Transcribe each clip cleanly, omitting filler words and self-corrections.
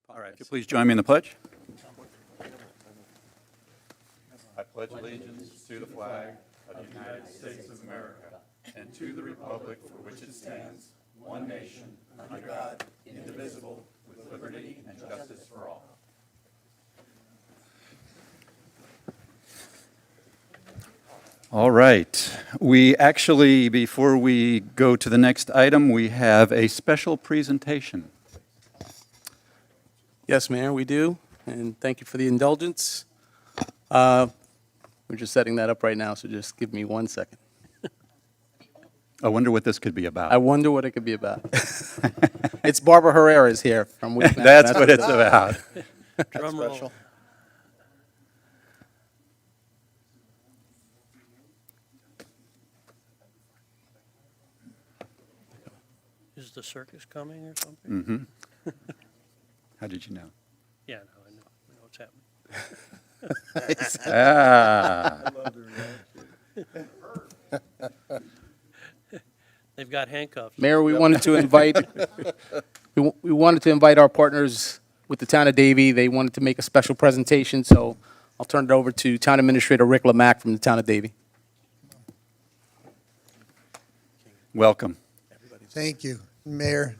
All right, if you please join me in the pledge. I pledge allegiance to the flag of the United States of America and to the republic for which it stands, one nation, under God, indivisible, with liberty and justice for all. All right. We actually, before we go to the next item, we have a special presentation. Yes, Mayor, we do, and thank you for the indulgence. We're just setting that up right now, so just give me 1 second. I wonder what this could be about. I wonder what it could be about. It's Barbara Herrera's here from Weekend. That's what it's about. Drum roll. Is the circus coming or something? Mm-hmm. How did you know? Yeah, no, I know what's happening. Ah. They've got handcuffs. Mayor, we wanted to invite, we wanted to invite our partners with the town of Davie. They wanted to make a special presentation, so I'll turn it over to Town Administrator Rick Lamack from the town of Davie. Welcome. Thank you, Mayor,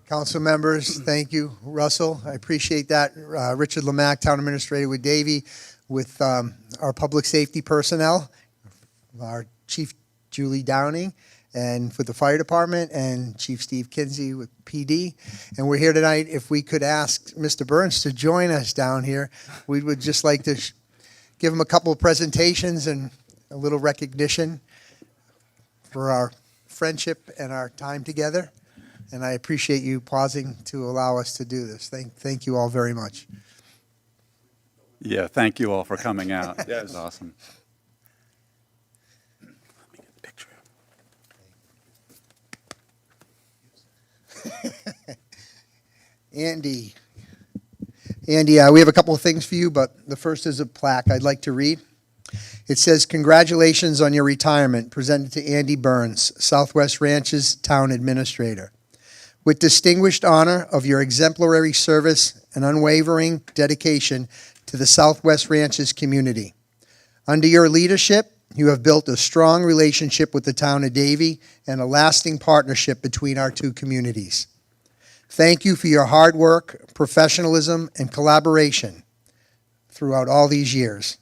council members. Thank you, Russell. I appreciate that. Richard Lamack, Town Administrator with Davie, with our public safety personnel, our Chief Julie Downing, and for the fire department, and Chief Steve Kinsey with PD. And we're here tonight. If we could ask Mr. Burns to join us down here, we would just like to give him a couple of presentations and a little recognition for our friendship and our time together, and I appreciate you pausing to allow us to do this. Thank you all very much. Yeah, thank you all for coming out. That was awesome. Let me get a picture. Andy, we have a couple of things for you, but the first is a plaque I'd like to read. It says, "Congratulations on your retirement, presented to Andy Burns, Southwest Ranch's Town Administrator. With distinguished honor of your exemplary service and unwavering dedication to the Southwest Ranch's community. Under your leadership, you have built a strong relationship with the town of Davie and a lasting partnership between our two communities. Thank you for your hard work, professionalism, and collaboration throughout all these years.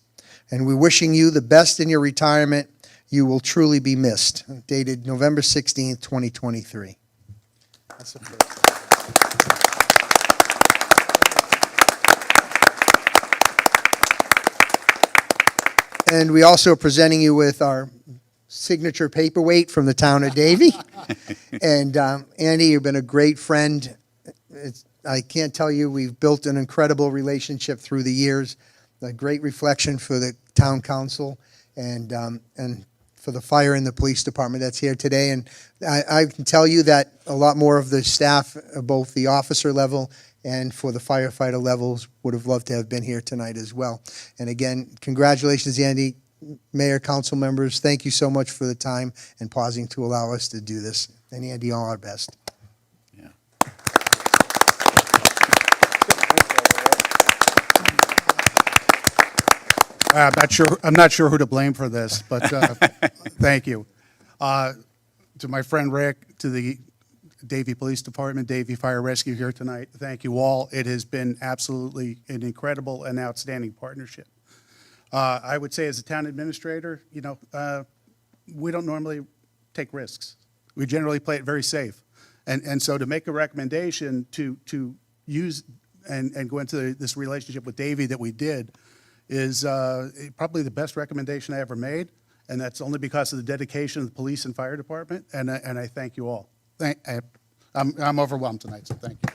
And we're wishing you the best in your retirement. You will truly be missed." Dated November 16th, 2023. That's the first. And we also are presenting you with our signature paperweight from the town of Davie. And Andy, you've been a great friend. I can't tell you, we've built an incredible relationship through the years. A great reflection for the town council and for the fire and the police department that's here today. And I can tell you that a lot more of the staff, both the officer level and for the firefighter levels, would have loved to have been here tonight as well. And again, congratulations, Andy. Mayor, council members, thank you so much for the time and pausing to allow us to do this. And Andy, all our best. Yeah. I'm not sure who to blame for this, but thank you. To my friend Rick, to the Davie Police Department, Davie Fire Rescue here tonight, thank you all. It has been absolutely an incredible and outstanding partnership. I would say as a town administrator, we don't normally take risks. We generally play it very safe. And so to make a recommendation to use and go into this relationship with Davie that we did is probably the best recommendation I ever made, and that's only because of the dedication of the police and fire department, and I thank you all. I'm overwhelmed tonight, so thank you.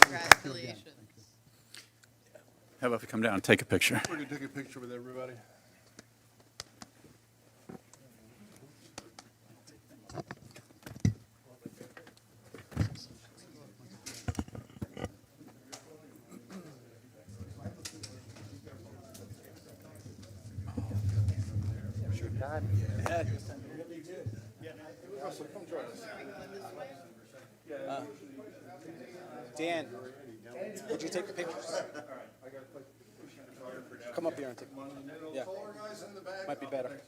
Congratulations. How about if we come down and take a picture? We're going to take a picture with everybody. Sure. God. Yeah. Dan, would you take the pictures? Come up here and take. Yeah. Might be better.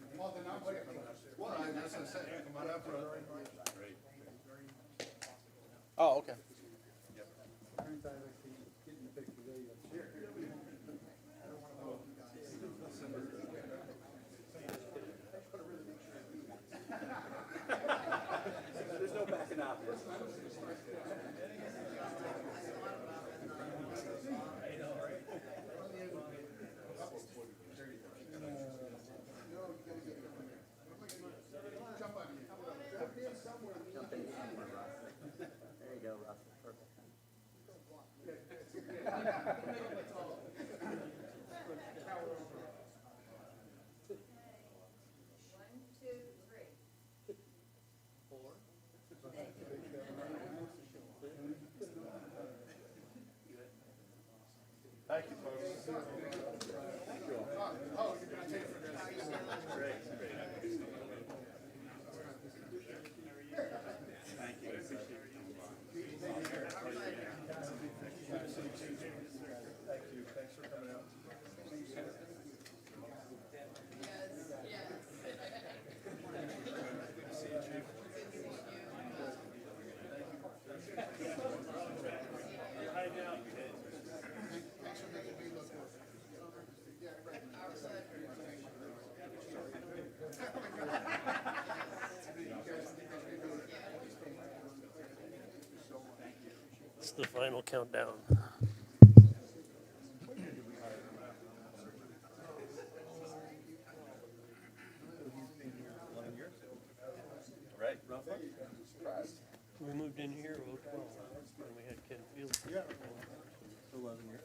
Oh, okay. It's the final countdown. Right. We moved in here in 2012, and we had Ken Field. Yeah. 11 years.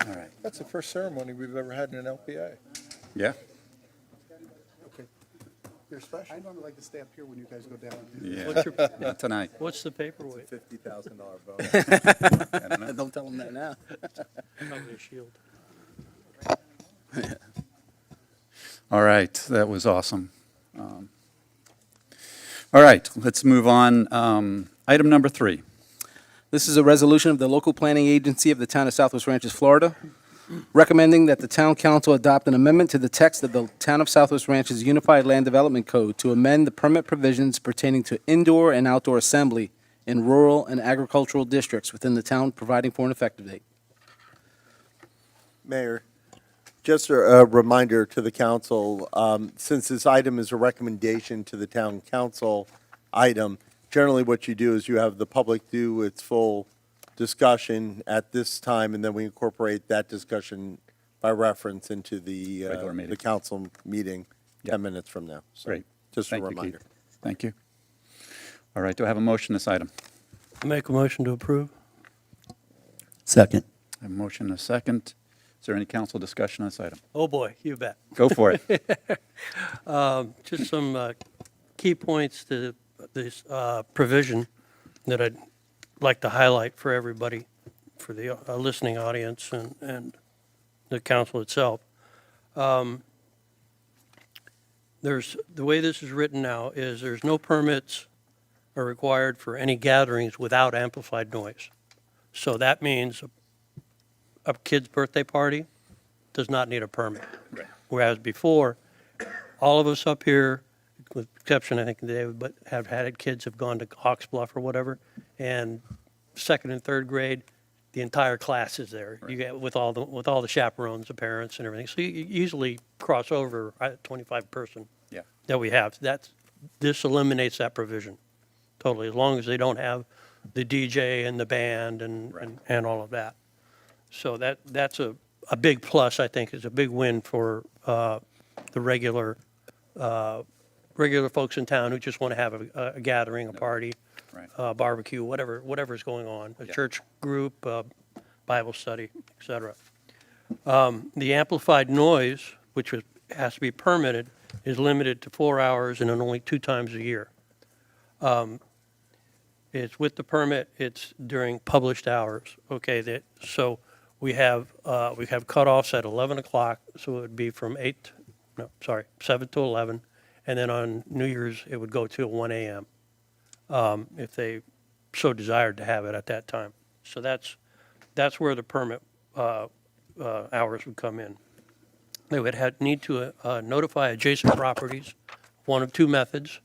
All right. That's the first ceremony we've ever had in an LPA. Yeah? You're special. I normally like to stay up here when you guys go down. What's your, Not tonight. what's the paperweight? $50,000 bonus. Don't tell them that now. Probably a shield. All right, that was awesome. All right, let's move on. Item number 3. This is a resolution of the local planning agency of the town of Southwest Ranches, Florida, recommending that the town council adopt an amendment to the text of the town of Southwest Ranches Unified Land Development Code to amend the permit provisions pertaining to indoor and outdoor assembly in rural and agricultural districts within the town, providing for an effective date. Mayor, just a reminder to the council, since this item is a recommendation to the town council item, generally what you do is you have the public do its full discussion at this time, and then we incorporate that discussion by reference into Regular meeting. the council meeting Yep. 10 minutes from now. So, Great. just a Thank you, Keith. reminder. Thank you. All right, do I have a motion on this item? Make a motion to approve? Second. I have a motion and a second. Is there any council discussion on this item? Oh, boy, you bet. Go for it. Just some key points to this provision that I'd like to highlight for everybody, for the listening audience and the council itself. The way this is written now is there's no permits are required for any gatherings without amplified noise. So that means a kid's birthday party does not need a permit. Right. Whereas before, all of us up here, with exception, I think, David, but have had kids have gone to Hawks Bluff or whatever, and second and third grade, the entire class is there. You get with all the chaperones, the parents, and everything. So you easily cross over 25 person. Yeah. That we have. This eliminates that provision totally, as long as they don't have the DJ and the band and Right. and all of that. So that's a big plus. I think is a big win for the regular folks in town who just want to have a gathering, a party, Right. barbecue, whatever's going on, a Yeah. church group, Bible study, et cetera. The amplified noise, which has to be permitted, is limited to 4 hours and only 2 times a year. It's with the permit, it's during published hours, okay? So we have cutoffs at 11 o'clock, so it would be from 7 to 11, and then on New Year's, it would go till 1 a.m. If they so desired to have it at that time. So that's where the permit hours would come in. They would need to notify adjacent properties, one of 2 methods,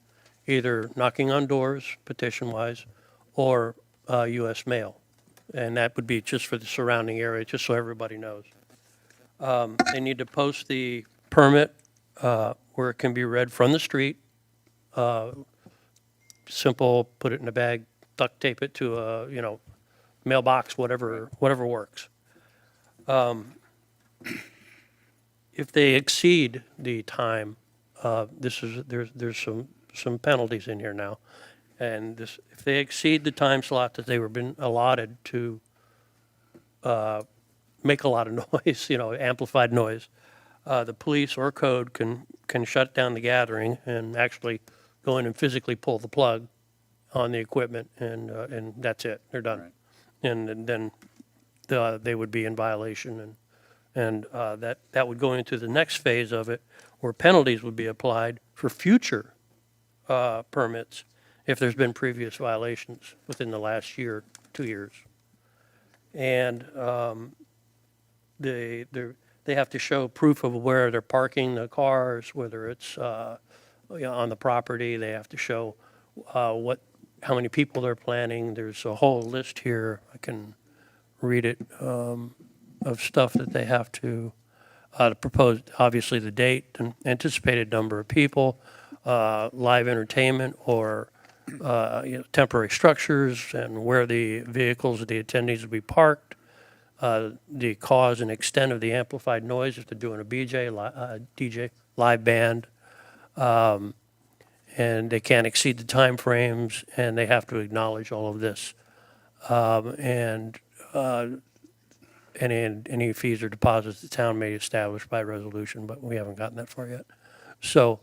either knocking on doors, petition-wise, or U.S. mail. And that would be just for the surrounding area, just so everybody knows. They need to post the permit where it can be read from the street. Simple, put it in a bag, duct tape it to a, mailbox, whatever works. If they exceed the time, there's some penalties in here now. And if they exceed the time slot that they were been allotted to make a lot of noise, amplified noise, the police or code can shut down the gathering and actually go in and physically pull the plug on the equipment, and that's it. They're done. Right. And then they would be in violation, and that would go into the next phase of it, where penalties would be applied for future permits if there's been previous violations within the last year, 2 years. And they have to show proof of where they're parking the cars, whether it's on the property. They have to show how many people they're planning. There's a whole list here. I can read it of stuff that they have to propose. Obviously, the date, and anticipated number of people, live entertainment, or temporary structures, and where the vehicles of the attendees will be parked, the cause and extent of the amplified noise if they're doing a DJ, live band, and they can't exceed the time frames, and they have to acknowledge all of this. And any fees or deposits the town may establish by resolution, but we haven't gotten that far yet. So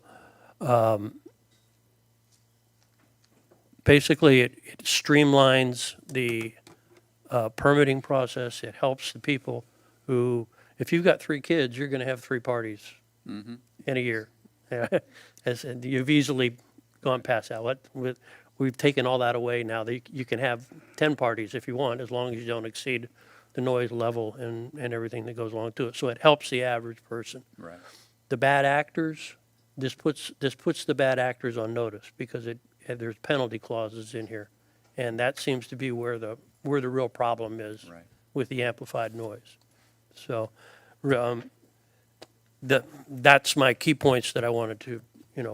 basically, it streamlines the permitting process. It helps the people who, if you've got 3 kids, you're going to have 3 parties in a year. And you've easily gone past that. We've taken all that away now. You can have 10 parties if you want, as long as you don't exceed the noise level and everything that goes along to it. So it helps the average person. Right. The bad actors, this puts the bad actors on notice, because there's penalty clauses in here, and that seems to be where the real problem is. Right. With the amplified noise. So that's my key points that I wanted to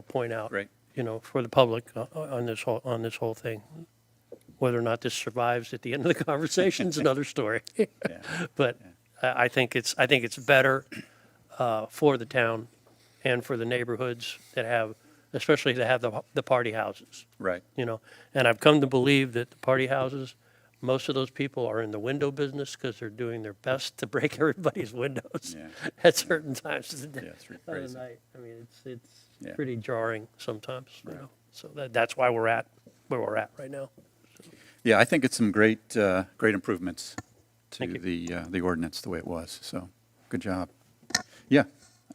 point out. Great. For the public on this whole thing. Whether or not this survives at the end of the conversation is another story. But I think it's better for the town and for the neighborhoods that have, especially that have the party houses. Right. And I've come to believe that the party houses, most of those people are in the window business because they're doing their best to break everybody's windows at certain times of the day. Yeah, it's of crazy. the night. I mean, it's Yeah. pretty jarring sometimes. So that's why we're at where we're at right now. Yeah, I think it's some great improvements to Thank you. the ordinance the way it was. So, good job. Yeah.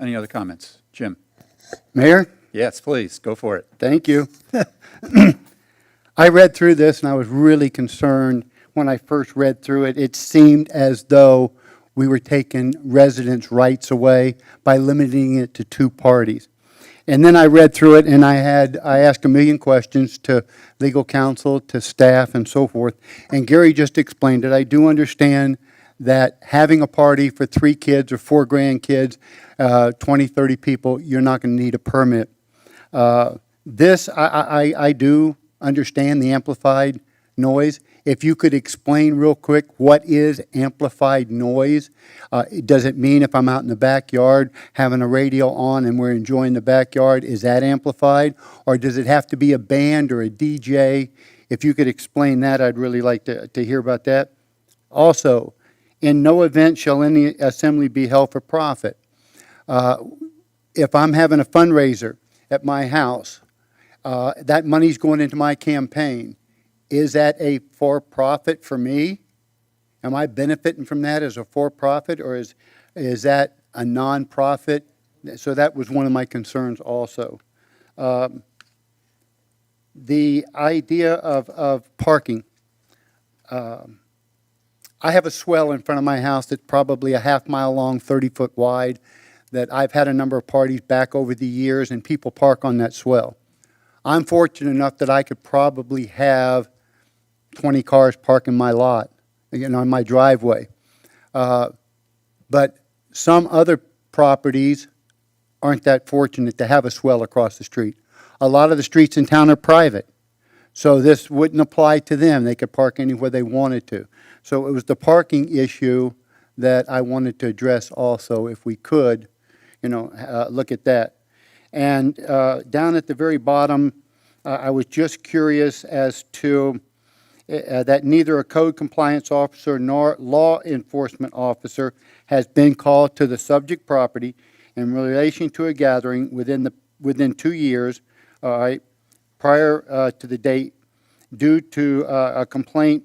Any other comments, Jim? Mayor, Yes, please go for it. thank you. I read through this and I was really concerned when I first read through it. It seemed as though we were taking residents' rights away by limiting it to 2 parties. And then I read through it and I asked a million questions to legal counsel, to staff, and so forth. And Gary just explained it. I do understand that having a party for 3 kids or 4 grandkids, 20, 30 people, you're not going to need a permit. This, I do understand the amplified noise. If you could explain real quick, what is amplified noise? Does it mean if I'm out in the backyard having a radio on and we're enjoying the backyard, is that amplified? Or does it have to be a band or a DJ? If you could explain that, I'd really like to hear about that. Also, In no event shall any assembly be held for profit. If I'm having a fundraiser at my house, that money's going into my campaign. Is that a for-profit for me? Am I benefiting from that as a for-profit, or is that a non-profit? So that was one of my concerns also. The idea of parking. I have a swell in front of my house that's probably a half-mile long, 30-foot wide, that I've had a number of parties back over the years, and people park on that swell. I'm fortunate enough that I could probably have 20 cars park in my lot, on my driveway. But some other properties aren't that fortunate to have a swell across the street. A lot of the streets in town are private, so this wouldn't apply to them. They could park anywhere they wanted to. So it was the parking issue that I wanted to address also, if we could, look at that. And down at the very bottom, I was just curious as to that neither a code compliance officer nor law enforcement officer has been called to the subject property in relation to a gathering within 2 years, all right, prior to the date, due to a complaint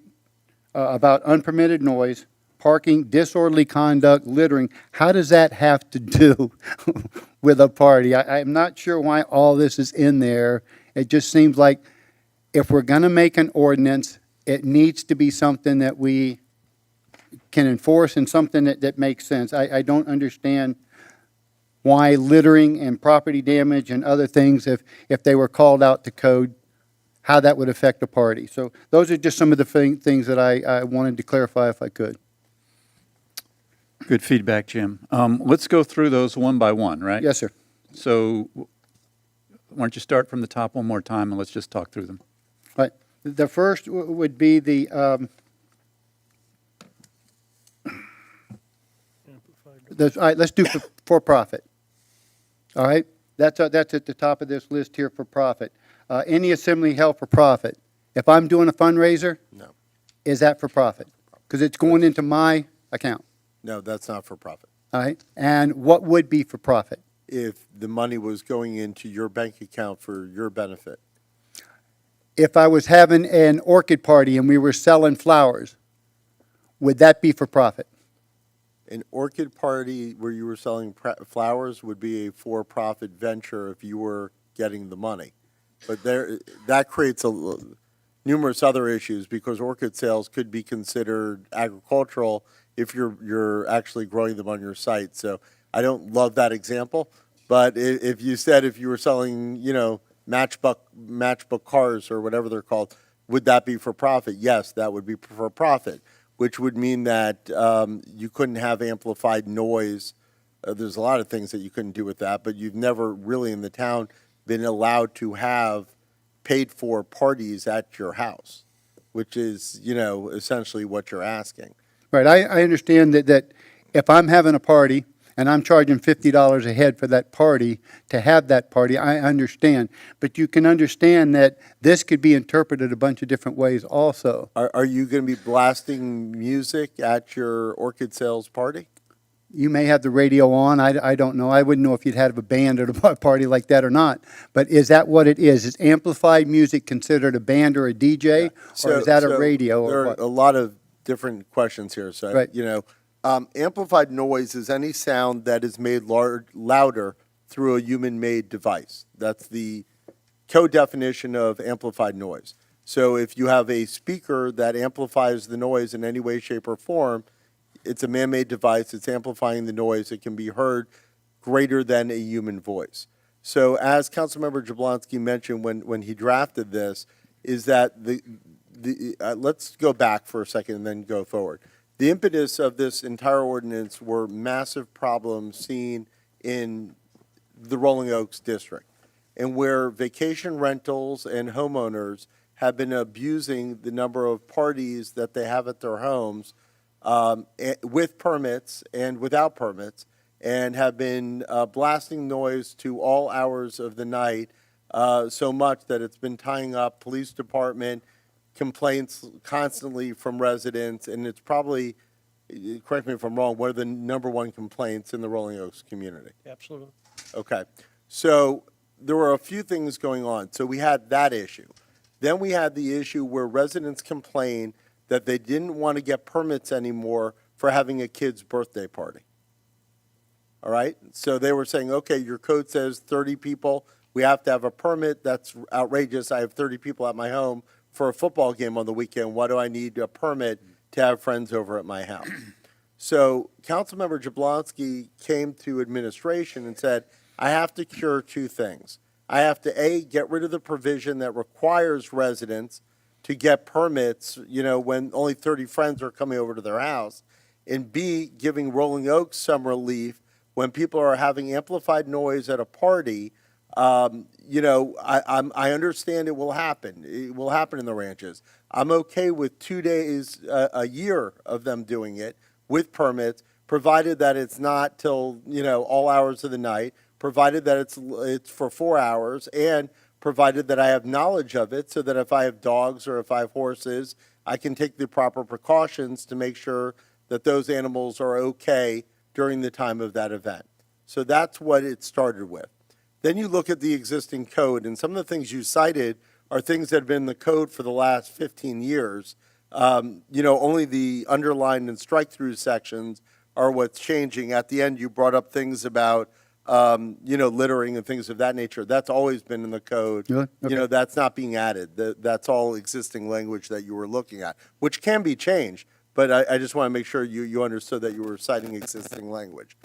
about unpermitted noise, parking, disorderly conduct, littering. How does that have to do with a party? I'm not sure why all this is in there. It just seems like if we're going to make an ordinance, it needs to be something that we can enforce and something that makes sense. I don't understand why littering and property damage and other things, if they were called out to code, how that would affect a party. So those are just some of the things that I wanted to clarify if I could. Good feedback, Jim. Let's go through those one by one, right? Yes, sir. So why don't you start from the top one more time, and let's just talk through them. Right. The first would be the, all right, let's do for-profit. All right? That's at the top of this list here, for profit. Any assembly held for profit. If I'm doing a fundraiser, No. is that for profit? Because it's going into my account. No, that's not for profit. All right? And what would be for profit? If the money was going into your bank account for your benefit. If I was having an orchid party and we were selling flowers, would that be for profit? An orchid party where you were selling flowers would be a for-profit venture if you were getting the money. But that creates numerous other issues, because orchid sales could be considered agricultural if you're actually growing them on your site. So I don't love that example, but if you said if you were selling, matchbook cars or whatever they're called, would that be for profit? Yes, that would be for profit, which would mean that you couldn't have amplified noise. There's a lot of things that you couldn't do with that, but you've never really in the town been allowed to have paid-for parties at your house, which is, essentially what you're asking. Right. I understand that if I'm having a party and I'm charging $50 a head for that party, to have that party, I understand. But you can understand that this could be interpreted a bunch of different ways also. Are you going to be blasting music at your orchid sales party? You may have the radio on. I don't know. I wouldn't know if you'd have a band at a party like that or not. But is that what it is? Is amplified music considered a band or a DJ? Or is that a radio? There Or are what? a lot of different questions here. So, Right. amplified noise is any sound that is made louder through a human-made device. That's the code definition of amplified noise. So if you have a speaker that amplifies the noise in any way, shape, or form, it's a man-made device. It's amplifying the noise. It can be heard greater than a human voice. So as Councilmember Jablonski mentioned when he drafted this, is that let's go back for a second and then go forward. The impetus of this entire ordinance were massive problems seen in the Rolling Oaks district, and where vacation rentals and homeowners have been abusing the number of parties that they have at their homes, with permits and without permits, and have been blasting noise to all hours of the night, so much that it's been tying up police department complaints constantly from residents, and it's probably correct me if I'm wrong, what are the number one complaints in the Rolling Oaks community? Absolutely. Okay. So there were a few things going on. So we had that issue. Then we had the issue where residents complained that they didn't want to get permits anymore for having a kid's birthday party. All right? So they were saying, okay, your code says 30 people. We have to have a permit. That's outrageous. I have 30 people at my home for a football game on the weekend. Why do I need a permit to have friends over at my house? So Councilmember Jablonski came to administration and said, I have to cure two things. I have to, A, get rid of the provision that requires residents to get permits, when only 30 friends are coming over to their house, and B, giving Rolling Oaks some relief when people are having amplified noise at a party. I understand it will happen. It will happen in the ranches. I'm okay with 2 days a year of them doing it with permits, provided that it's not till, all hours of the night, provided that it's for 4 hours, and provided that I have knowledge of it so that if I have dogs or if I have horses, I can take the proper precautions to make sure that those animals are okay during the time of that event. So that's what it started with. Then you look at the existing code, and some of the things you cited are things that have been in the code for the last 15 years. Only the underlined and strike-through sections are what's changing. At the end, you brought up things about littering and things of that nature. That's always been in the code. Really? Okay. That's not being added. That's all existing language that you were looking at, which can be changed, but I just want to make sure you understood that you were citing existing language.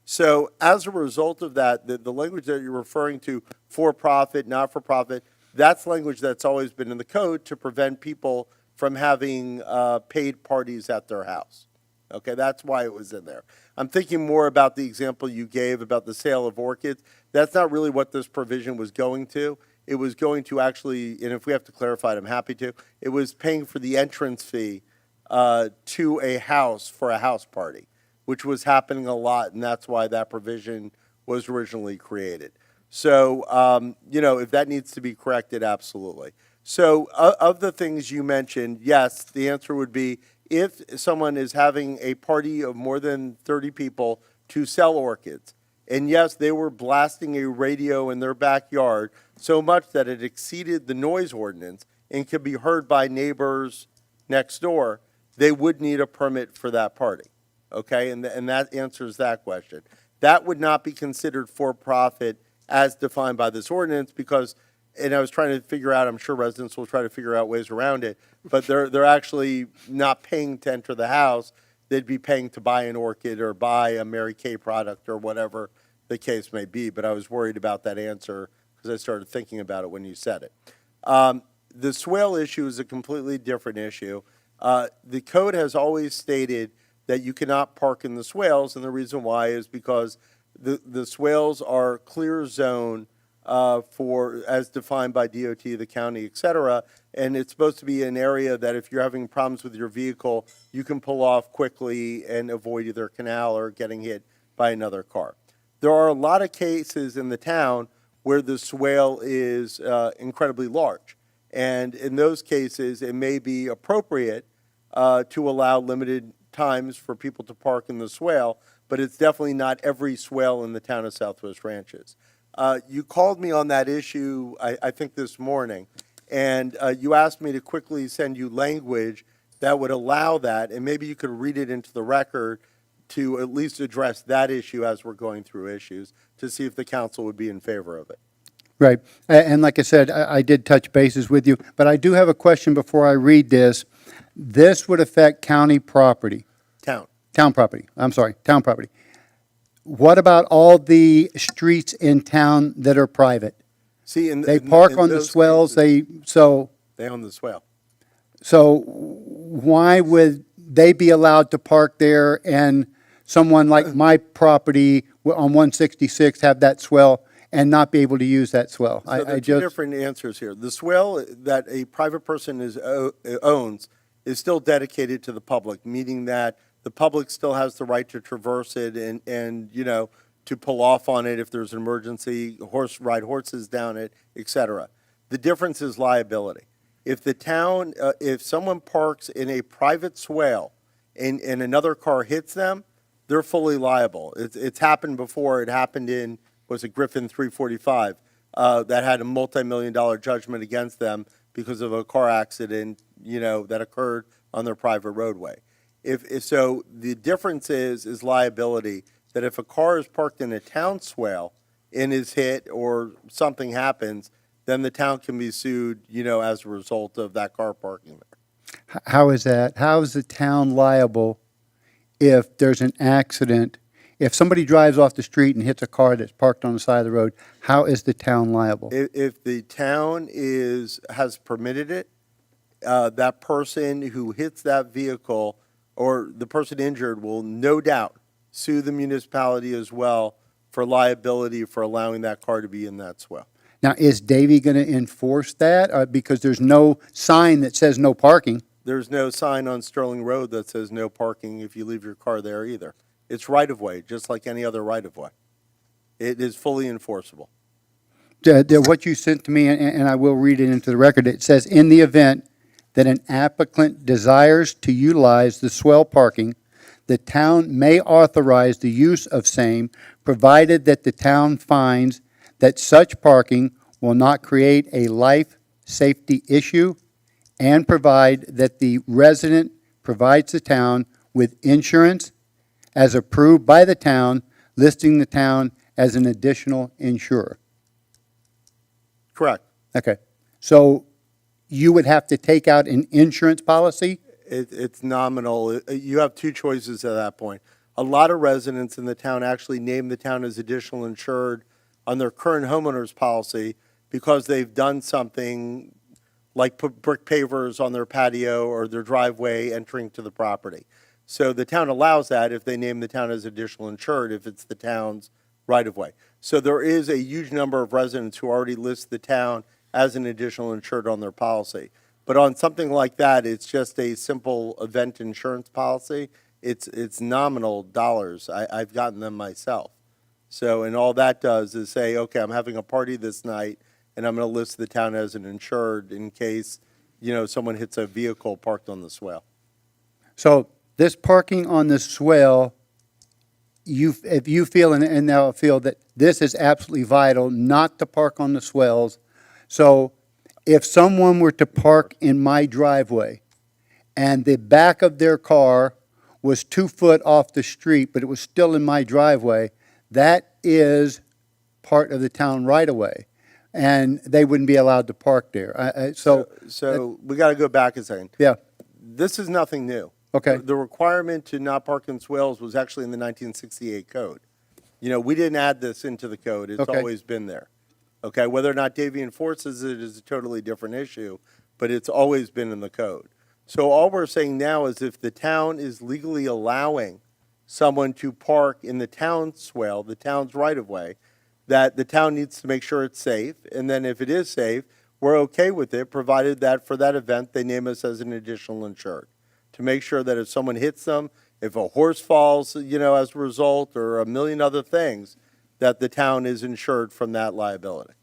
So as a result of that, the language that you're referring to, for-profit, not-for-profit, that's language that's always been in the code to prevent people from having paid parties at their house. Okay, that's why it was in there. I'm thinking more about the example you gave about the sale of orchids. That's not really what this provision was going to. It was going to actually, and if we have to clarify it, I'm happy to, it was paying for the entrance fee to a house for a house party, which was happening a lot, and that's why that provision was originally created. So, if that needs to be corrected, absolutely. So, of the things you mentioned, yes, the answer would be if someone is having a party of more than 30 people to sell orchids, and yes, they were blasting a radio in their backyard so much that it exceeded the noise ordinance and could be heard by neighbors next door, they would need a permit for that party. Okay, and that answers that question. That would not be considered for-profit as defined by this ordinance because, and I was trying to figure out, I'm sure residents will try to figure out ways around it, but they're actually not paying to enter the house. They'd be paying to buy an orchid or buy a Mary Kay product or whatever the case may be, but I was worried about that answer because I started thinking about it when you said it. The swale issue is a completely different issue. The code has always stated that you cannot park in the swales, and the reason why is because the swales are clear zone for, as defined by DOT, the county, et cetera, and it's supposed to be an area that if you're having problems with your vehicle, you can pull off quickly and avoid either a canal or getting hit by another car. There are a lot of cases in the town where the swale is incredibly large, and in those cases, it may be appropriate to allow limited times for people to park in the swale, but it's definitely not every swale in the town of Southwest Ranches. You called me on that issue, I think this morning, and you asked me to quickly send you language that would allow that, and maybe you could read it into the record to at least address that issue as we're going through issues, to see if the council would be in favor of it. Right. And like I said, I did touch bases with you, but I do have a question before I read this. This would affect county property. Town property. I'm sorry, town property. What about all the streets in town that are private? See, They park on the swells, cases, they own the swale. So why would they be allowed to park there and someone like my property on 166 have that swell and not be able to use that swell? So there are two different answers here. The swale that a private person owns is still dedicated to the public, meaning that the public still has the right to traverse it and to pull off on it if there's an emergency, ride horses down it, et cetera. The difference is liability. If the town, if someone parks in a private swale and another car hits them, they're fully liable. It's happened before. It happened in, was it Griffin 345, that had a multi-million-dollar judgment against them because of a car accident, that occurred on their private roadway. If so, the difference is liability, that if a car is parked in a town swale and is hit or something happens, then the town can be sued, as a result of that car parking there. How is that? How is the town liable if there's an accident? If somebody drives off the street and hits a car that's parked on the side of the road, how is the town liable? If the town has permitted it, that person who hits that vehicle or the person injured will no doubt sue the municipality as well for liability for allowing that car to be in that swell. Now, is Davy going to enforce that? Because there's no sign that says no parking. There's no sign on Sterling Road that says no parking if you leave your car there either. It's right-of-way, just like any other right-of-way. It is fully enforceable. What you sent to me, and I will read it into the record, it says, in the event that an applicant desires to utilize the swell parking, the town may authorize the use of same, provided that the town finds that such parking will not create a life safety issue, and provide that the resident provides the town with insurance as approved by the town, listing the town as an additional insurer. Correct. Okay. So you would have to take out an insurance policy? It's nominal. You have two choices at that point. A lot of residents in the town actually name the town as additional insured on their current homeowner's policy because they've done something like put brick pavers on their patio or their driveway entering to the property. So the town allows that if they name the town as additional insured, if it's the town's right-of-way. So there is a huge number of residents who already list the town as an additional insured on their policy. But on something like that, it's just a simple event insurance policy. It's nominal dollars. I've gotten them myself. So, and all that does is say, okay, I'm having a party this night, and I'm going to list the town as an insured in case, someone hits a vehicle parked on the swale. So this parking on the swell, if you feel, and they'll feel that this is absolutely vital not to park on the swells. So if someone were to park in my driveway and the back of their car was 2 foot off the street, but it was still in my driveway, that is part of the town right-of-way, and they wouldn't be allowed to park there. So we got to go back a second. yeah, This is nothing new. okay, The requirement to not park in swales was actually in the 1968 code. We didn't add this into the code. It's Okay. always been there. Okay, whether or not Davie enforces it is a totally different issue, but it's always been in the code. So all we're saying now is if the town is legally allowing someone to park in the town swale, the town's right-of-way, that the town needs to make sure it's safe, and then if it is safe, we're okay with it, provided that for that event, they name us as an additional insured, to make sure that if someone hits them, if a horse falls, as a result, or a million other things, that the town is insured from that liability.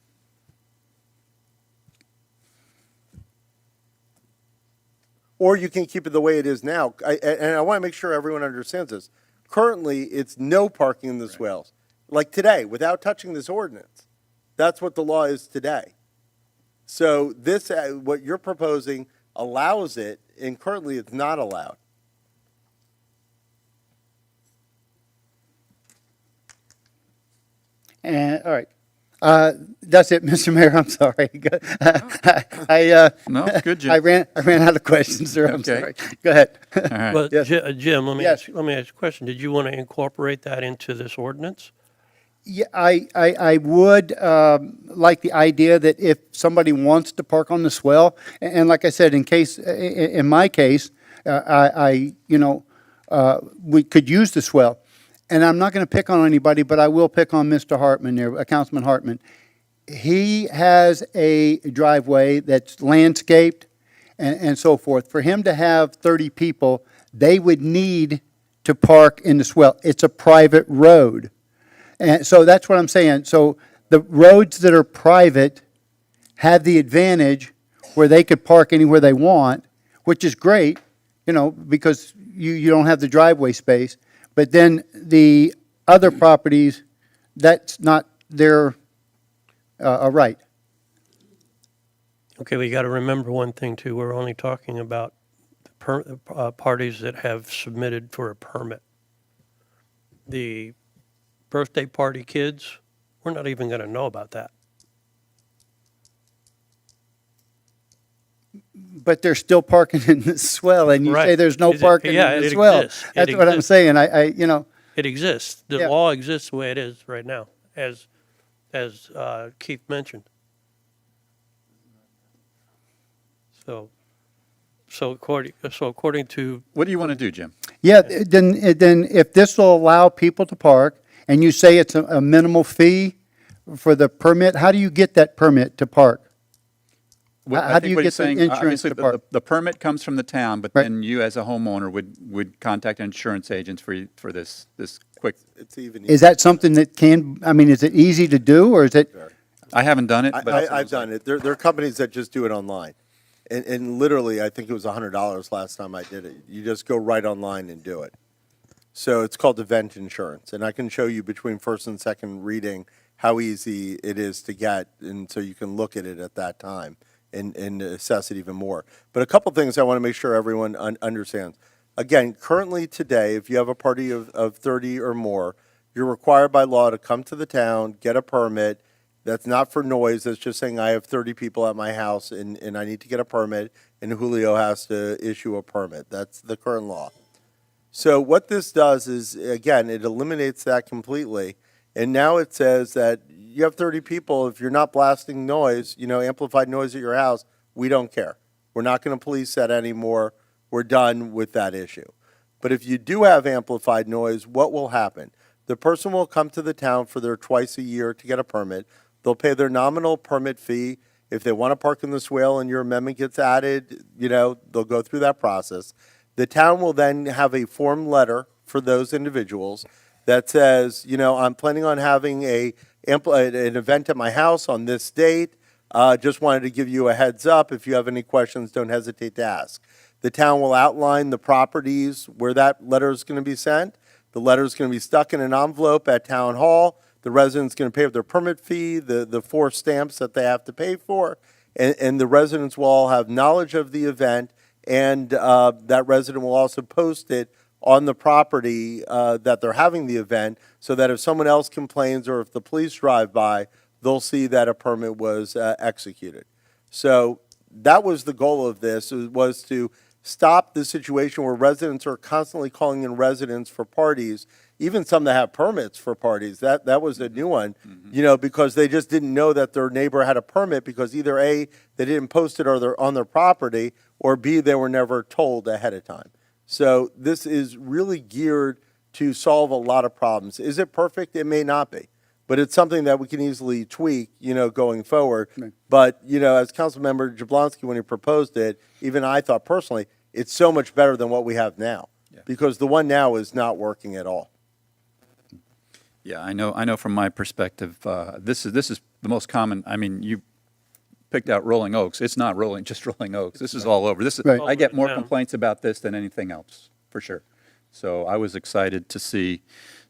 Or you can keep it the way it is now. And I want to make sure everyone understands this. Currently, it's no parking in the swales. Like today, without touching this ordinance. That's what the law is today. So this, what you're proposing allows it, and currently it's not allowed. and, all right. That's it, Mr. Mayor, I'm sorry. No, good, Jim. I ran out of questions, sir, I'm Okay. sorry. Go ahead. All right. But Yes. Jim, let me Yes. ask you a question. Did you want to incorporate that into this ordinance? Yeah, I would like the idea that if somebody wants to park on the swell, and like I said, in my case, we could use the swell. And I'm not going to pick on anybody, but I will pick on Mr. Hartman there, Councilman Hartman. He has a driveway that's landscaped and so forth. For him to have 30 people, they would need to park in the swell. It's a private road. And so that's what I'm saying. So the roads that are private have the advantage where they could park anywhere they want, which is great, because you don't have the driveway space, but then the other properties, that's not their right. Okay, we got to remember one thing too. We're only talking about parties that have submitted for a permit. The birthday party kids, we're not even going to know about that. But they're still parking in the swell, and you say Right. there's no Is it- parking yeah, in the it swell. exists. It That's what I'm exists. saying. It exists. The Yeah. law exists the way it is right now, as Keith mentioned. So according to, What do you want to do, Jim? Yeah, then if this will allow people to park, and you say it's a minimal fee for the permit, how do you get that permit to park? Well, I How do think you what get he's the saying, insurance obviously, to park? the permit comes from the town, but Right. then you as a homeowner would contact insurance agents for this quick. It's even. Is that something that is it easy to do, or is it? I haven't done it, but. I've done it. There are companies that just do it online. And literally, I think it was $100 last time I did it. You just go right online and do it. So it's called event insurance. And I can show you between first and second reading how easy it is to get. And so you can look at it at that time and assess it even more. But a couple things I want to make sure everyone understands. Again, currently today, if you have a party of 30 or more, you're required by law to come to the town, get a permit. That's not for noise. That's just saying I have 30 people at my house and I need to get a permit, and Julio has to issue a permit. That's the current law. So what this does is, again, it eliminates that completely. And now it says that you have 30 people. If you're not blasting noise, amplified noise at your house, we don't care. We're not going to police that anymore. We're done with that issue. But if you do have amplified noise, what will happen? The person will come to the town for their twice a year to get a permit. They'll pay their nominal permit fee. If they want to park in the swale and your amendment gets added, they'll go through that process. The town will then have a form letter for those individuals that says, I'm planning on having an event at my house on this date. Just wanted to give you a heads up. If you have any questions, don't hesitate to ask. The town will outline the properties where that letter is going to be sent. The letter is going to be stuck in an envelope at Town Hall. The resident's going to pay their permit fee, the 4 stamps that they have to pay for, and the residents will all have knowledge of the event, and that resident will also post it on the property that they're having the event, so that if someone else complains or if the police drive by, they'll see that a permit was executed. So that was the goal of this, was to stop the situation where residents are constantly calling in residents for parties, even some that have permits for parties. That was a new one, because they just didn't know that their neighbor had a permit because either A, they didn't post it on their property, or B, they were never told ahead of time. So this is really geared to solve a lot of problems. Is it perfect? It may not be. But it's something that we can easily tweak, going forward. Right. But, as Councilmember Jablonski, when he proposed it, even I thought personally, it's so much better than what we have now. Yeah. Because the one now is not working at all. Yeah, I know from my perspective, this is the most common, you picked out Rolling Oaks. It's not just Rolling Oaks. This is all over. Right. I get more Yeah. complaints about this than anything else, for sure. So I was excited to see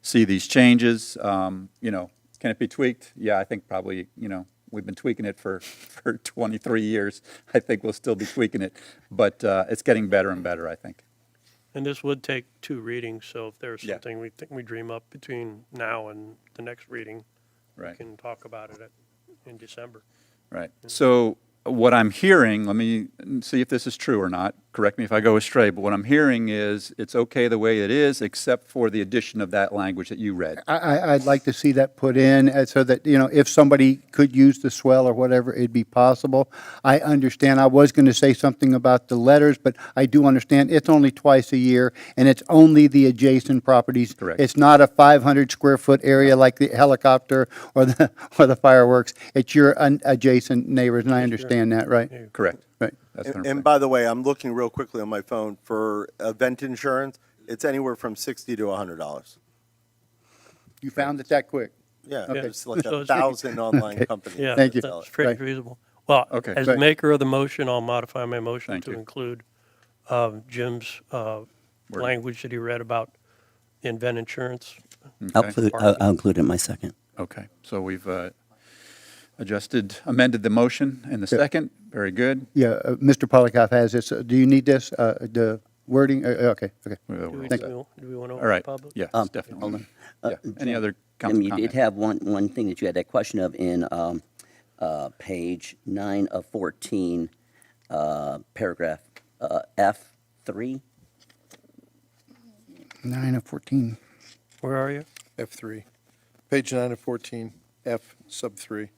these changes. Can it be tweaked? Yeah, I think probably, we've been tweaking it for 23 years. I think we'll still be tweaking it, but it's getting better and better, I think. and this would take 2 readings, so if there's Yeah. something we think we dream up between now and the next reading, we Right. can talk about it in December. Right. So what I'm hearing, let me see if this is true or not, correct me if I go astray, but what I'm hearing is it's okay the way it is, except for the addition of that language that you read. I'd like to see that put in so that, if somebody could use the swell or whatever, it'd be possible. I understand, I was going to say something about the letters, but I do understand it's only twice a year, and it's only the adjacent properties. Correct. It's not a 500 square foot area like the helicopter or the fireworks. It's your adjacent neighbors, and I understand that, right? Correct. Right. That's And 100%. by the way, I'm looking real quickly on my phone for event insurance. It's anywhere from $60 to $100. You found it that quick? Yeah, Okay. there's like So 1,000 online Okay. companies. Yeah, Thank you. that's pretty Right. feasible. Well, Okay. as Right. maker of the motion, I'll modify my motion Thank to you. include Jim's wording. language that he read about invent insurance. Okay. I'll include it in my second. Okay, so we've amended the motion and the second. Very good. Yeah, Mr. Polikoff has this. Do you need this, the wording? Okay, okay. Do we Thank want to All open right, the public? yes, Hold definitely. on. Yeah. Any other Jim, you comment? did have one thing that you had that question of in page 9 of 14, paragraph F3. 9 of 14. Where are you? F3. Page 9 of 14, F sub 3.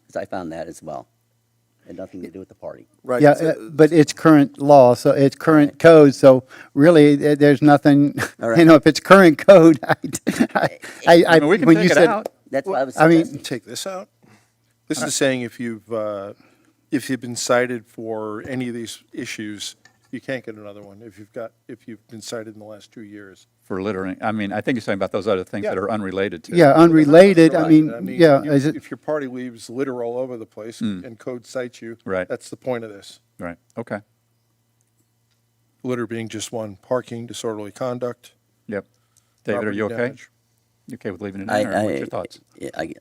Because I found that as well. Had nothing to do with the party. Right. Yeah, but it's current law, so it's current code, so really, there's nothing, All right. you know, if it's current code, I mean, we can when take you it said, out. That's what I was I mean- suggesting. Take this out. This is saying if you've been cited for any of these issues, you can't get another one if you've been cited in the last 2 years. For littering. I mean, I think you're talking about those other things that Yeah. are unrelated to. Yeah, unrelated, I Right. mean, yeah, is it, If your party leaves litter all over the place and code cites you, Right. that's the point of this. Right, okay, Litter being just one, parking, disorderly conduct. yep. David, are you property okay? damage. You okay with leaving it in, or what's your thoughts?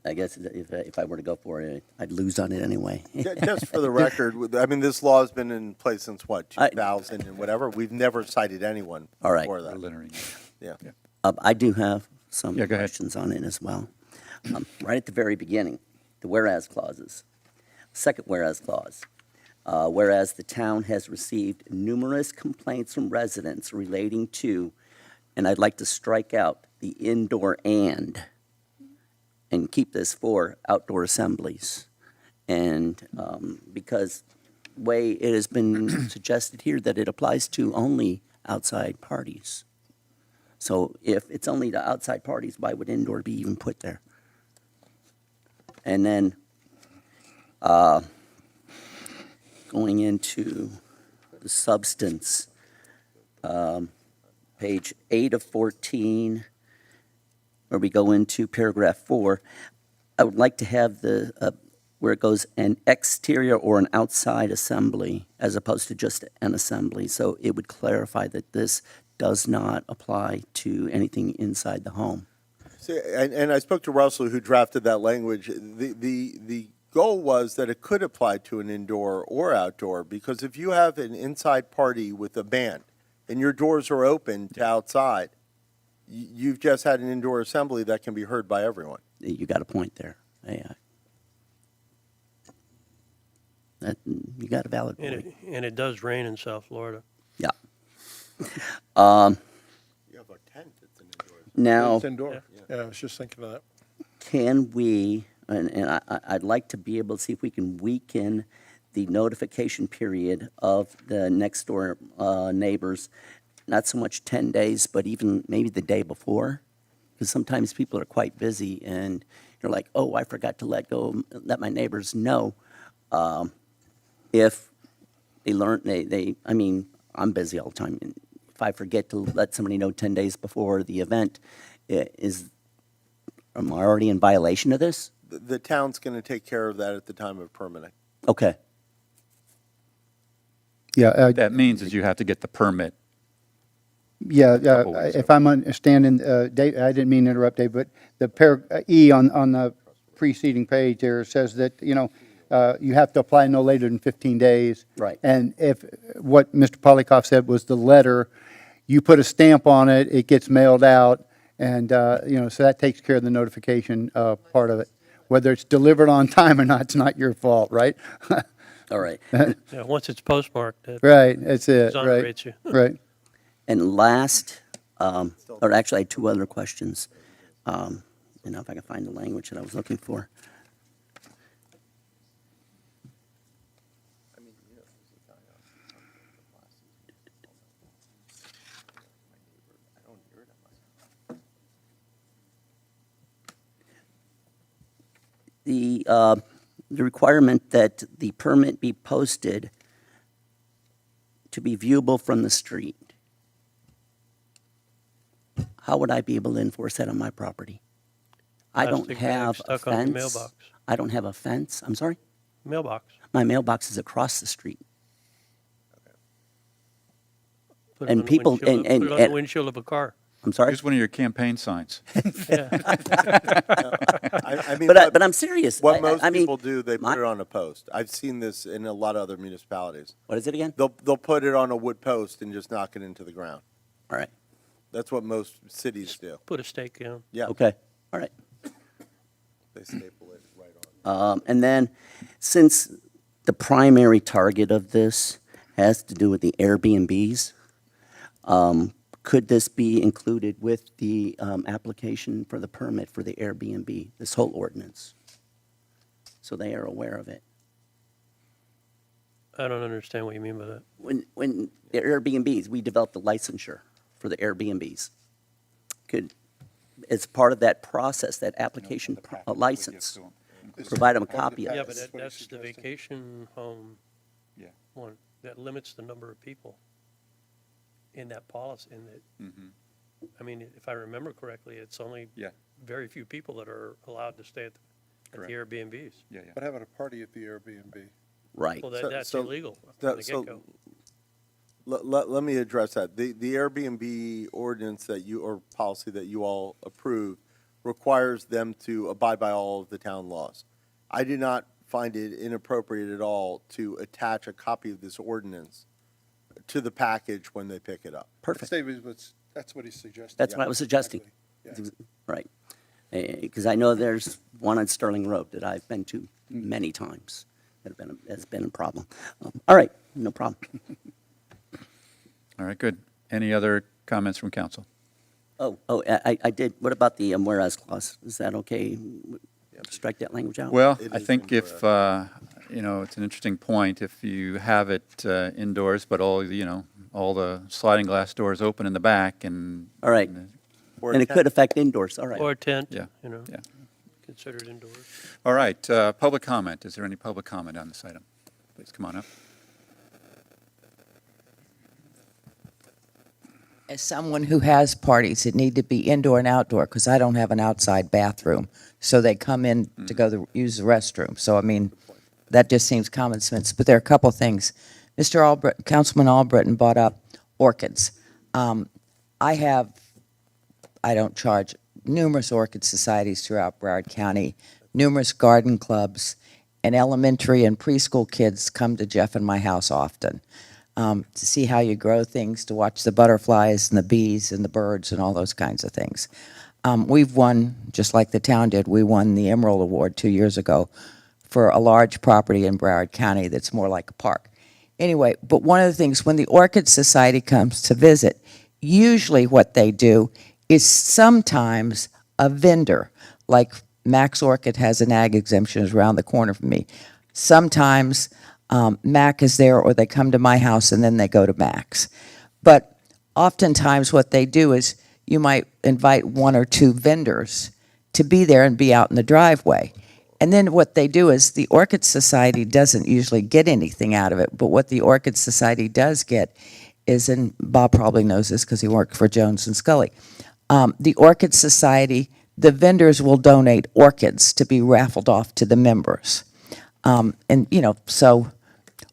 I guess if I were to go for it, I'd lose on it anyway. Just for the record, I mean, this law has been in place since what, I- 2000 and whatever? We've never cited anyone All right. before For that. littering. Yeah. I do have some Yeah, go ahead. questions on it as well. Right at the very beginning, the whereas clauses. Second whereas clause. Whereas the town has received numerous complaints from residents relating to, and I'd like to strike out the indoor and keep this for outdoor assemblies. And because way it has been suggested here that it applies to only outside parties. So if it's only to outside parties, why would indoor be even put there? And then going into the substance, page 8 of 14, where we go into paragraph 4, I would like to have the, where it goes, an exterior or an outside assembly, as opposed to just an assembly. So it would clarify that this does not apply to anything inside the home. See, and I spoke to Russell, who drafted that language. The goal was that it could apply to an indoor or outdoor, because if you have an inside party with a band and your doors are open to outside, you've just had an indoor assembly that can be heard by everyone. You got a point there. You got a valid point. And it does rain in South Florida. Yeah. You have a tent that's an indoor. Now, It's indoor. Yeah, I was just thinking of that. can we, and I'd like to be able to see if we can weaken the notification period of the next door neighbors, not so much 10 days, but even maybe the day before, because sometimes people are quite busy and you're like, oh, I forgot to let my neighbors know. If they learn, I mean, I'm busy all the time. And if I forget to let somebody know 10 days before the event, am I already in violation of this? The town's going to take care of that at the time of permitting. Okay. yeah, That means is you have to get the permit. yeah, Couple weeks if I'm understanding, Dave, I didn't mean to interrupt, Dave, but the E on the preceding page there says that, you know, you have to apply no later than 15 days. Right. And if, what Mr. Polikoff said was the letter, you put a stamp on it, it gets mailed out, and, you know, so that takes care of the notification part of it. Whether it's delivered on time or not, it's not your fault, right? All right. Yeah, once it's postmarked, it Right, that's it, right, exonerates you. right. And last, or actually I had two other questions. You know, if I can find the language that I was looking for. The requirement that the permit be posted to be viewable from the street. How would I be able to enforce that on my property? I don't Plastic bag have a stuck on your fence. mailbox. I don't have a fence. I'm sorry? Mailbox. My mailbox is across the street. Put it And on the people- windshield- and- Put it on the and- windshield of a car. I'm sorry? Here's one of your campaign signs. Yeah. I mean, But I'm serious. what most I mean, people do, they my- put it on a post. I've seen this in a lot of other municipalities. What is it again? They'll put it on a wood post and just knock it into the ground. All right. That's what most cities do. Put a stake in. Yeah, Okay. All right. they staple it right on. And then, since the primary target of this has to do with the Airbnbs, could this be included with the application for the permit for the Airbnb, this whole ordinance? So they are aware of it. I don't understand what you mean by that. When the Airbnbs, we developed the licensure for the Airbnbs. Could, as part of that process, that application license, provide them a copy of Yeah, it? but that's the vacation home Yeah. one. That limits the number of people in that policy, in that, I mean, if I remember correctly, it's only Yeah. very few people that are allowed to stay at the Airbnbs. Yeah, yeah. But having a party at the Airbnb. Right. Well, So- that's so- illegal so- from the so- get-go. Let me address that. The Airbnb ordinance that you, or policy that you all approved requires them to abide by all of the town laws. I do not find it inappropriate at all to attach a copy of this ordinance to the package when they pick it up. Perfect. That's what he suggested. That's what I was suggesting. Exactly. Right. Because I know there's one on Sterling Road that I've been to many times. Has been a problem. All right, no problem. All right, good. Any other comments from council? I did, what about the whereas clause? Is that okay? Strike that language out? Well, It I is think if, it's an interesting point, if you have it indoors, but all the sliding glass doors open in the back and. All right, Or and it a could affect indoors, all right. Or a tent, Yeah, you know, yeah. considered indoors. All right, public comment. Is there any public comment on this item? Please come on up. As someone who has parties that need to be indoor and outdoor, because I don't have an outside bathroom, so they come in to go to use the restroom. So, I mean, that just seems common sense. But there are a couple things. Councilman Albritton brought up orchids. I don't charge numerous orchid societies throughout Broward County, numerous garden clubs, and elementary and preschool kids come to Jeff and my house often. To see how you grow things, to watch the butterflies and the bees and the birds and all those kinds of things. We've won, just like the town did, we won the Emerald Award 2 years ago for a large property in Broward County that's more like a park. Anyway, but one of the things, when the Orchid Society comes to visit, usually what they do is sometimes a vendor, like Max Orchid has an ag exemption is around the corner from me. Sometimes Mac is there, or they come to my house and then they go to Mac's. But oftentimes what they do is you might invite one or two vendors to be there and be out in the driveway. And then what they do is the Orchid Society doesn't usually get anything out of it, but what the Orchid Society does get is, and Bob probably knows this because he worked for Jones and Scully, the Orchid Society, the vendors will donate orchids to be raffled off to the members.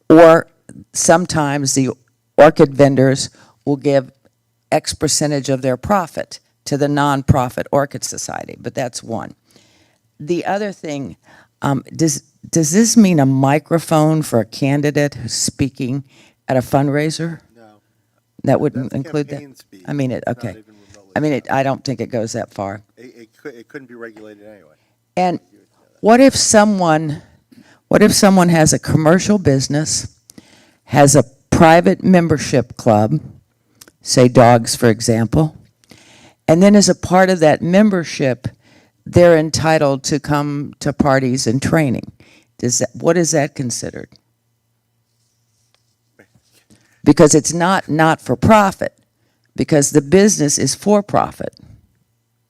Or sometimes the orchid vendors will give X percentage of their profit to the nonprofit Orchid Society, but that's one. The other thing, does this mean a microphone for a candidate who's speaking at a fundraiser? No. That wouldn't That's include that? campaign speak. I mean, It's not okay. even remotely I don't think it goes that far. It couldn't be regulated anyway. And what if someone has a commercial business, has a private membership club, say dogs, for example, and then as a part of that membership, they're entitled to come to parties and training? What is that considered? Because it's not for profit, because the business is for profit.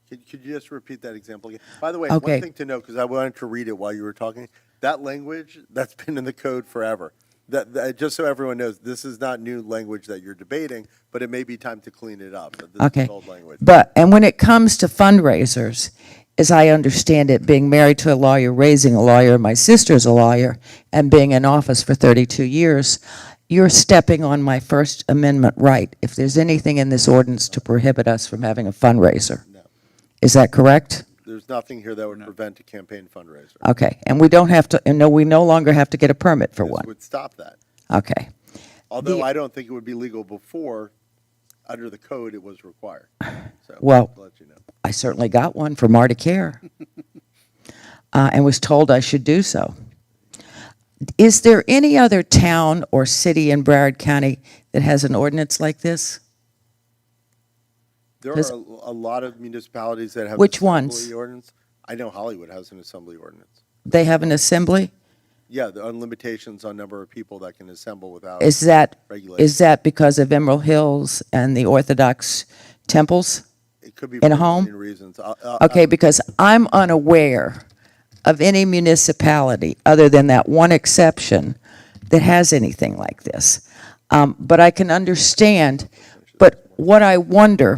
Could you just repeat that example again? By the way, Okay. one thing to know, because I wanted to read it while you were talking, that language, that's been in the code forever. Just so everyone knows, this is not new language that you're debating, but it may be time to clean it up. But this Okay. is old language. And when it comes to fundraisers, as I understand it, being married to a lawyer, raising a lawyer, my sister's a lawyer, and being in office for 32 years, you're stepping on my First Amendment right if there's anything in this ordinance to prohibit us from having a fundraiser. No. Is that correct? There's nothing here that would prevent a campaign fundraiser. Okay, and we don't have to, and no, we no longer have to get a permit for This one. would stop that. Okay. Although The- I don't think it would be legal before, under the code, it was required. So, Well- I'll let you know. I certainly got one from Marty Care and was told I should do so. Is there any other town or city in Broward County that has an ordinance like this? There are Does- a lot of municipalities that have. Which assembly ones? Ordinance. I know Hollywood has an assembly ordinance. They have an assembly? Yeah, the limitations on number of people that can assemble without Is that regulation. because of Emerald Hills and the Orthodox temples? It could be in a for home? many reasons. Okay, because I'm unaware of any municipality, other than that one exception, that has anything like this. But I can understand, but what I wonder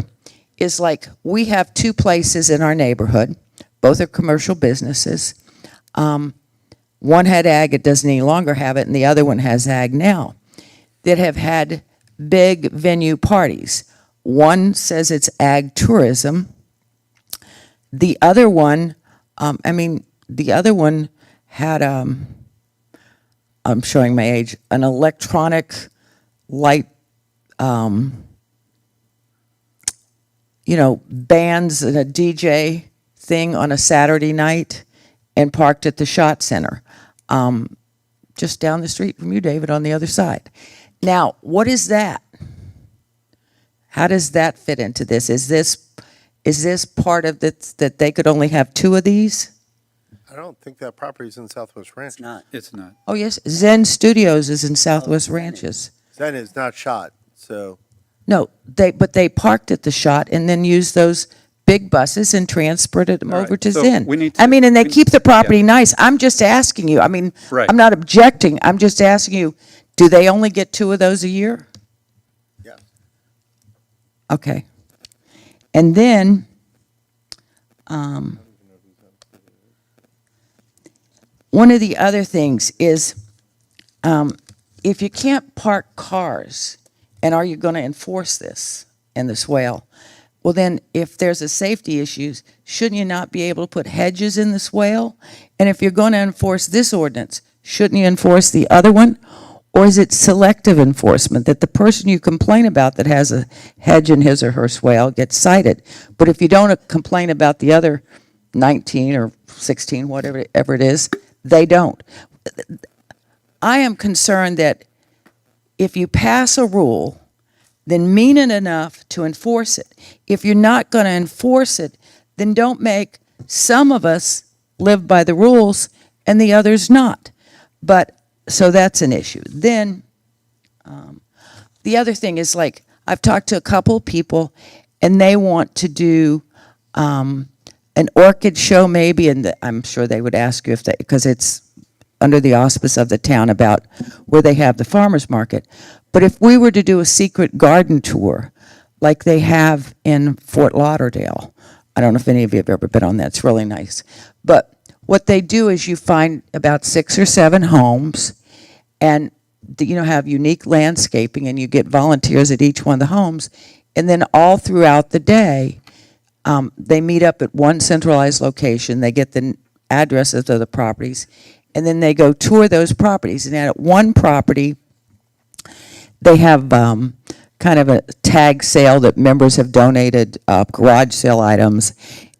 is, like, we have two places in our neighborhood, both are commercial businesses. One had ag, it doesn't any longer have it, and the other one has ag now, that have had big venue parties. One says it's ag tourism. The other one, the other one had, I'm showing my age, an electronic light, bands and a DJ thing on a Saturday night and parked at the Shot Center, just down the street from you, David, on the other side. Now, what is that? How does that fit into this? Is this part of that they could only have two of these? I don't think that property is in Southwest Ranch. It's not. It's not. Oh, yes, Zen Studios is in Southwest Ranches. Then it's not shot, so. No, but they parked at the Shot and then used those big buses and transported them All right, over to so Zen. we need to- and they we- keep the property yeah. nice. I'm just asking you. Right. I'm not objecting. I'm just asking you, do they only get two of those a year? Yes. Okay. And then, one of the other things is, if you can't park cars, and are you going to enforce this in the swale? Well, then, if there's a safety issues, shouldn't you not be able to put hedges in the swale? And if you're going to enforce this ordinance, shouldn't you enforce the other one? Or is it selective enforcement, that the person you complain about that has a hedge in his or her swale gets cited? But if you don't complain about the other 19 or 16, whatever it is, they don't. I am concerned that if you pass a rule, then mean it enough to enforce it. If you're not going to enforce it, then don't make some of us live by the rules and the others not. But, so that's an issue. Then, the other thing is, like, I've talked to a couple people, and they want to do an orchid show maybe, and I'm sure they would ask you if they, because it's under the auspice of the town about where they have the farmer's market. But if we were to do a secret garden tour, like they have in Fort Lauderdale, I don't know if any of you have ever been on that, it's really nice. But what they do is you find about 6 or 7 homes, and have unique landscaping, and you get volunteers at each one of the homes, and then all throughout the day, they meet up at one centralized location, they get the addresses of the properties, and then they go tour those properties. And at one property, they have kind of a tag sale that members have donated garage sale items,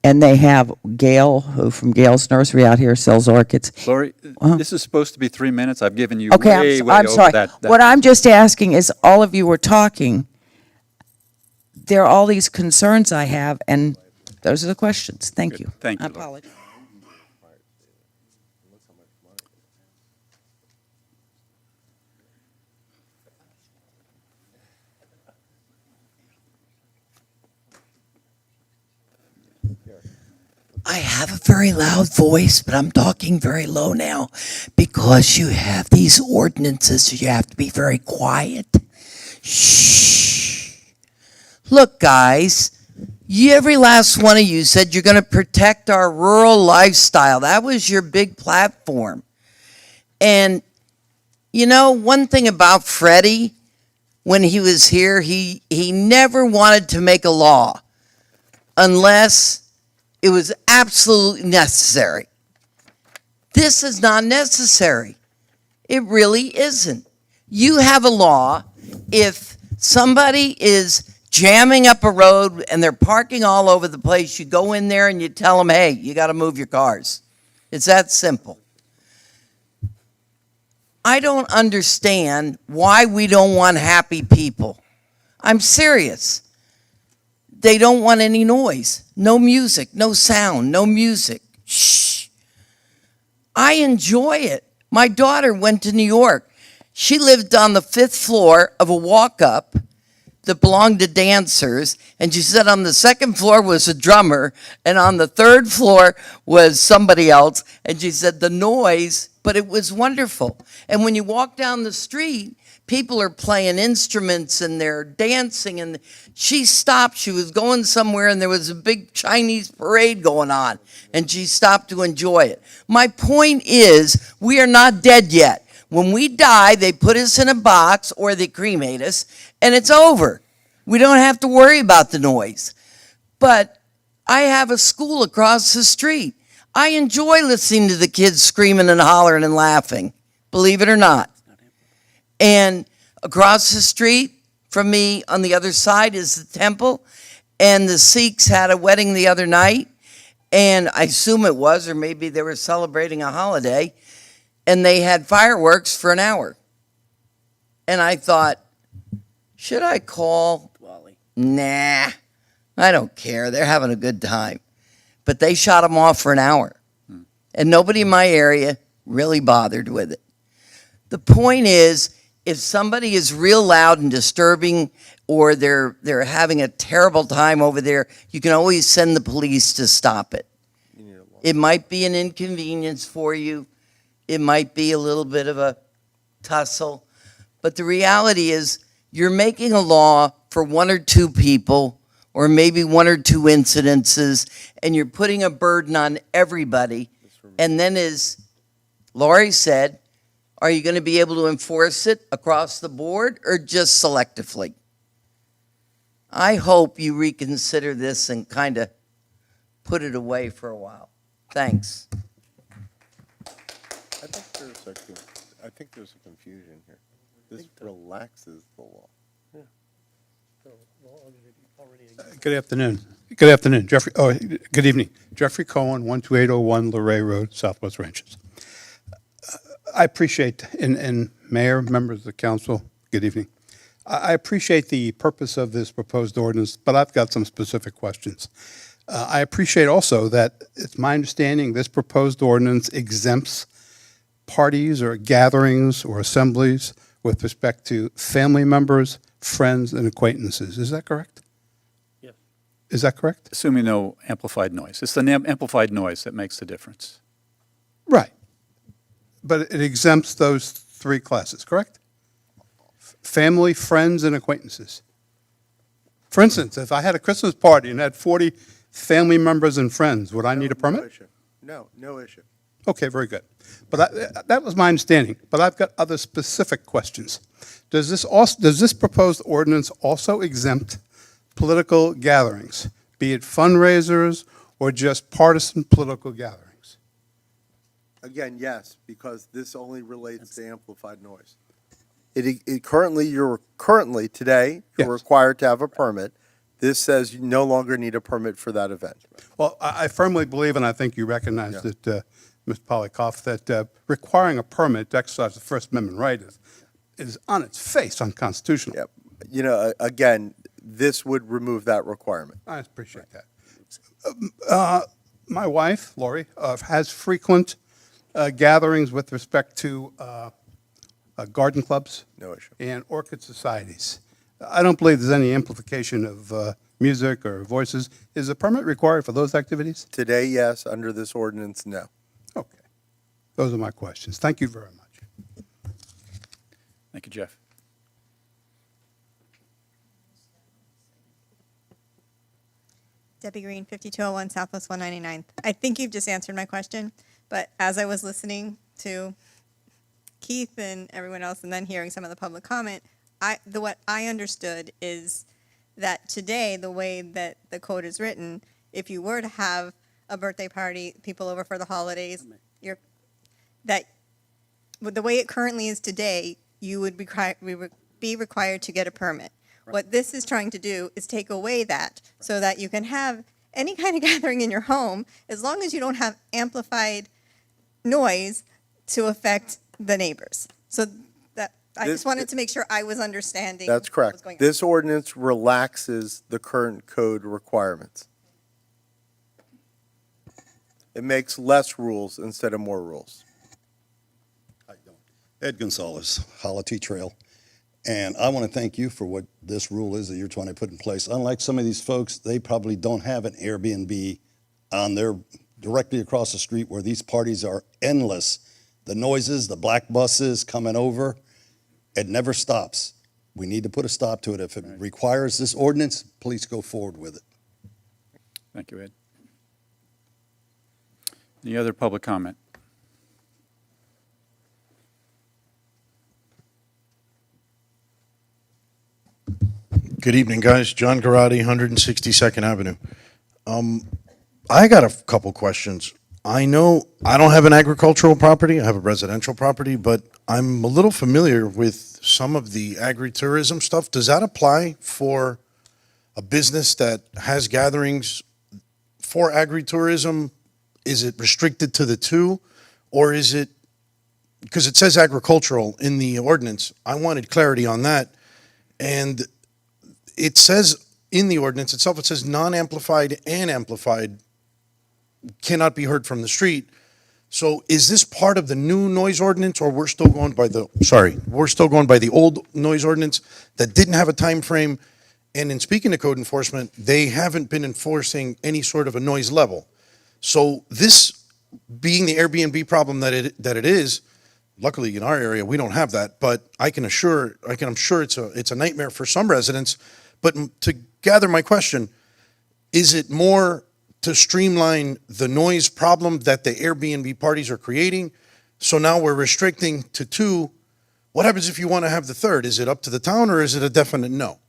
and they have Gail, who from Gail's Nursery out here sells orchids. Lori, this is supposed to be 3 minutes. I've given you Okay, way I'm over sorry. that. What I'm just asking is, all of you were talking, there are all these concerns I have, and those are the questions. Thank you. Thank you, I Laura. apologize. I have a very loud voice, but I'm talking very low now because you have these ordinances, so you have to be very quiet. Shh. Look, guys, Every last one of you said you're going to protect our rural lifestyle. That was your big platform. And, one thing about Freddie, when he was here, he never wanted to make a law unless it was absolutely necessary. This is not necessary. It really isn't. You have a law. If somebody is jamming up a road and they're parking all over the place, you go in there and you tell them, hey, you got to move your cars. It's that simple. I don't understand why we don't want happy people. I'm serious. They don't want any noise, no music, no sound, no music. Shh. I enjoy it. My daughter went to New York. She lived on the 5th floor of a walk-up that belonged to dancers, and she said on the 2nd floor was a drummer, and on the 3rd floor was somebody else, and she said the noise, but it was wonderful. And when you walk down the street, people are playing instruments and they're dancing, and she stopped. She was going somewhere, and there was a big Chinese parade going on, and she stopped to enjoy it. My point is, we are not dead yet. When we die, they put us in a box or they cremate us, and it's over. We don't have to worry about the noise. But I have a school across the street. I enjoy listening to the kids screaming and hollering and laughing, believe it or not. And across the street from me on the other side is the temple, and the Sikhs had a wedding the other night, and I assume it was, or maybe they were celebrating a holiday, and they had fireworks for an hour. And I thought, should I call? Nah, I don't care. They're having a good time. But they shot them off for an hour. And nobody in my area really bothered with it. The point is, if somebody is real loud and disturbing, or they're having a terrible time over there, you can always send the police to stop it. It might be an inconvenience for you. It might be a little bit of a tussle. But the reality is, you're making a law for 1 or 2 people, or maybe 1 or 2 incidences, and you're putting a burden on everybody. And then, as Laurie said, are you going to be able to enforce it across the board or just selectively? I hope you reconsider this and kind of put it away for a while. Thanks. I think there's a confusion here. This relaxes the law. Good afternoon. Good afternoon, Jeffrey. Oh, good evening. Jeffrey Cohen, 12801 Luray Road, Southwest Ranches. I appreciate, and Mayor, members of the council, good evening. I appreciate the purpose of this proposed ordinance, but I've got some specific questions. I appreciate also that it's my understanding this proposed ordinance exempts parties or gatherings or assemblies with respect to family members, friends, and acquaintances. Is that correct? Yes. Is that correct? Assuming no amplified noise. It's the amplified noise that makes the difference. Right. But it exempts those 3 classes, correct? Family, friends, and acquaintances. For instance, if I had a Christmas party and had 40 family members and friends, would I need a permit? No issue. No issue. Okay, very good. But that was my understanding. But I've got other specific questions. Does this proposed ordinance also exempt political gatherings, be it fundraisers or just partisan political gatherings? Again, yes, because this only relates to amplified noise. Currently, today, you're Yes. required to have a permit. This says you no longer need a permit for that event. Well, I firmly believe, and I think you recognize that, Ms. Polikoff, that requiring a permit to exercise the First Amendment right is on its face unconstitutional. Yep. Again, this would remove that requirement. I appreciate that. My wife, Lori, has frequent gatherings with respect to garden clubs. No issue. And orchid societies. I don't believe there's any amplification of music or voices. Is a permit required for those activities? Today, yes. Under this ordinance, no. Okay. Those are my questions. Thank you very much. Thank you, Jeff. Debbie Green, 5201 Southwest 199th. I think you've just answered my question, but as I was listening to Keith and everyone else and then hearing some of the public comment, what I understood is that today, the way that the code is written, if you were to have a birthday party, people over for the holidays, the way it currently is today, you would be required to get a permit. What this is trying to do is take away that so that you can have any kind of gathering in your home as long as you don't have amplified noise to affect the neighbors. So that I just wanted to make sure I was understanding. That's what correct. was going on. This ordinance relaxes the current code requirements. It makes less rules instead of more rules. Ed Gonzalez, Holity Trail. And I want to thank you for what this rule is that you're trying to put in place. Unlike some of these folks, they probably don't have an Airbnb on their directly across the street where these parties are endless. The noises, the black buses coming over, it never stops. We need to put a stop to it. If it requires this ordinance, please go forward with it. Thank you, Ed. Any other public comment? Good evening, guys. John Garati, 162nd Avenue. I got a couple questions. I know I don't have an agricultural property. I have a residential property, but I'm a little familiar with some of the agritourism stuff. Does that apply for a business that has gatherings for agritourism? Is it restricted to the two, or is it, because it says agricultural in the ordinance. I wanted clarity on that. And it says in the ordinance itself, it says non-amplified and amplified cannot be heard from the street. So is this part of the new noise ordinance, or we're still going by the old noise ordinance that didn't have a time frame? And in speaking to code enforcement, they haven't been enforcing any sort of a noise level. So this being the Airbnb problem that it is, luckily in our area we don't have that, but I'm sure it's a nightmare for some residents. But to gather my question, is it more to streamline the noise problem that the Airbnb parties are creating? So now we're restricting to two. What happens if you want to have the third? Is it up to the town, or is it a definite no?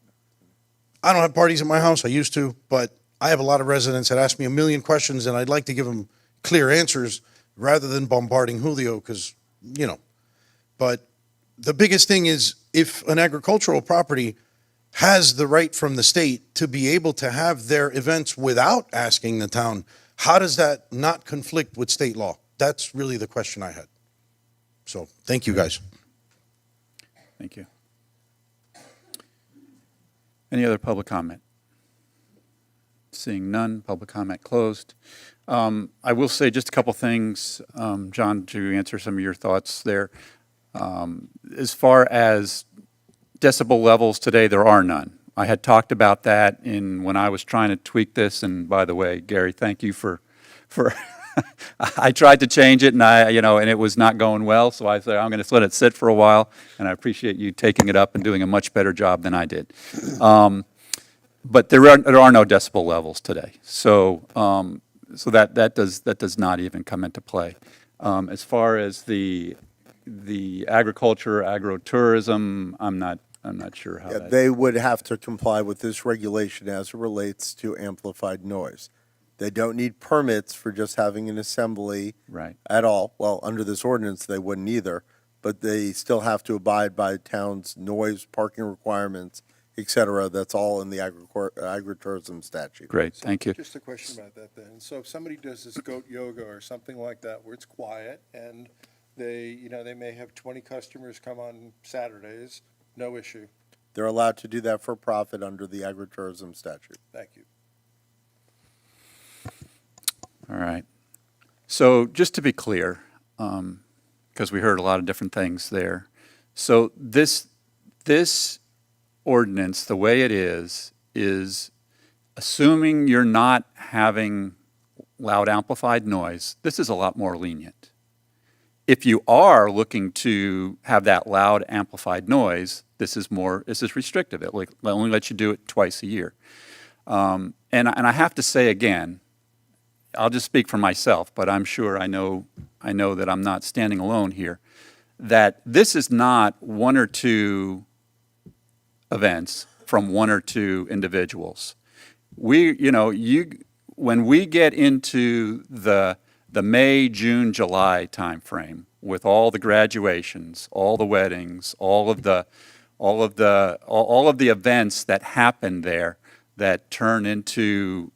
I don't have parties at my house. I used to, but I have a lot of residents that ask me a million questions, and I'd like to give them clear answers rather than bombarding Julio, because, But the biggest thing is, if an agricultural property has the right from the state to be able to have their events without asking the town, how does that not conflict with state law? That's really the question I had. So, thank you, guys. Thank you. Any other public comment? Seeing none, public comment closed. I will say just a couple things, John, to answer some of your thoughts there. As far as decibel levels today, there are none. I had talked about that when I was trying to tweak this, and by the way, Gary, thank you for I tried to change it, and and it was not going well, so I said I'm going to let it sit for a while, and I appreciate you taking it up and doing a much better job than I did. But there are no decibel levels today, so that does not even come into play. As far as the agriculture, agrotourism, I'm not sure how that. They would have to comply with this regulation as it relates to amplified noise. They don't need permits for just having an assembly at all. Well, under this ordinance, they wouldn't either, but they still have to abide by town's noise, parking requirements, et cetera. That's all in the agritourism statute. Great, thank you. Just a question about that then. So if somebody does this goat yoga or something like that where it's quiet and they may have 20 customers come on Saturdays, no issue. They're allowed to do that for profit under the agritourism statute. Thank you. All right. So just to be clear, because we heard a lot of different things there. So this ordinance, the way it is assuming you're not having loud amplified noise, this is a lot more lenient. If you are looking to have that loud amplified noise, this is restrictive. It only lets you do it twice a year. And I have to say again, I'll just speak for myself, but I'm sure I know that I'm not standing alone here, that this is not one or two events from one or two individuals. When we get into the May, June, July timeframe with all the graduations, all the weddings, all of the events that happen there that turn into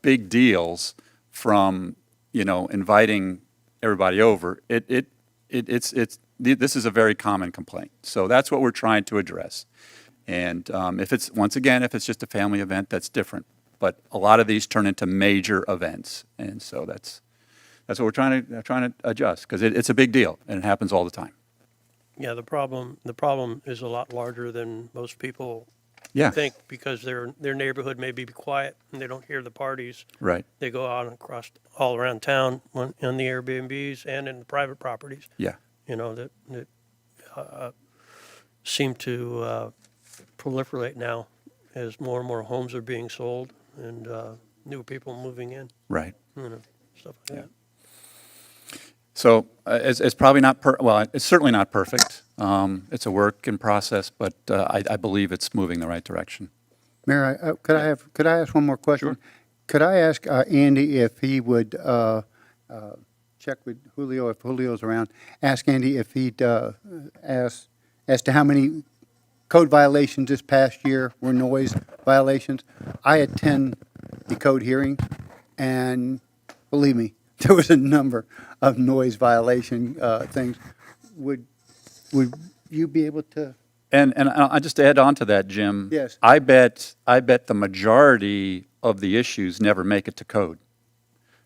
big deals from inviting everybody over, this is a very common complaint. So that's what we're trying to address. And if it's just a family event, that's different. But a lot of these turn into major events, and so that's what we're trying to adjust, because it's a big deal and it happens all the time. Yeah, the problem is a lot larger than most people Yeah. think, because their neighborhood may be quiet and they don't hear the parties. Right. They go out and across all around town on the Airbnbs and in the private properties. Yeah. That seem to proliferate now as more and more homes are being sold and new people moving in. Right. Stuff like that. So it's probably not it's certainly not perfect. It's a work in process, but I believe it's moving the right direction. Mayor, could I ask one more question? Sure. Could I ask Andy if he would check with Julio, if Julio's around, ask Andy if he'd ask as to how many code violations this past year were noise violations. I attend the code hearing, and believe me, there was a number of noise violation things. Would you be able to? And I just add on to that, Jim. Yes. I bet the majority of the issues never make it to code.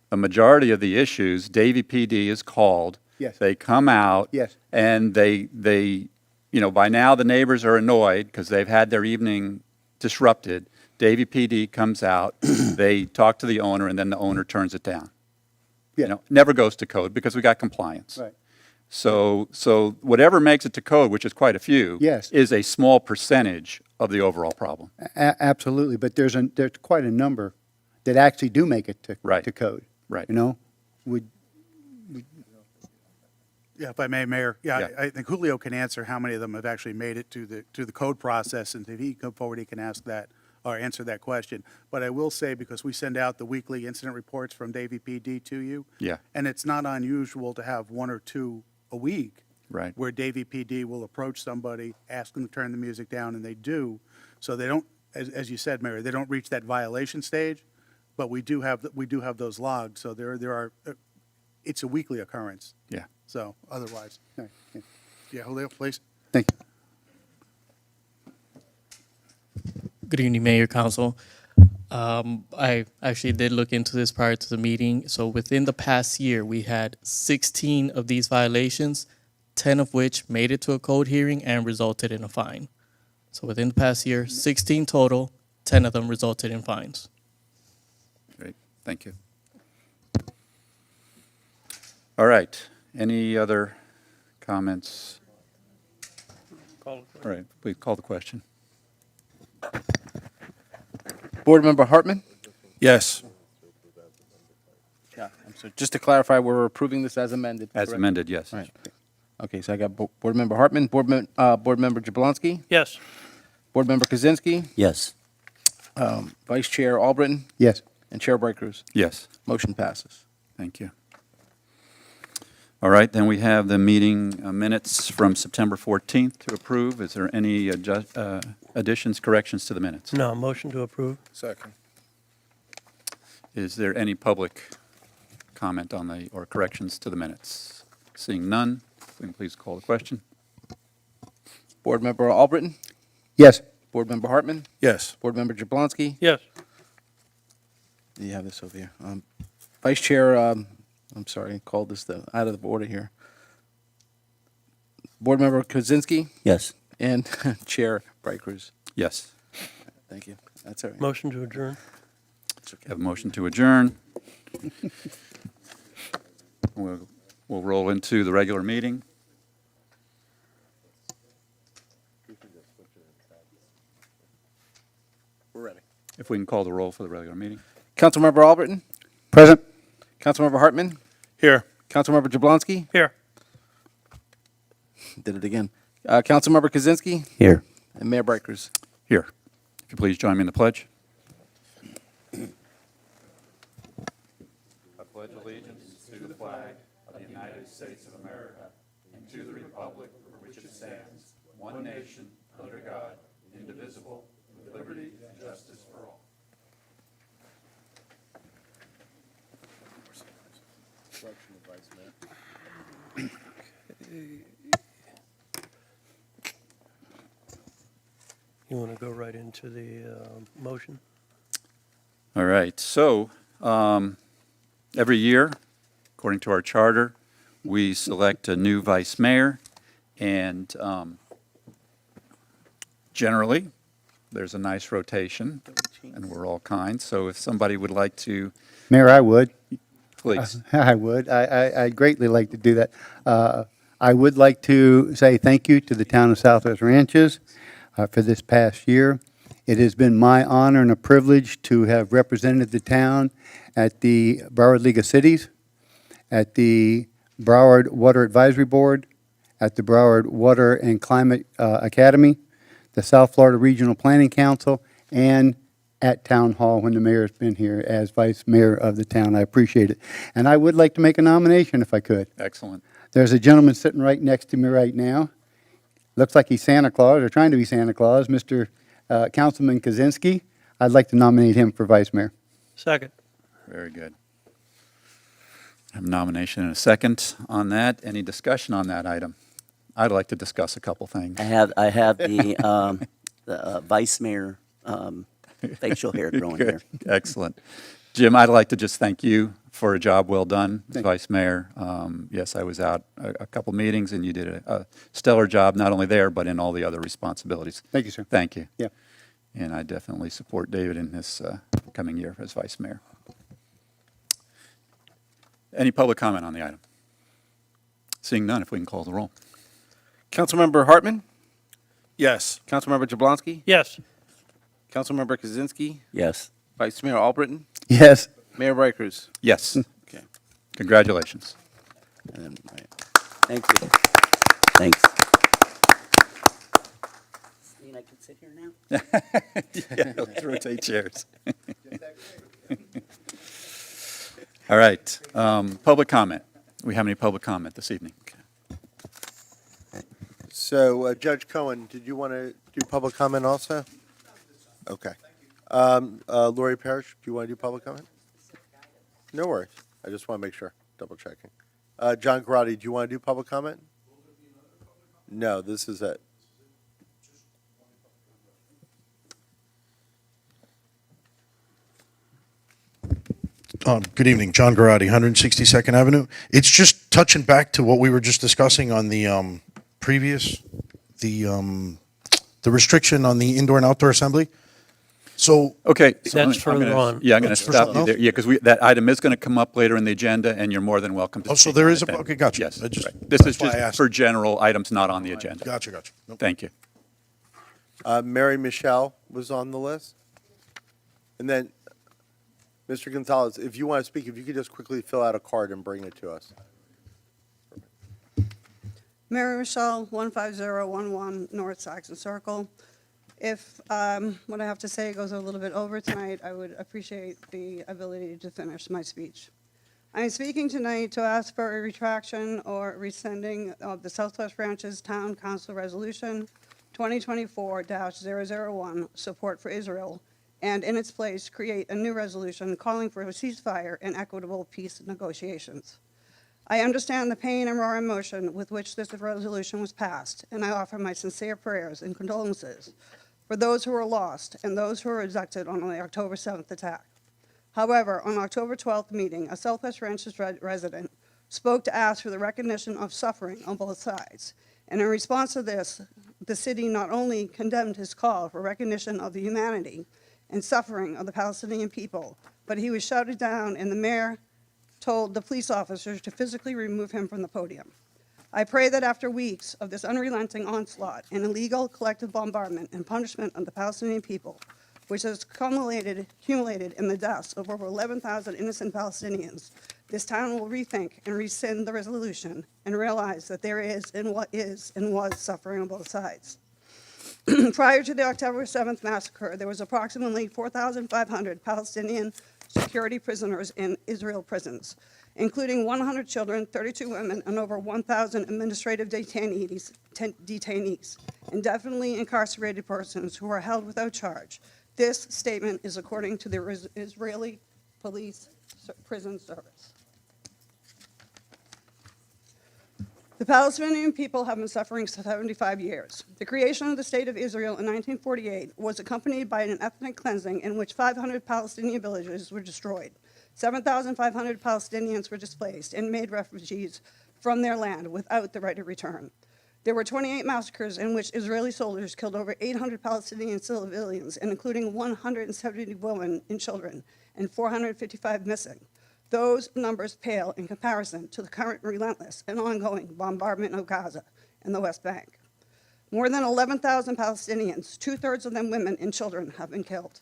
The majority of the issues, Davie PD is called. Yes. They come out. Yes. And they by now the neighbors are annoyed because they've had their evening disrupted. Davie PD comes out, they talk to the owner, and then the owner turns it down. Yeah. Never goes to code because we got compliance. Right. So whatever makes it to code, which is quite a few, Yes. is a small percentage of the overall problem. Absolutely, but there's quite a number that actually do make it to Right. to code. Right. Yeah, if I may, Mayor, Yeah. I think Julio can answer how many of them have actually made it to the code process, and if he can come forward, he can ask that or answer that question. But I will say, because we send out the weekly incident reports from Davie PD to you, Yeah. and it's not unusual to have one or two a week Right. where Davie PD will approach somebody, ask them to turn the music down, and they do. So they don't, as you said, Mayor, they don't reach that violation stage, but we do have those logs. So there are, it's a weekly occurrence. Yeah. So otherwise, Right, yeah. yeah, Julio, please. Thank you. Good evening, Mayor, Council. I actually did look into this prior to the meeting. So within the past year, we had 16 of these violations, 10 of which made it to a code hearing and resulted in a fine. So within the past year, 16 total, 10 of them resulted in fines. Great. Thank you. All right. Any other comments? All right. Please call the question. Board Member Hartman? Yes. Yeah. So just to clarify, we're approving this as amended. As correct? amended, yes. Right. Okay, so I got Board Member Hartman, Board Member Jablonski, Yes. Board Member Kaczynski, Yes. Vice Chair Albritton, Yes. and Chair Bright Cruz. Yes. Motion passes. Thank you. All right, then we have the meeting minutes from September 14th to approve. Is there any additions, corrections to the minutes? No, motion to approve. Second. Is there any public comment on or corrections to the minutes? Seeing none, please call the question. Board Member Albritton, Yes. Board Member Hartman, Yes. Board Member Jablonski. Yes. You have this over here. Vice Chair, I'm sorry, called this out of the order here. Board Member Kaczynski Yes. and Chair Bright Cruz. Yes. Thank you. That's all right. Motion to adjourn. Have a motion to adjourn. We'll roll into the regular meeting. We're ready. If we can call the roll for the regular meeting. Councilmember Albritton? Present. Councilmember Hartman? Here. Councilmember Jablonski? Here. Did it again. Councilmember Kaczynski? Here. And Mayor Brighters. Here. If you please join me in the pledge. I pledge allegiance to the flag of the United States of America and to the republic for which it stands, one nation, under God, indivisible, with liberty and justice for all. You want to go right into the motion? All right, so every year, according to our charter, we select a new vice mayor, and generally, there's a nice rotation, and we're all kind, so if somebody would like to, Mayor, I would. please. I would. I'd greatly like to do that. I would like to say thank you to the town of Southwest Ranches for this past year. It has been my honor and a privilege to have represented the town at the Broward League of Cities, at the Broward Water Advisory Board, at the Broward Water and Climate Academy, the South Florida Regional Planning Council, and at Town Hall when the mayor's been here as vice mayor of the town. I appreciate it. And I would like to make a nomination if I could. Excellent. There's a gentleman sitting right next to me right now. Looks like he's Santa Claus, or trying to be Santa Claus, Mr. Councilman Kaczynski. I'd like to nominate him for vice mayor. Second. Very good. I have a nomination and a second on that. Any discussion on that item? I'd like to discuss a couple things. I have the vice mayor facial hair growing here. Excellent. Jim, I'd like to just thank you for a job well done as vice mayor. Yes, I was out a couple meetings, and you did a stellar job, not only there, but in all the other responsibilities. Thank you, sir. Thank you. Yeah. And I definitely support David in this coming year as vice mayor. Any public comment on the item? Seeing none, if we can call the roll. Councilmember Hartman? Yes. Councilmember Jablonski? Yes. Councilmember Kaczynski? Yes. Vice Mayor Albritton? Yes. Mayor Brighters. Yes. Okay. Congratulations. And then, all right. Thank you. Thanks. Mean I can sit here now? Yeah, let's rotate chairs. All right, public comment. Do we have any public comment this evening? So Judge Cohen, did you want to do public comment also? Okay. Lori Parrish, do you want to do public comment? No worries. I just want to make sure, double checking. John Garrotti, do you want to do public comment? No, this is it. Good evening, John Garrotti, 162nd Avenue. It's just touching back to what we were just discussing on the previous, the restriction on the indoor and outdoor assembly. So, Okay. That's further on. Yeah, I'm going to That's for stop something you there. else? Yeah, because that item is going to come up later in the agenda, and you're more than welcome to. Oh, so speak there on is it a- then. okay, gotcha. Yes, I just- right. This is that's why I just asked. for general items not on the agenda. gotcha. Nope. Thank you. Mary Michelle was on the list. And then, Mr. Gonzalez, if you want to speak, if you could just quickly fill out a card and bring it to us. Mary Michelle, 15011 North Saxon Circle. If what I have to say goes a little bit over tonight, I would appreciate the ability to finish my speech. I am speaking tonight to ask for a retraction or rescinding of the Southwest Ranches Town Council Resolution 2024-001, Support for Israel, and in its place, create a new resolution calling for a ceasefire and equitable peace negotiations. I understand the pain and raw emotion with which this resolution was passed, and I offer my sincere prayers and condolences for those who were lost and those who were abducted on the October 7th attack. However, on October 12th meeting, a Southwest Ranches resident spoke to ask for the recognition of suffering on both sides. And in response to this, the city not only condemned his call for recognition of the humanity and suffering of the Palestinian people, but he was shouted down, and the mayor told the police officers to physically remove him from the podium. I pray that after weeks of this unrelenting onslaught and illegal collective bombardment and punishment of the Palestinian people, which has accumulated in the deaths of over 11,000 innocent Palestinians, this town will rethink and rescind the resolution and realize that there is and was suffering on both sides. Prior to the October 7th massacre, there was approximately 4,500 Palestinian security prisoners in Israel prisons, including 100 children, 32 women, and over 1,000 administrative detainees, indefinitely incarcerated persons who are held without charge. This statement is according to the Israeli Police Prison Service. The Palestinian people have been suffering 75 years. The creation of the State of Israel in 1948 was accompanied by an ethnic cleansing in which 500 Palestinian villages were destroyed. 7,500 Palestinians were displaced and made refugees from their land without the right of return. There were 28 massacres in which Israeli soldiers killed over 800 Palestinian civilians, including 170 women and children, and 455 missing. Those numbers pale in comparison to the current relentless and ongoing bombardment of Gaza and the West Bank. More than 11,000 Palestinians, 2/3 of them women and children, have been killed.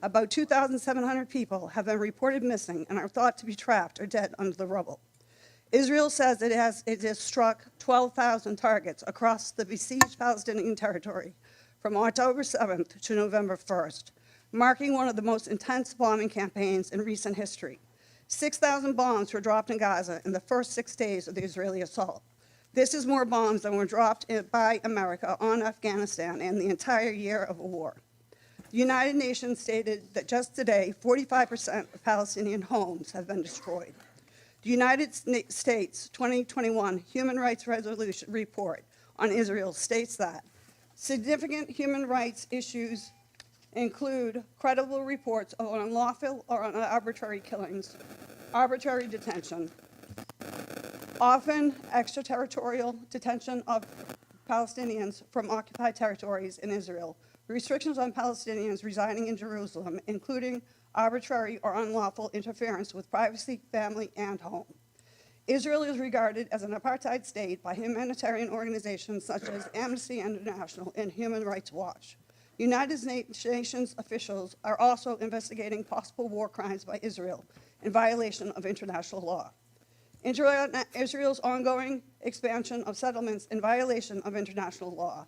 About 2,700 people have been reported missing and are thought to be trapped or dead under the rubble. Israel says it has struck 12,000 targets across the besieged Palestinian territory from October 7th to November 1st, marking one of the most intense bombing campaigns in recent history. 6,000 bombs were dropped in Gaza in the first 6 days of the Israeli assault. This is more bombs than were dropped by America on Afghanistan in the entire year of a war. The United Nations stated that just today, 45% of Palestinian homes have been destroyed. The United States 2021 Human Rights Resolution report on Israel states that significant human rights issues include credible reports of unlawful or arbitrary killings, arbitrary detention, often extraterritorial detention of Palestinians from occupied territories in Israel, restrictions on Palestinians residing in Jerusalem, including arbitrary or unlawful interference with privacy, family, and home. Israel is regarded as an apartheid state by humanitarian organizations such as Amnesty International and Human Rights Watch. United Nations officials are also investigating possible war crimes by Israel in violation of international law. Israel's ongoing expansion of settlements in violation of international law.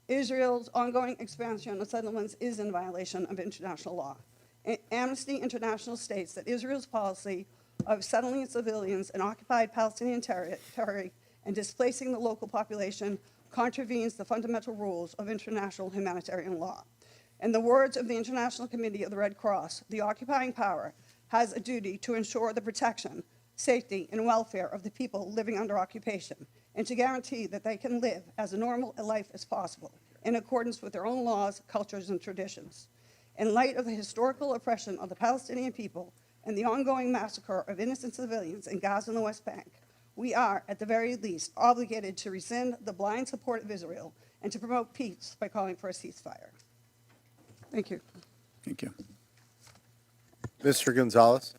Israel's ongoing expansion of settlements is in violation of international law. Amnesty International states that Israel's policy of settling civilians in occupied Palestinian territory and displacing the local population contravenes the fundamental rules of international humanitarian law. In the words of the International Committee of the Red Cross, the occupying power has a duty to ensure the protection, safety, and welfare of the people living under occupation, and to guarantee that they can live as normal a life as possible, in accordance with their own laws, cultures, and traditions. In light of the historical oppression of the Palestinian people and the ongoing massacre of innocent civilians in Gaza and the West Bank, we are, at the very least, obligated to rescind the blind support of Israel and to promote peace by calling for a ceasefire. Thank you. Thank you. Mr. Gonzalez?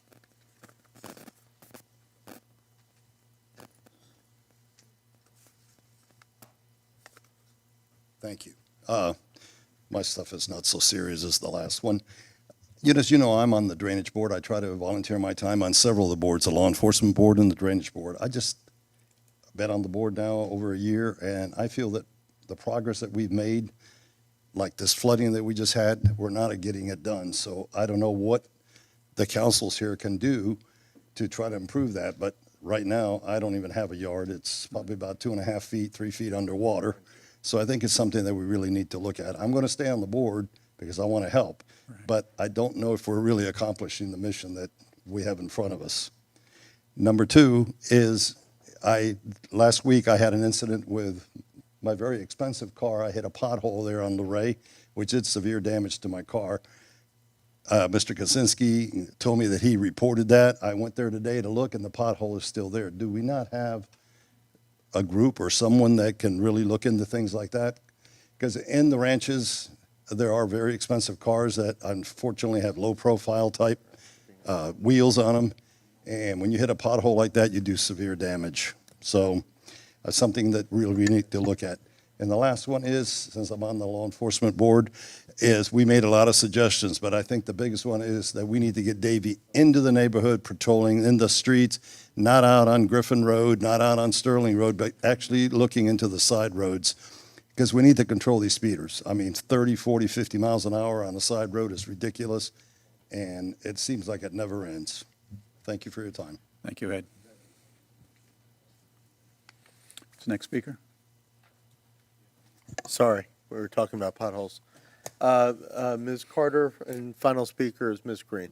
Thank you. My stuff is not so serious as the last one. As you know, I'm on the drainage board. I try to volunteer my time on several of the boards, the law enforcement board and the drainage board. I've been on the board now over a year, and I feel that the progress that we've made, like this flooding that we just had, we're not getting it done. So I don't know what the councils here can do to try to improve that, but right now, I don't even have a yard. It's probably about 2.5 feet, 3 feet underwater. So I think it's something that we really need to look at. I'm going to stay on the board because I want to help, but I don't know if we're really accomplishing the mission that we have in front of us. Number two is last week I had an incident with my very expensive car. I hit a pothole there on Luray, which did severe damage to my car. Mr. Kaczynski told me that he reported that. I went there today to look, and the pothole is still there. Do we not have a group or someone that can really look into things like that? Because in the ranches, there are very expensive cars that unfortunately have low-profile type wheels on them, and when you hit a pothole like that, you do severe damage. So something that really we need to look at. And the last one is, since I'm on the law enforcement board, is we made a lot of suggestions, but I think the biggest one is that we need to get Davy into the neighborhood, patrolling in the streets, not out on Griffin Road, not out on Sterling Road, but actually looking into the side roads, because we need to control these speeders. I mean, 30, 40, 50 miles an hour on a side road is ridiculous, and it seems like it never ends. Thank you for your time. Thank you, Ed. Who's the next speaker? Sorry, we were talking about potholes. Ms. Carter, and final speaker is Ms. Green.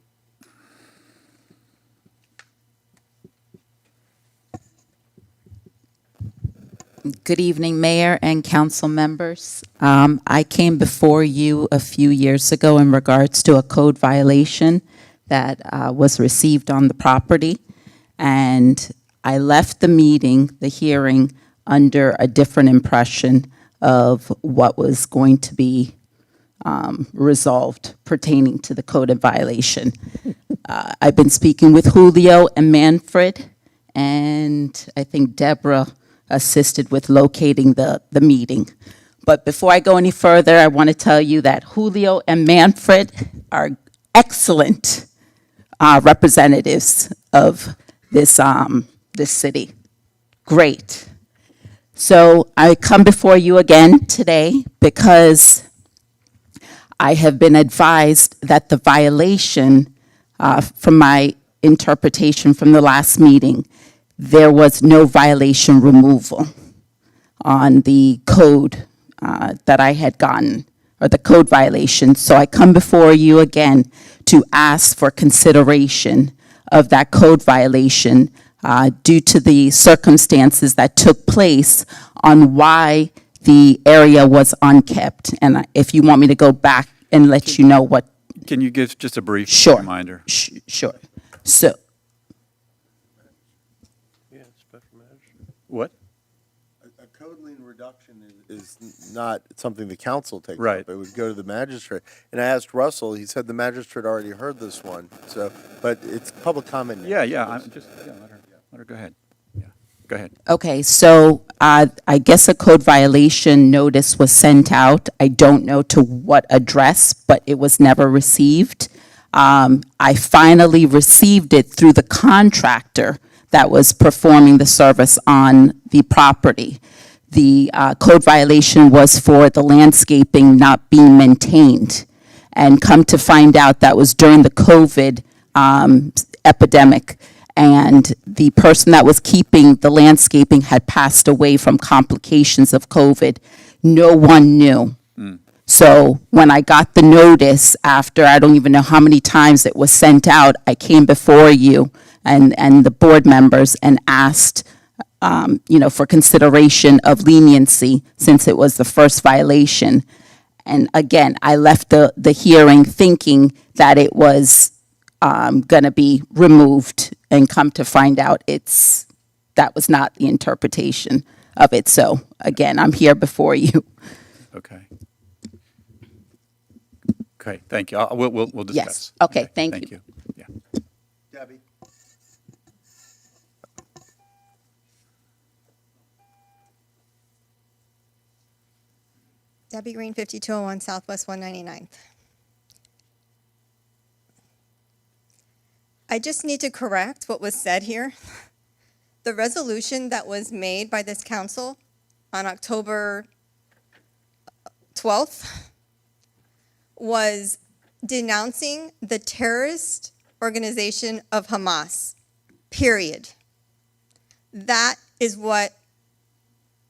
Good evening, Mayor and council members. I came before you a few years ago in regards to a code violation that was received on the property, and I left the meeting, the hearing, under a different impression of what was going to be resolved pertaining to the code of violation. I've been speaking with Julio and Manfred, and I think Deborah assisted with locating the meeting. But before I go any further, I want to tell you that Julio and Manfred are excellent representatives of this city. Great. So I come before you again today because I have been advised that the violation, from my interpretation from the last meeting, there was no violation removal on the code that I had gotten, or the code violation. So I come before you again to ask for consideration of that code violation due to the circumstances that took place on why the area was unkept. And if you want me to go back and let you know what. Can you give just a brief Sure. reminder? Sure. So, What? A code lien reduction is not something the council takes Right. up. It would go to the magistrate. And I asked Russell, he said the magistrate already heard this one, so, but it's public comment now. Yeah, I'm just, let her go ahead. Yeah, go ahead. okay, so I guess a code violation notice was sent out. I don't know to what address, but it was never received. I finally received it through the contractor that was performing the service on the property. The code violation was for the landscaping not being maintained. And come to find out, that was during the COVID epidemic. And the person that was keeping the landscaping had passed away from complications of COVID. No one knew. So when I got the notice, after I don't even know how many times it was sent out, I came before you and the board members and asked, for consideration of leniency since it was the first violation. And again, I left the hearing thinking that it was going to be removed, and come to find out that was not the interpretation of it. So again, I'm here before you. Okay. Okay, thank you. We'll discuss. Yes. Okay, thank you. Yeah. Debbie? Debbie Green, 5201 Southwest 199th. I just need to correct what was said here. The resolution that was made by this council on October 12th was denouncing the terrorist organization of Hamas, period. That is what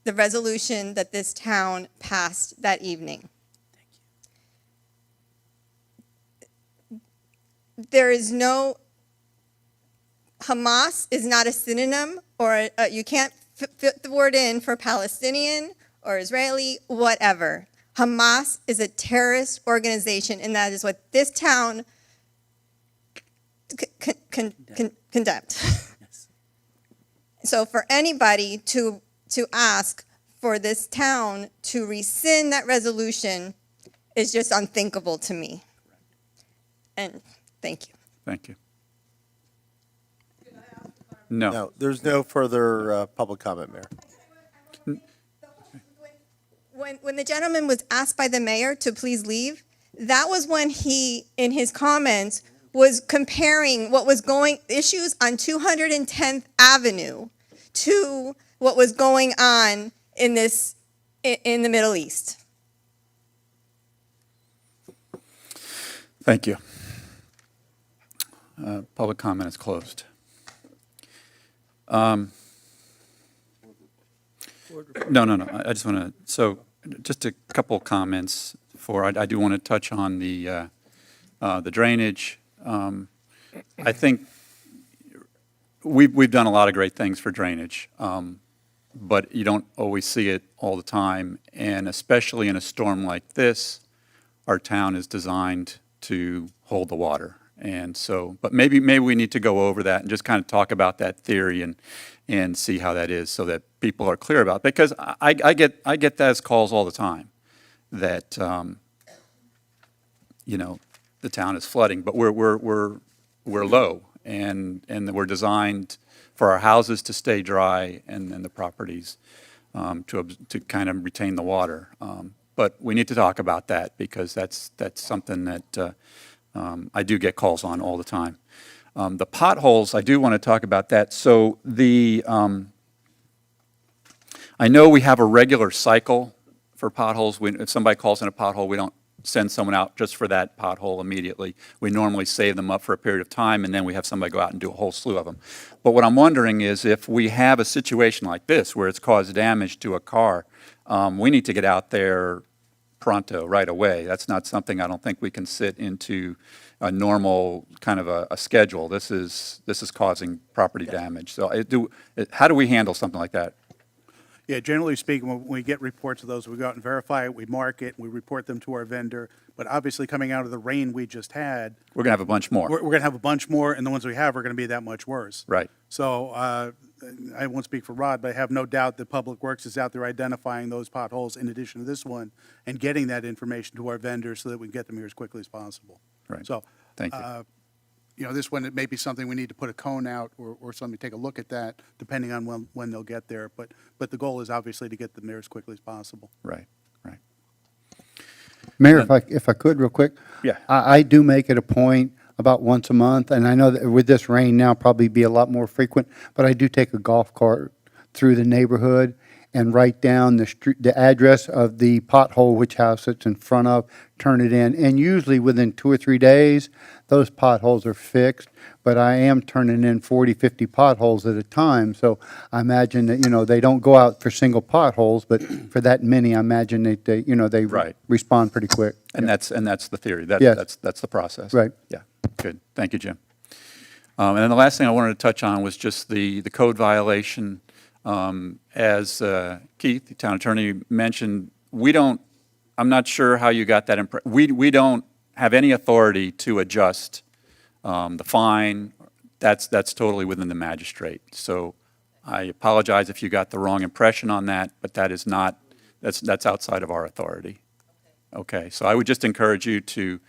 the resolution that this town passed that evening. There is no, Hamas is not a synonym, or you can't fit the word in for Palestinian or Israeli, whatever. Hamas is a terrorist organization, and that is what this town condemned. So for anybody to ask for this town to rescind that resolution is just unthinkable to me. And thank you. Thank you. No. No, there's no further public comment, Mayor. When the gentleman was asked by the mayor to please leave, that was when he, in his comments, was comparing what was issues on 210th Avenue to what was going on in the Middle East. Thank you. Public comment is closed. No. I just want to, so just a couple comments for, I do want to touch on the drainage. I think we've done a lot of great things for drainage, but you don't always see it all the time. And especially in a storm like this, our town is designed to hold the water. And so, but maybe we need to go over that and just kind of talk about that theory and see how that is so that people are clear about it. Because I get those calls all the time that, the town is flooding, but we're low and we're designed for our houses to stay dry and then the properties to kind of retain the water. But we need to talk about that because that's something that I do get calls on all the time. The potholes, I do want to talk about that. So I know we have a regular cycle for potholes. If somebody calls in a pothole, we don't send someone out just for that pothole immediately. We normally save them up for a period of time, and then we have somebody go out and do a whole slew of them. But what I'm wondering is if we have a situation like this where it's caused damage to a car, we need to get out there pronto, right away. That's not something I don't think we can sit into a normal kind of a schedule. This is causing property damage. So how do we handle something like that? Yeah, generally speaking, when we get reports of those, we go out and verify it, we mark it, we report them to our vendor. But obviously, coming out of the rain we just had, We're going to have a bunch more. we're going to have a bunch more, and the ones we have are going to be that much worse. Right. So I won't speak for Rod, but I have no doubt that Public Works is out there identifying those potholes in addition to this one and getting that information to our vendors so that we can get them here as quickly as possible. Right. So, Thank you. This one, it may be something we need to put a cone out or something, take a look at that, depending on when they'll get there. But the goal is obviously to get them there as quickly as possible. Right. Mayor, if I could real quick. Yeah. I do make it a point about once a month, and I know that with this rain now, probably be a lot more frequent, but I do take a golf cart through the neighborhood and write down the address of the pothole, which house it's in front of, turn it in. And usually within 2 or 3 days, those potholes are fixed. But I am turning in 40, 50 potholes at a time. So I imagine that, they don't go out for single potholes, but for that many, I imagine they Right. respond pretty quick. And that's the theory. Yes. That's the process. Right. Yeah. Good. Thank you, Jim. And then the last thing I wanted to touch on was just the code violation. As Keith, the town attorney, mentioned, I'm not sure how you got that impression. We don't have any authority to adjust the fine. That's totally within the magistrate. So I apologize if you got the wrong impression on that, but that's outside of our authority. Okay, so I would just encourage you to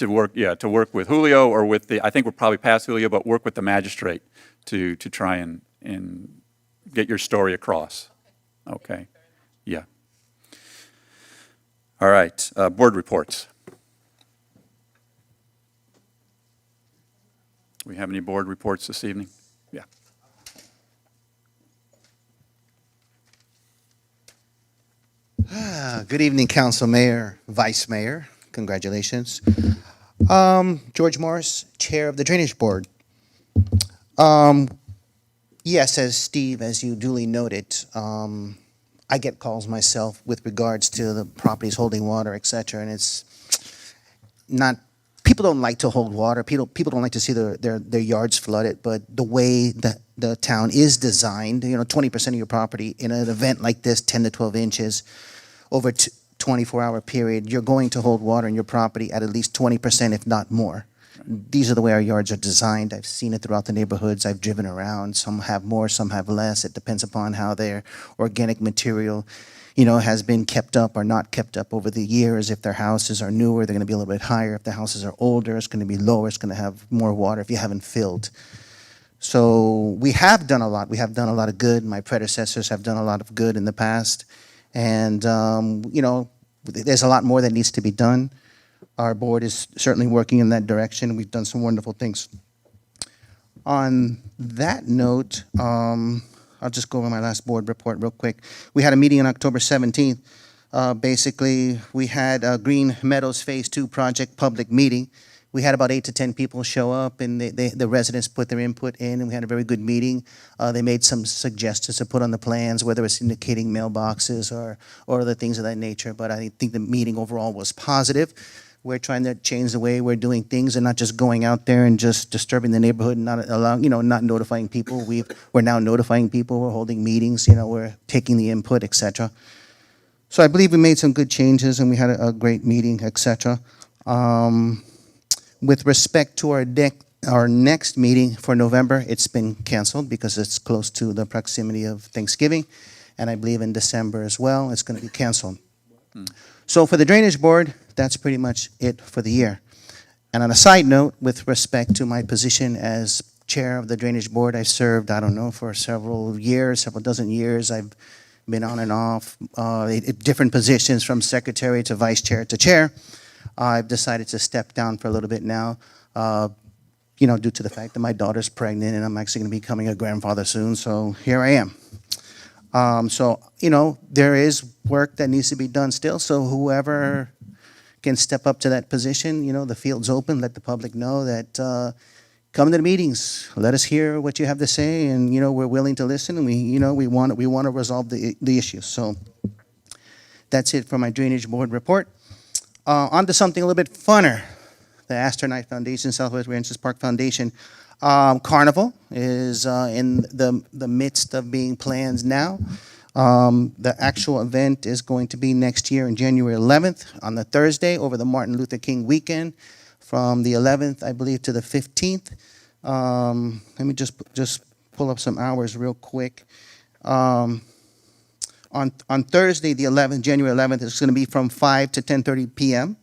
work with Julio or I think we're probably past Julio, but work with the magistrate to try and get your story across. Okay, yeah. All right, board reports. Do we have any board reports this evening? Yeah. Good evening, Council Mayor, Vice Mayor. Congratulations. George Morris, Chair of the Drainage Board. Yes, as you duly noted, I get calls myself with regards to the properties holding water, et cetera, and it's not, people don't like to hold water. People don't like to see their yards flooded, but the way that the town is designed, 20% of your property in an event like this, 10 to 12 inches, over 24-hour period, you're going to hold water in your property at least 20%, if not more. These are the way our yards are designed. I've seen it throughout the neighborhoods. I've driven around. Some have more, some have less. It depends upon how their organic material, has been kept up or not kept up over the years. If their houses are newer, they're going to be a little bit higher. If the houses are older, it's going to be lower. It's going to have more water if you haven't filled. So we have done a lot. We have done a lot of good. My predecessors have done a lot of good in the past. And, there's a lot more that needs to be done. Our board is certainly working in that direction. We've done some wonderful things. On that note, I'll just go over my last board report real quick. We had a meeting on October 17th. Basically, we had a Green Meadows Phase 2 project public meeting. We had about 8 to 10 people show up, and the residents put their input in, and we had a very good meeting. They made some suggestions to put on the plans, whether it's indicating mailboxes or other things of that nature. But I think the meeting overall was positive. We're trying to change the way we're doing things and not just going out there and just disturbing the neighborhood and not allowing, not notifying people. We're now notifying people. We're holding meetings. We're taking the input, etc. So I believe we made some good changes, and we had a great meeting, etc. With respect to our next meeting for November, it's been canceled because it's close to the proximity of Thanksgiving, and I believe in December as well, it's going to be canceled. So for the Drainage Board, that's pretty much it for the year. And on a side note, with respect to my position as chair of the Drainage Board, I've served, for several dozen years. I've been on and off, different positions from secretary to vice chair to chair. I've decided to step down for a little bit now, due to the fact that my daughter's pregnant and I'm actually going to be becoming a grandfather soon, so here I am. There is work that needs to be done still, so whoever can step up to that position, the field's open, let the public know that come to the meetings, let us hear what you have to say, and, we're willing to listen, and we want to resolve the issues. So that's it for my Drainage Board report. On to something a little bit funner. The Astor Knight Foundation, Southwest Ranches Park Foundation. Carnival is in the midst of being planned now. The actual event is going to be next year on January 11th on the Thursday over the Martin Luther King weekend from the 11th, I believe, to the 15th. Let me just pull up some hours real quick. On Thursday, the 11th, January 11th, it's going to be from 5 to 10:30 p.m.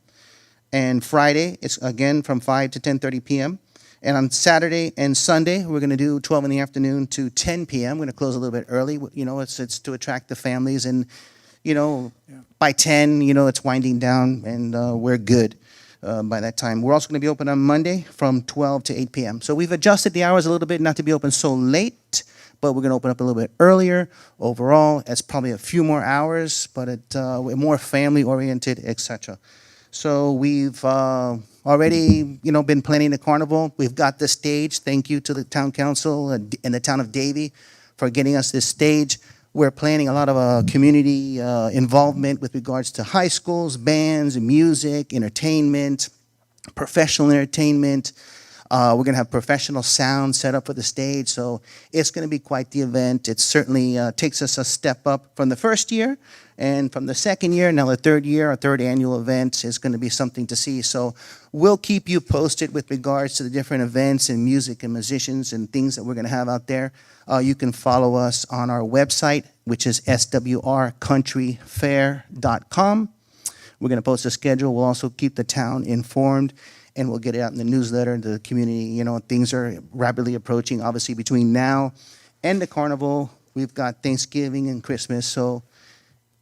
And Friday, it's again from 5 to 10:30 p.m. And on Saturday and Sunday, we're going to do 12 in the afternoon to 10 p.m. We're going to close a little bit early. It's to attract the families. And, by 10, it's winding down, and we're good by that time. We're also going to be open on Monday from 12 to 8 p.m. So we've adjusted the hours a little bit, not to be open so late, but we're going to open up a little bit earlier. Overall, it's probably a few more hours, but we're more family-oriented, etc. So we've already, been planning the carnival. We've got the stage. Thank you to the town council and the town of Davie for getting us this stage. We're planning a lot of community involvement with regards to high schools, bands, music, entertainment, professional entertainment. We're going to have professional sound set up for the stage, so it's going to be quite the event. It certainly takes us a step up from the first year, and from the second year, now the third year, our third annual event is going to be something to see. So we'll keep you posted with regards to the different events and music and musicians and things that we're going to have out there. You can follow us on our website, which is swrcountryfair.com. We're going to post a schedule. We'll also keep the town informed, and we'll get it out in the newsletter to the community. Things are rapidly approaching. Obviously, between now and the carnival, we've got Thanksgiving and Christmas. So,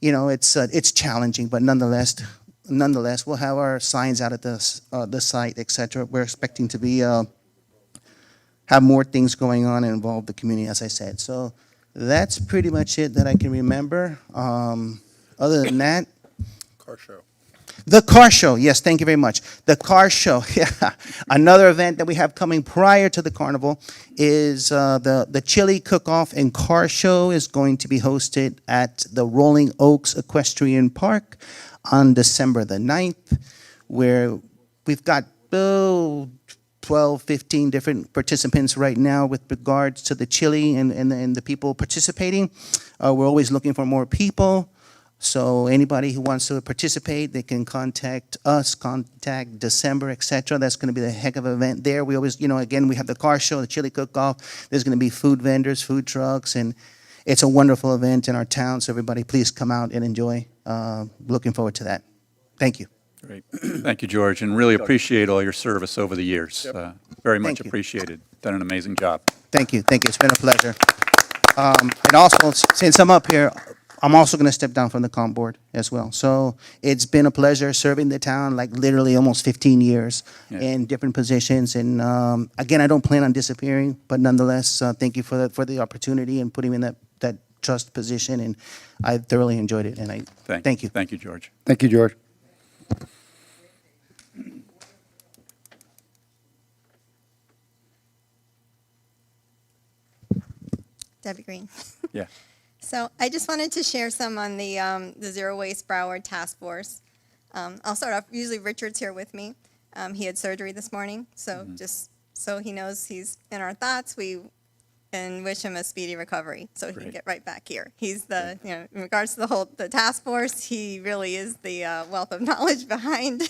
it's challenging, but nonetheless, we'll have our signs out at the site, etc. We're expecting to be have more things going on and involve the community, as I said. So that's pretty much it that I can remember. Other than that, Car show. the car show, yes, thank you very much. The car show, yeah. Another event that we have coming prior to the carnival is the chili cook-off and car show is going to be hosted at the Rolling Oaks Equestrian Park on December the 9th, where we've got 12, 15 different participants right now with regards to the chili and the people participating. We're always looking for more people. So anybody who wants to participate, they can contact us, contact December, etc. That's going to be the heck of an event there. We always, again, we have the car show, the chili cook-off. There's going to be food vendors, food trucks, and it's a wonderful event in our town. So everybody, please come out and enjoy. Looking forward to that. Thank you. Great. Thank you, George, and really appreciate all your service over the years. Very much Thank you. appreciated. Done an amazing job. Thank you. It's been a pleasure. And also, since I'm up here, I'm also going to step down from the comp board as well. So it's been a pleasure serving the town, like literally almost 15 years in different positions. And again, I don't plan on disappearing, but nonetheless, thank you for the opportunity and putting me in that trust position. And I thoroughly enjoyed it. And I thank you. Thank you, George. Thank you, George. Debbie Green. Yeah. So I just wanted to share some on the Zero Waste Broward Task Force. I'll start off, usually Richard's here with me. He had surgery this morning, so just so he knows he's in our thoughts, and wish him a speedy recovery so he can get right back here. He's in regards to the task force, he really is the wealth of knowledge behind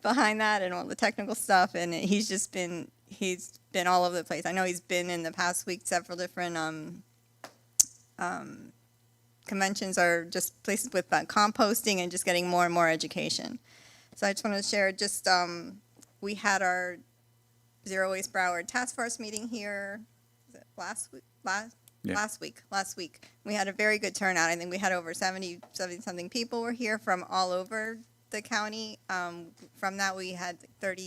behind that and all the technical stuff, and he's been all over the place. I know he's been in the past week several different conventions or just places with composting and just getting more and more education. So I just wanted to share we had our Zero Waste Broward Task Force meeting here last week. We had a very good turnout. I think we had over 70 something people were here from all over the county. From that, we had at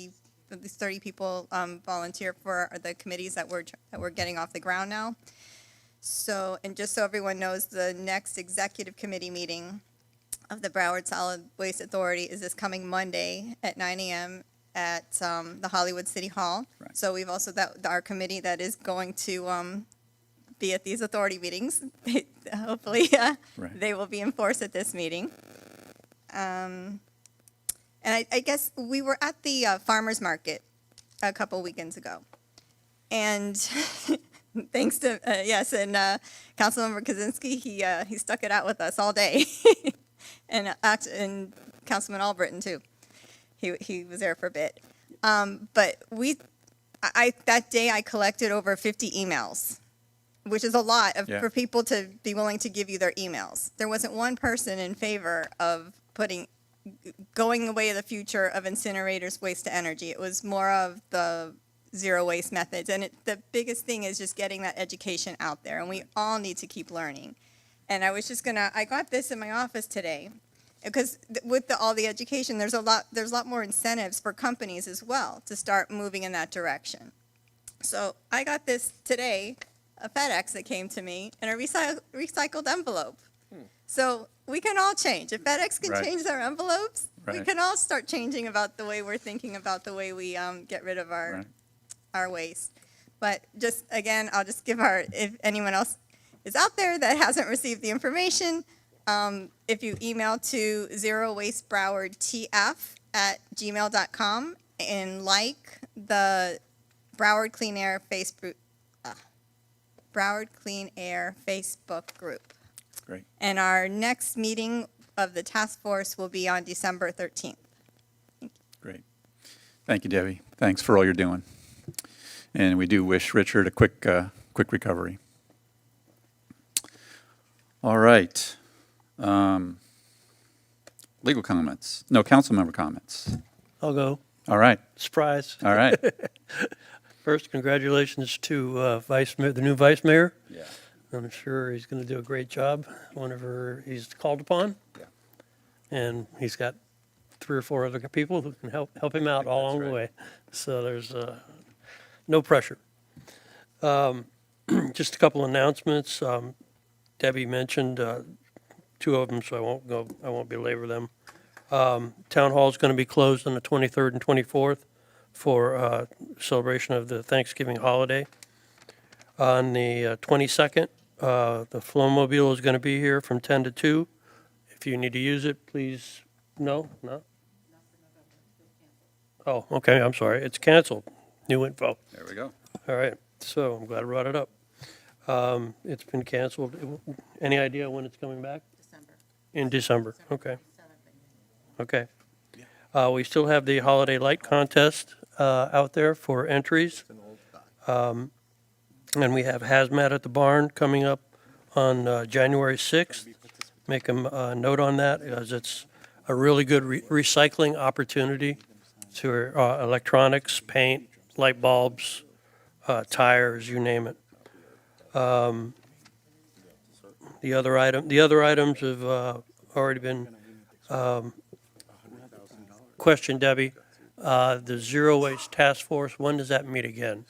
least 30 people volunteer for the committees that we're getting off the ground now. So, and just so everyone knows, the next executive committee meeting of the Broward Solid Waste Authority is this coming Monday at 9 a.m. at the Hollywood City Hall. Right. So we've also, our committee that is going to be at these authority meetings, hopefully they will be in force at this meeting. And I guess we were at the farmer's market a couple weekends ago. And thanks to, Councilmember Kaczynski, he stuck it out with us all day. and Councilman Albritton, too. He was there for a bit. But that day I collected over 50 emails, which is a lot for people to be willing to give you their emails. There wasn't one person in favor of going away the future of incinerators, waste to energy. It was more of the zero waste methods. And the biggest thing is just getting that education out there. And we all need to keep learning. And I was I got this in my office today. Because with all the education, there's a lot more incentives for companies as well to start moving in that direction. So I got this today, a FedEx that came to me in a recycled envelope. So we can all change. If FedEx can change their envelopes, we can all start changing about the way we're thinking about the way we get rid of our waste. But just again, I'll just give if anyone else is out there that hasn't received the information, if you email to zerowastebrowardtf@gmail.com and like the Broward Clean Air Facebook group. Great. And our next meeting of the task force will be on December 13th. Great. Thank you, Debbie. Thanks for all you're doing. And we do wish Richard a quick recovery. All right. Legal comments. No, council member comments. I'll go. All right. Surprise. All right. First, congratulations to the new vice mayor. Yeah. I'm sure he's going to do a great job whenever he's called upon. Yeah. And he's got 3 or 4 other people who can help him out all along the way. So there's no pressure. Just a couple announcements. Debbie mentioned 2 of them, so I won't belabor them. Town Hall is going to be closed on the 23rd and 24th for celebration of the Thanksgiving holiday. On the 22nd, the Flowmobile is going to be here from 10 to 2. If you need to use it, please, no? Oh, okay, I'm sorry, it's canceled. New info. There we go. All right, so I'm glad I brought it up. It's been canceled. Any idea when it's coming back? In December, okay. Okay. We still have the Holiday Light Contest out there for entries. And we have Hazmat at the Barn coming up on January 6th. Make a note on that, as it's a really good recycling opportunity to electronics, paint, light bulbs, tires, you name it. The other items have already been questioned, Debbie. The Zero Waste Task Force, when does that meet again?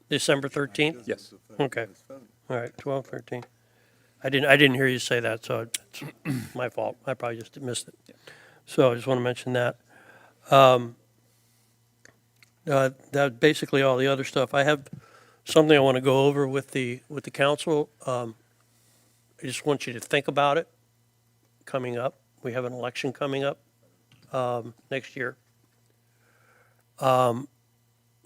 December 13th? Yes. Okay. All right, 12, 13. I didn't hear you say that, so it's my fault. I probably just missed it. So I just want to mention that. That's basically all the other stuff. I have something I want to go over with the council. I just want you to think about it coming up. We have an election coming up next year.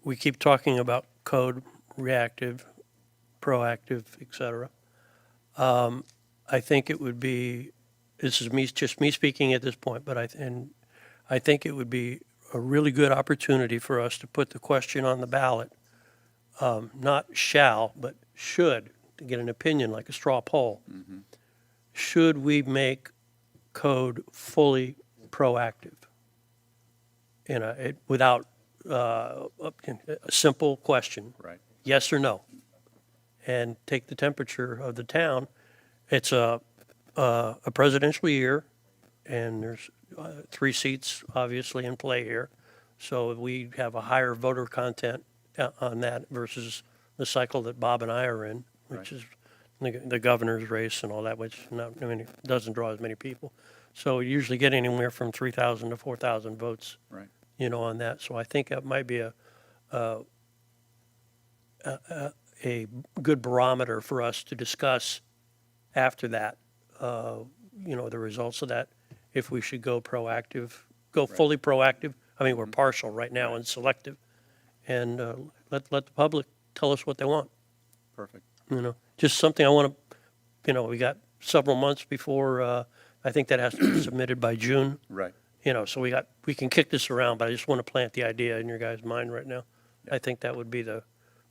We keep talking about code, reactive, proactive, et cetera. I think it would be, this is just me speaking at this point, but I think it would be a really good opportunity for us to put the question on the ballot, not shall, but should, to get an opinion like a straw poll. Should we make code fully proactive? Without a simple question. Right. Yes or no? And take the temperature of the town. It's a presidential year, and there's 3 seats obviously in play here. So we have a higher voter content on that versus the cycle that Bob and I are in, which is the governor's race and all that, which doesn't draw as many people. So we usually get anywhere from 3,000 to 4,000 votes, Right. On that. So I think that might be a good barometer for us to discuss after that, the results of that, if we should go proactive, fully proactive. I mean, we're partial right now and selective, and let the public tell us what they want. Perfect. Just something I want to, we got several months before, I think that has to be submitted by June. Right. So we can kick this around, but I just want to plant the idea in your guys' mind right now. Yeah. I think that would be the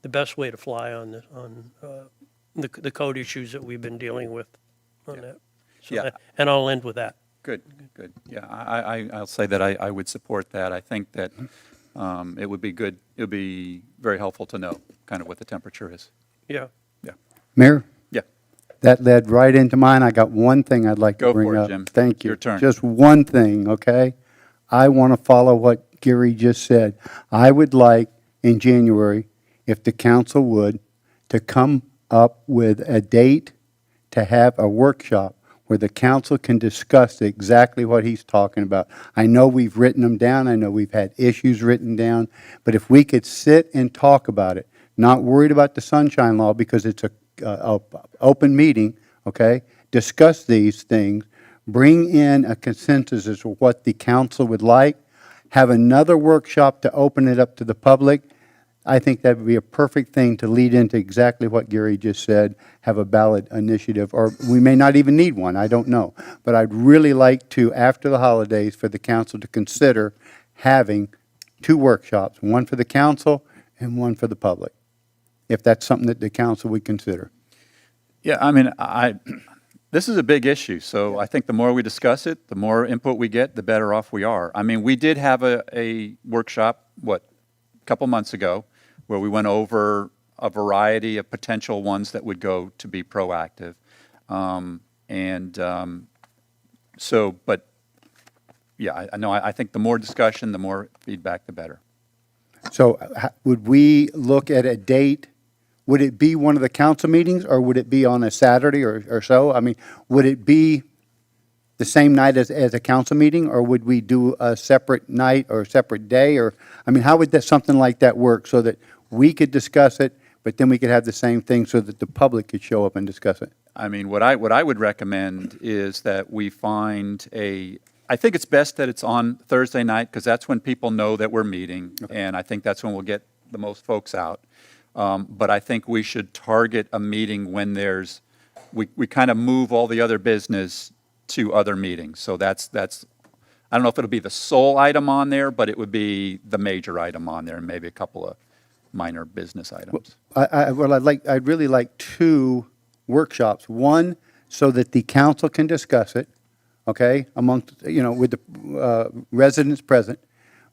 best way to fly on the code issues that we've been dealing with on that. So Yeah. And I'll end with that. Good. Yeah, I'll say that I would support that. I think that it would be good, it would be very helpful to know kind of what the temperature is. Yeah. Yeah. Mayor? Yeah. That led right into mine. I got one thing I'd like to Go bring for it, up. Jim. Thank you. Your turn. Just one thing, okay? I want to follow what Gary just said. I would like, in January, if the council would, to come up with a date to have a workshop where the council can discuss exactly what he's talking about. I know we've written them down, I know we've had issues written down, but if we could sit and talk about it, not worried about the sunshine law because it's a open meeting, okay? Discuss these things, bring in a consensus as to what the council would like, have another workshop to open it up to the public. I think that would be a perfect thing to lead into exactly what Gary just said, have a ballot initiative, or we may not even need one, I don't know. But I'd really like to, after the holidays, for the council to consider having 2 workshops, one for the council and one for the public, if that's something that the council would consider. Yeah, I mean, this is a big issue, so I think the more we discuss it, the more input we get, the better off we are. I mean, we did have a workshop, a couple months ago, where we went over a variety of potential ones that would go to be proactive. But yeah, I know, I think the more discussion, the more feedback, the better. So would we look at a date? Would it be one of the council meetings, or would it be on a Saturday or so? I mean, would it be the same night as a council meeting, or would we do a separate night or a separate day? Or, I mean, how would something like that work so that we could discuss it, but then we could have the same thing so that the public could show up and discuss it? I mean, what I would recommend is that we find I think it's best that it's on Thursday night, because that's when people know that we're meeting, and I think that's when we'll get the most folks out. But I think we should target a meeting when we kind of move all the other business to other meetings. So that's, I don't know if it'll be the sole item on there, but it would be the major item on there, and maybe a couple of minor business items. I'd really like 2 workshops. One, so that the council can discuss it, okay, amongst, with the residents present.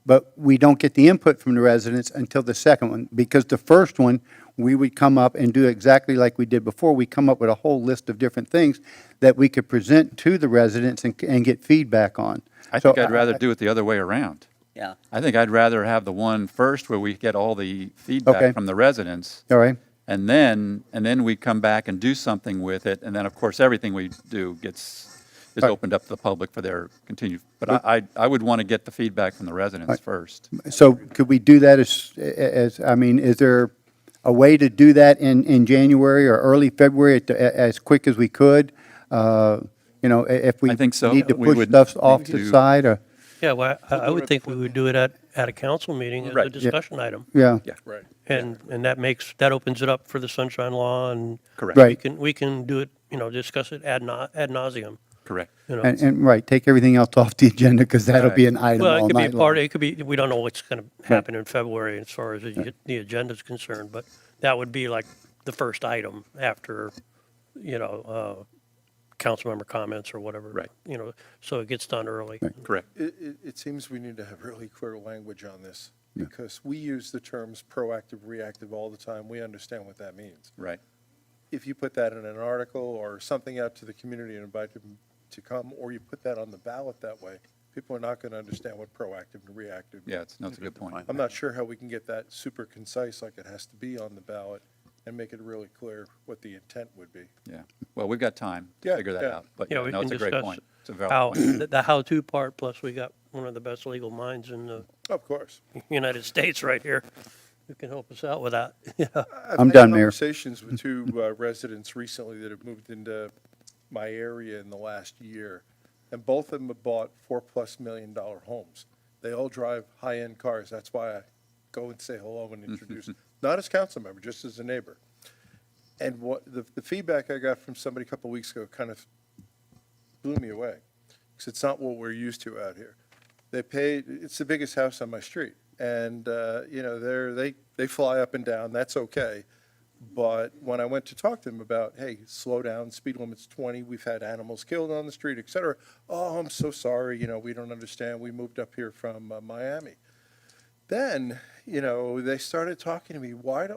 but we don't get the input from the residents until the second one, because the first one, we would come up and do exactly like we did before. We come up with a whole list of different things that we could present to the residents and get feedback on. I think I'd rather do it the other way around. Yeah. I think I'd rather have the one first where we get all the feedback Okay. from the residents. All right? And then we come back and do something with it, and then, of course, everything we do is Right. opened up to the public for their continued, but I would want to get the feedback from the residents Right. first. So could we do that I mean, is there a way to do that in January or early February as quick as we could? If we I think so. need to We push would stuff off to the do- side, or, Yeah, well, I would think we would do it at a council meeting as a Right. discussion item. yeah. Yeah. Right. And that opens it up for the sunshine law, and Correct. Right. we can do it, discuss it ad nauseum. Correct. And, right, take everything else off the agenda, because that'll be an item Well, all it could be night a part, long. it could be, we don't know what's going to happen in February as far as the agenda's concerned, but that would be like the first item after, council member comments or whatever. Right. So it gets done early. Correct. It seems we need to have really clear language on this, because we use the terms proactive, reactive all the time. We understand what that means. Right. If you put that in an article or something out to the community and invite them to come, or you put that on the ballot that way, people are not going to understand what proactive and reactive. Yeah, that's a good point. I'm not sure how we can get that super concise like it has to be on the ballot and make it really clear what the intent would be. Yeah. Well, we've got time to Yeah, figure that yeah. out, but We no, can it's a great discuss point. It's a valid point. the how-to part, plus we got one of the best legal minds in the Of course. United States right here who can help us out with that. Yeah. I'm done, Mayor. I've had conversations with two residents recently that have moved into my area in the last year, and both of them have bought $4+ million homes. They all drive high-end cars. That's why I go and say hello and introduce, not as council member, just as a neighbor. And what the feedback I got from somebody a couple of weeks ago kind of blew me away, because it's not what we're used to out here. It's the biggest house on my street, and they fly up and down. That's okay. But when I went to talk to them about, hey, slow down, speed limit's 20, we've had animals killed on the street, et cetera. Oh, I'm so sorry, we don't understand. We moved up here from Miami. Then, they started talking to me, why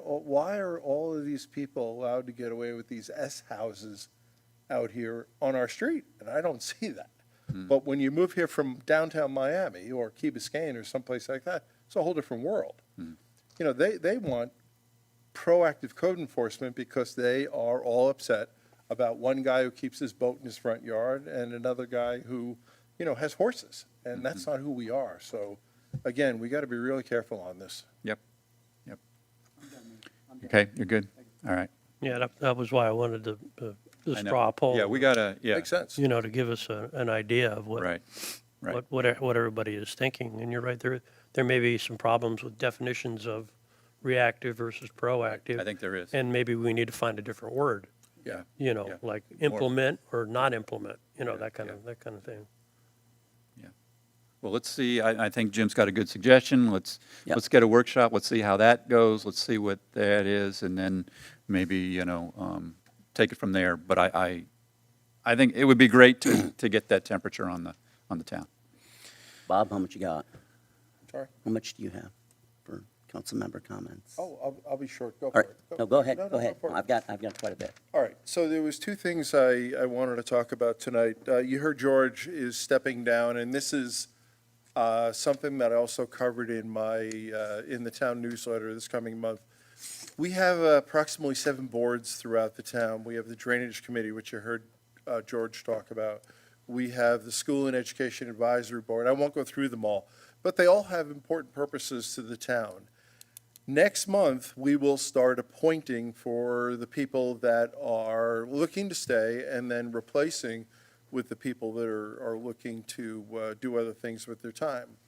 are all of these people allowed to get away with these S houses out here on our street? And I don't see that. But when you move here from downtown Miami or Key Biscayne or someplace like that, it's a whole different world. They want proactive code enforcement because they are all upset about one guy who keeps his boat in his front yard and another guy who, has horses. And that's not who we are. So, again, we got to be really careful on this. Yep. Okay, you're good? All right. Yeah, that was why I wanted the I know. straw poll. Yeah, we gotta, yeah. Makes sense. To give us an idea of what Right. what everybody is thinking. And you're right, there may be some problems with definitions of reactive versus proactive. I think there is. And maybe we need to find a different word, Yeah. like implement or not implement, that kind of thing. Well, let's see, I think Jim's got a good suggestion. Let's Yep. get a workshop, let's see how that goes, let's see what that is, and then maybe, take it from there. But I think it would be great to get that temperature on the town. Bob, how much you got? Sorry? How much do you have for council member comments? Oh, I'll be short. Go All for right, it. no, go ahead, No, go ahead. for it. I've got quite a bit. All right, so there was two things I wanted to talk about tonight. You heard George is stepping down, and this is something that I also covered in the town newsletter this coming month. We have approximately 7 boards throughout the town. We have the Drainage Committee, which you heard George talk about. We have the School and Education Advisory Board. I won't go through them all, but they all have important purposes to the town. Next month, we will start appointing for the people that are looking to stay and then replacing with the people that are looking to do other things with their time.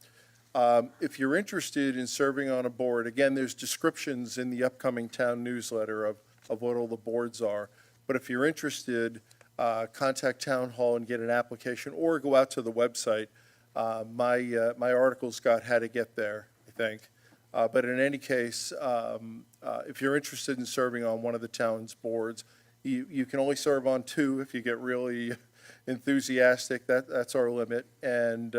If you're interested in serving on a board, again, there's descriptions in the upcoming town newsletter of what all the boards are. But if you're interested, contact Town Hall and get an application, or go out to the website. My article's got how to get there, I think. But in any case, if you're interested in serving on one of the town's boards, you can only serve on 2 if you get really enthusiastic. That's our limit. And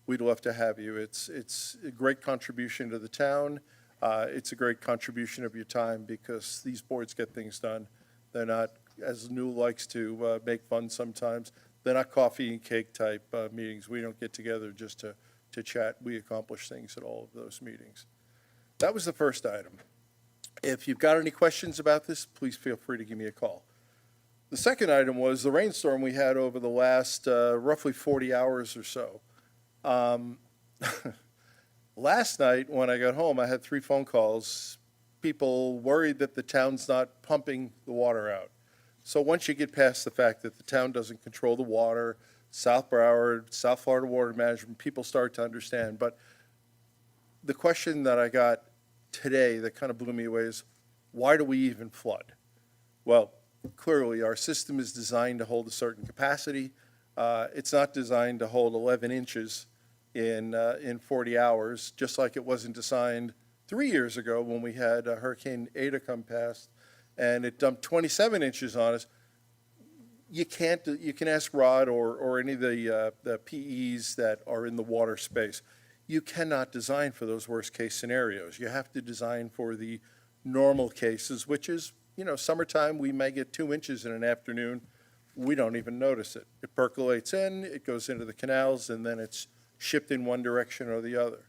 we'd love to have you. It's a great contribution to the town. It's a great contribution of your time because these boards get things done. They're not, as Newell likes to make fun sometimes, they're not coffee and cake type meetings. We don't get together just to chat. We accomplish things at all of those meetings. That was the first item. If you've got any questions about this, please feel free to give me a call. The second item was the rainstorm we had over the last roughly 40 hours or so. Last night when I got home, I had 3 phone calls, people worried that the town's not pumping the water out. So once you get past the fact that the town doesn't control the water, South Broward, South Florida Water Management, people start to understand. But the question that I got today that kind of blew me away is, why do we even flood? Well, clearly our system is designed to hold a certain capacity. It's not designed to hold 11 inches in 40 hours, just like it wasn't designed 3 years ago when we had Hurricane Ada come past and it dumped 27 inches on us. You can ask Rod or any of the PEs that are in the water space. You cannot design for those worst case scenarios. You have to design for the normal cases, which is, summertime, we may get 2 inches in an afternoon. We don't even notice it. It percolates in, it goes into the canals, and then it's shipped in one direction or the other.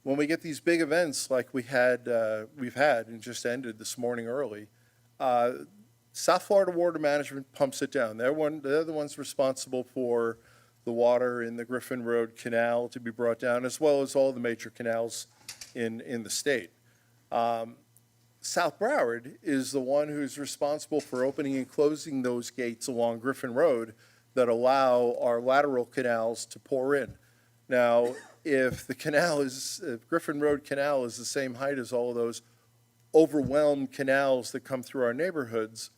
When we get these big events like we've had and just ended this morning early, South Florida Water Management pumps it down. They're the ones responsible for the water in the Griffin Road Canal to be brought down, as well as all the major canals in the state. South Broward is the one who's responsible for opening and closing those gates along Griffin Road that allow our lateral canals to pour in. Now, if Griffin Road Canal is the same height as all of those overwhelmed canals that come through our neighborhoods,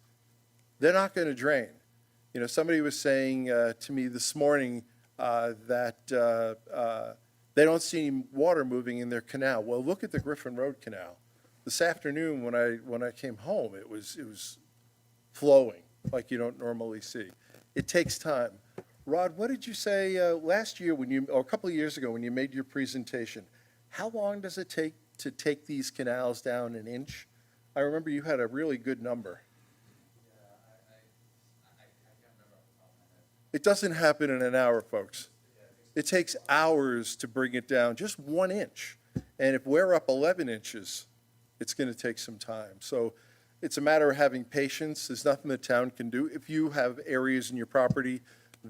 they're not going to drain. Somebody was saying to me this morning that they don't see any water moving in their canal. Well, look at the Griffin Road Canal. This afternoon when I came home, it was flowing like you don't normally see. It takes time. Rod, what did you say last year or a couple of years ago when you made your presentation? How long does it take to take these canals down an inch? I remember you had a really good number. It doesn't happen in an hour, folks. It takes hours to bring it down, just 1 inch. And if we're up 11 inches, it's going to take some time. So it's a matter of having patience. There's nothing the town can do. If you have areas in your property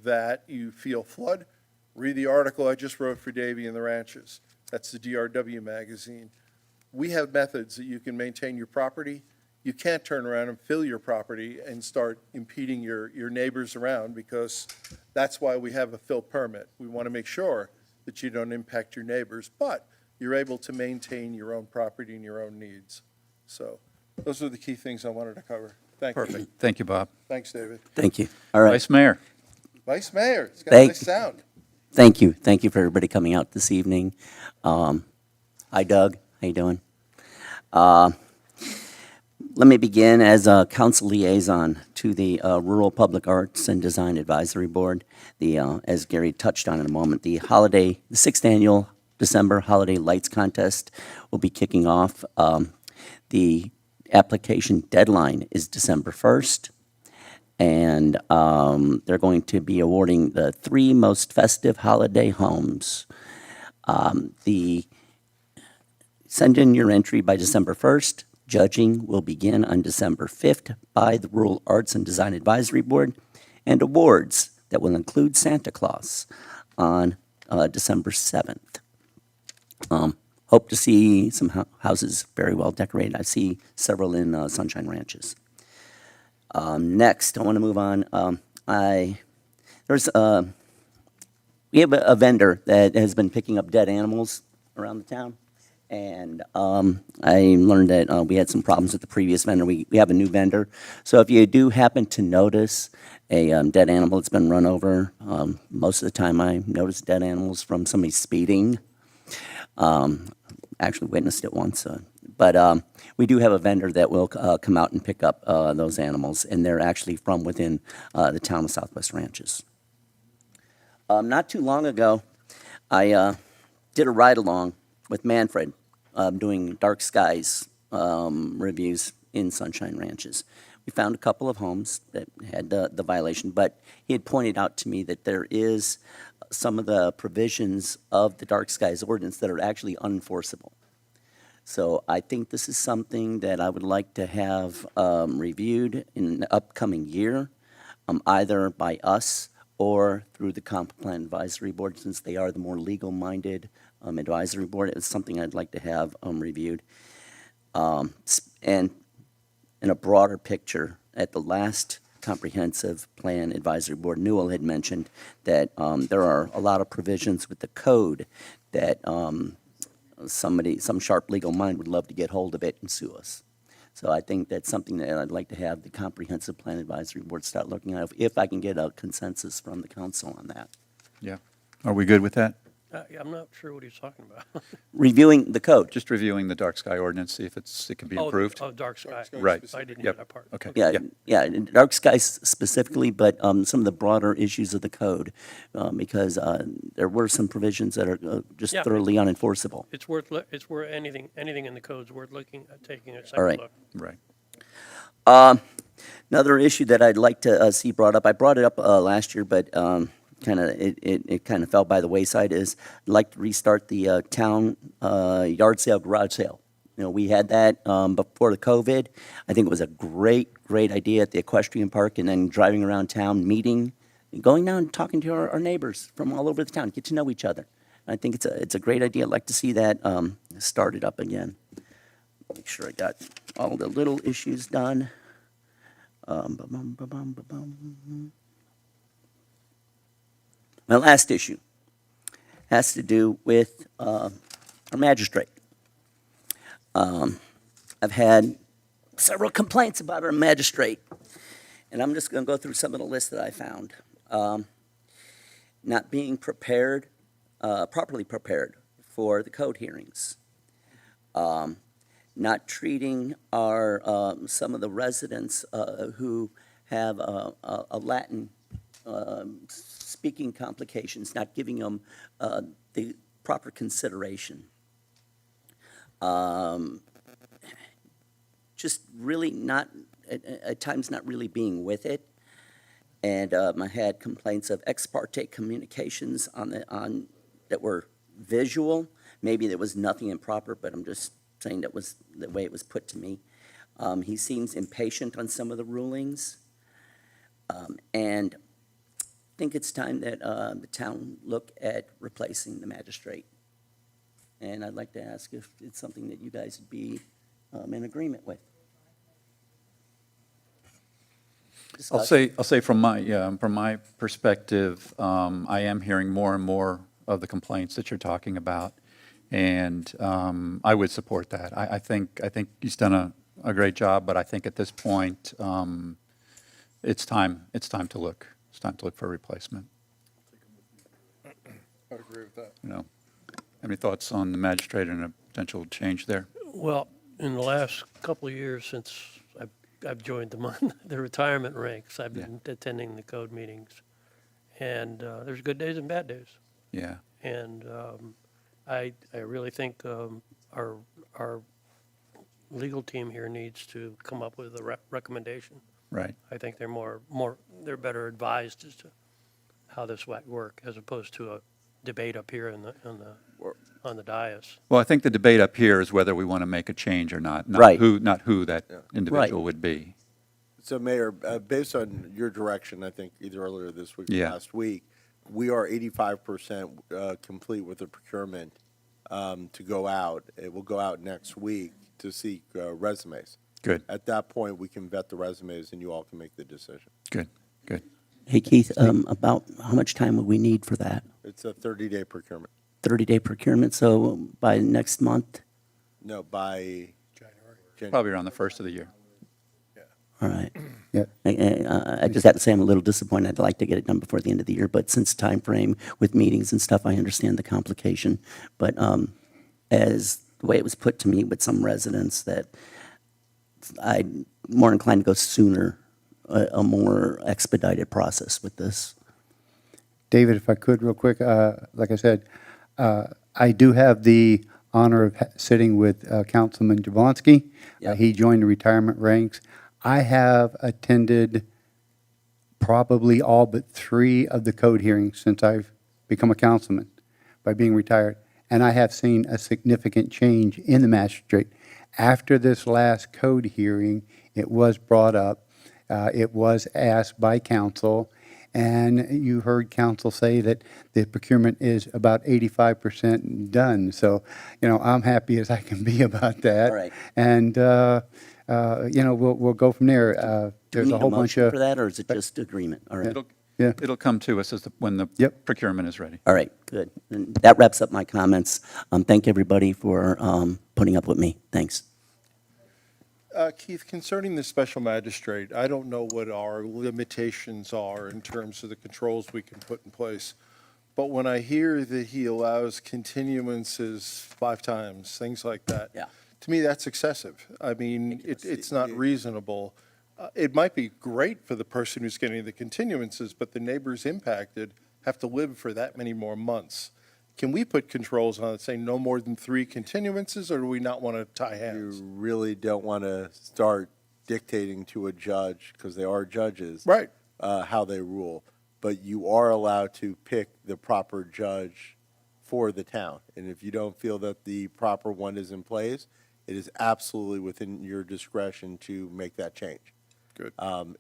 that you feel flood, read the article I just wrote for Davey and the Ranches. That's the DRW magazine. We have methods that you can maintain your property. You can't turn around and fill your property and start impeding your neighbors around, because that's why we have a fill permit. We want to make sure that you don't impact your neighbors, but you're able to maintain your own property and your own needs. So those are the key things I wanted to cover. Thank you. Perfect. Thank you, Bob. Thanks, David. Thank you. All right. Vice Mayor. Vice Mayor, it's got a nice sound. Thank you. Thank you for everybody coming out this evening. Hi, Doug. How you doing? Let me begin as a council liaison to the Rural Public Arts and Design Advisory Board. As Gary touched on in a moment, the 6th annual December Holiday Lights Contest will be kicking off. The application deadline is December 1st. And they're going to be awarding the 3 most festive holiday homes. Send in your entry by December 1st. Judging will begin on December 5th by the Rural Arts and Design Advisory Board, and awards that will include Santa Claus on December 7th. Hope to see some houses very well decorated. I see several in Sunshine Ranches. Next, I want to move on. We have a vendor that has been picking up dead animals around the town, and I learned that we had some problems with the previous vendor. We have a new vendor, so if you do happen to notice a dead animal that's been run over, most of the time I notice dead animals from somebody speeding. Actually witnessed it once, but we do have a vendor that will come out and pick up those animals, and they're actually from within the town of Southwest Ranches. Not too long ago, I did a ride-along with Manfred, doing dark skies reviews in Sunshine Ranches. We found a couple of homes that had the violation, but he had pointed out to me that there is some of the provisions of the dark skies ordinance that are actually unenforceable. So I think this is something that I would like to have reviewed in the upcoming year, either by us or through the Comp Plan Advisory Board, since they are the more legal-minded advisory board. It's something I'd like to have reviewed. And in a broader picture, at the last Comprehensive Plan Advisory Board, Newell had mentioned that there are a lot of provisions with the code that some sharp legal mind would love to get hold of it and sue us. So I think that's something that I'd like to have the Comprehensive Plan Advisory Board start looking at, if I can get a consensus from the council on that. Yeah. Are we good with that? I'm not sure what he's talking about. Reviewing the code. Just reviewing the dark sky ordinance, see if it can be improved? Oh, dark sky. Right. I didn't hear Yep. that part. Okay. Yeah, dark skies specifically, but some of the broader issues of the code, because there were some provisions that are just Yeah. thoroughly unenforceable. It's worth, anything in the code's worth looking at, taking a All second right. look. Right. Another issue that I'd like to see brought up, I brought it up last year, but it kind of fell by the wayside, is I'd like to restart the town yard sale, garage sale. You know, we had that before the COVID. I think it was a great idea at the Equestrian Park, and then driving around town, meeting, and going down and talking to our neighbors from all over the town, get to know each other. I think it's a great idea. I'd like to see that started up again. Make sure I got all the little issues done. My last issue has to do with our magistrate. I've had several complaints about our magistrate, and I'm just going to go through some of the lists that I found. Not being prepared, properly prepared for the code hearings. Not treating our, some of the residents who have a Latin speaking complications, not giving them the proper consideration. Just really not, at times not really being with it. And I had complaints of ex parte communications that were visual. Maybe there was nothing improper, but I'm just saying that was the way it was put to me. He seems impatient on some of the rulings. And I think it's time that the town look at replacing the magistrate. And I'd like to ask if it's something that you guys would be in agreement with. I'll say from my perspective, I am hearing more and more of the complaints that you're talking about, and I would support that. I think he's done a great job, but I think at this point, it's time to look. It's time to look for a replacement. I agree with that. You know, any thoughts on the magistrate and a potential change there? Well, in the last couple of years since I've joined the retirement ranks, I've been attending the code meetings, and there's good days and bad days. Yeah. And I really think our legal team here needs to come up with a recommendation. Right. I think they're better advised as to how this might work, as opposed to a debate up here on the dais. Well, I think the debate up here is whether we want to make a change or not, not Right. who that individual would be. So, Mayor, based on your direction, I think either earlier this week or Yeah. last week, we are 85% complete with the procurement to go out. It will go out next week to seek resumes. Good. At that point, we can vet the resumes and you all can make the decision. Good. Hey, Keith, about how much time would we need for that? It's a 30-day procurement. 30-day procurement, so by next month? No, by January. Probably around the first of the year. All right. Yeah. I just have to say I'm a little disappointed. I'd like to get it done before the end of the year, but since time frame with meetings and stuff, I understand the complication. But as the way it was put to me with some residents, that I'm more inclined to go sooner, a more expedited process with this. David, if I could real quick, like I said, I do have the honor of sitting with Councilman Jablonski. Yep. He joined the retirement ranks. I have attended probably all but 3 of the code hearings since I've become a councilman by being retired, and I have seen a significant change in the magistrate. After this last code hearing, it was brought up, it was asked by council, and you heard council say that the procurement is about 85% done. So, I'm happy as I can be about that. All right. And, we'll go from there. Do we There's need a a whole bunch motion of. for that, or is it just agreement? All right. Yeah. It'll come to us when the Yep. procurement is ready. All right, good. And that wraps up my comments. Thank everybody for putting up with me. Thanks. Keith, concerning the special magistrate, I don't know what our limitations are in terms of the controls we can put in place. But when I hear that he allows continuances 5 times, things like that, Yeah. to me, that's excessive. I mean, it's not reasonable. It might be great for the person who's getting the continuances, but the neighbors impacted have to live for that many more months. Can we put controls on it, saying no more than 3 continuances, or do we not want to tie hands? You really don't want to start dictating to a judge, because they are judges. Right. How they rule. But you are allowed to pick the proper judge for the town. And if you don't feel that the proper one is in place, it is absolutely within your discretion to make that change. Good. And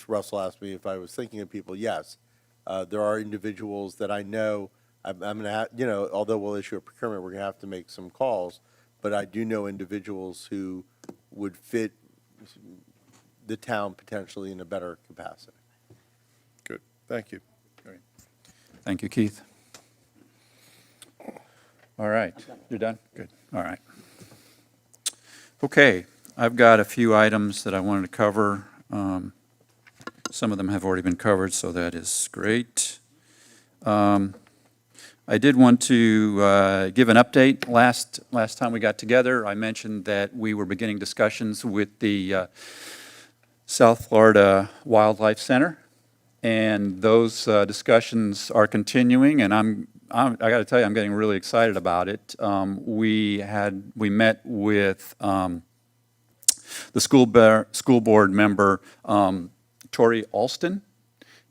Russell asked me if I was thinking of people. Yes, there are individuals that I know. I'm going to have, although we'll issue a procurement, we're going to have to make some calls. But I do know individuals who would fit the town potentially in a better capacity. Good. Thank you. Thank you, Keith. All right, you're done? Good, all right. Okay, I've got a few items that I wanted to cover. Some of them have already been covered, so that is great. I did want to give an update. Last time we got together, I mentioned that we were beginning discussions with the South Florida Wildlife Center, and those discussions are continuing, and I got to tell you, I'm getting really excited about it. We met with the school board member, Tori Alston,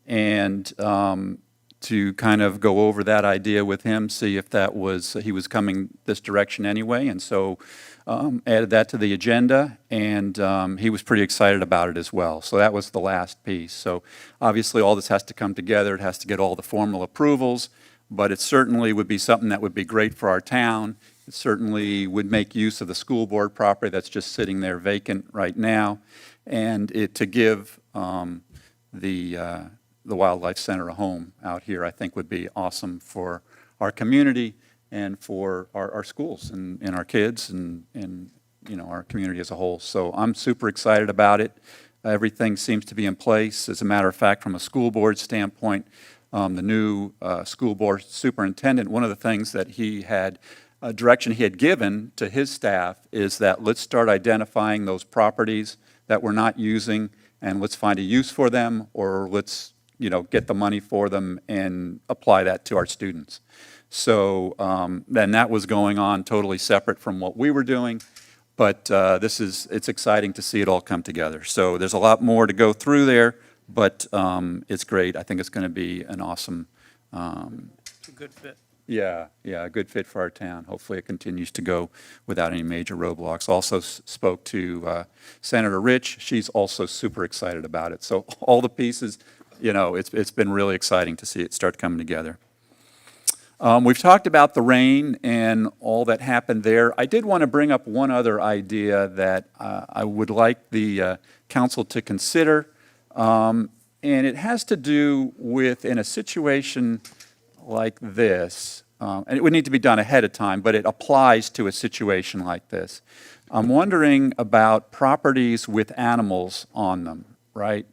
and to kind of go over that idea with him, see if he was coming this direction anyway, and so added that to the agenda, and he was pretty excited about it as well. So that was the last piece. So obviously all this has to come together. It has to get all the formal approvals, but it certainly would be something that would be great for our town. It certainly would make use of the school board property that's just sitting there vacant right now, and to give the Wildlife Center a home out here, I think would be awesome for our community and for our schools and our kids and our community as a whole. So I'm super excited about it. Everything seems to be in place. As a matter of fact, from a school board standpoint, the new school board superintendent, one of the things that direction he had given to his staff is that let's start identifying those properties that we're not using, and let's find a use for them, or let's get the money for them and apply that to our students. So then that was going on totally separate from what we were doing, but it's exciting to see it all come together. So there's a lot more to go through there, but it's great. I think it's going to be an awesome. It's a good fit. Yeah, a good fit for our town. Hopefully it continues to go without any major roadblocks. Also spoke to Senator Rich. She's also super excited about it. So all the pieces, it's been really exciting to see it start coming together. We've talked about the rain and all that happened there. I did want to bring up one other idea that I would like the council to consider, and it has to do with, in a situation like this, and it would need to be done ahead of time, but it applies to a situation like this. I'm wondering about properties with animals on them, right?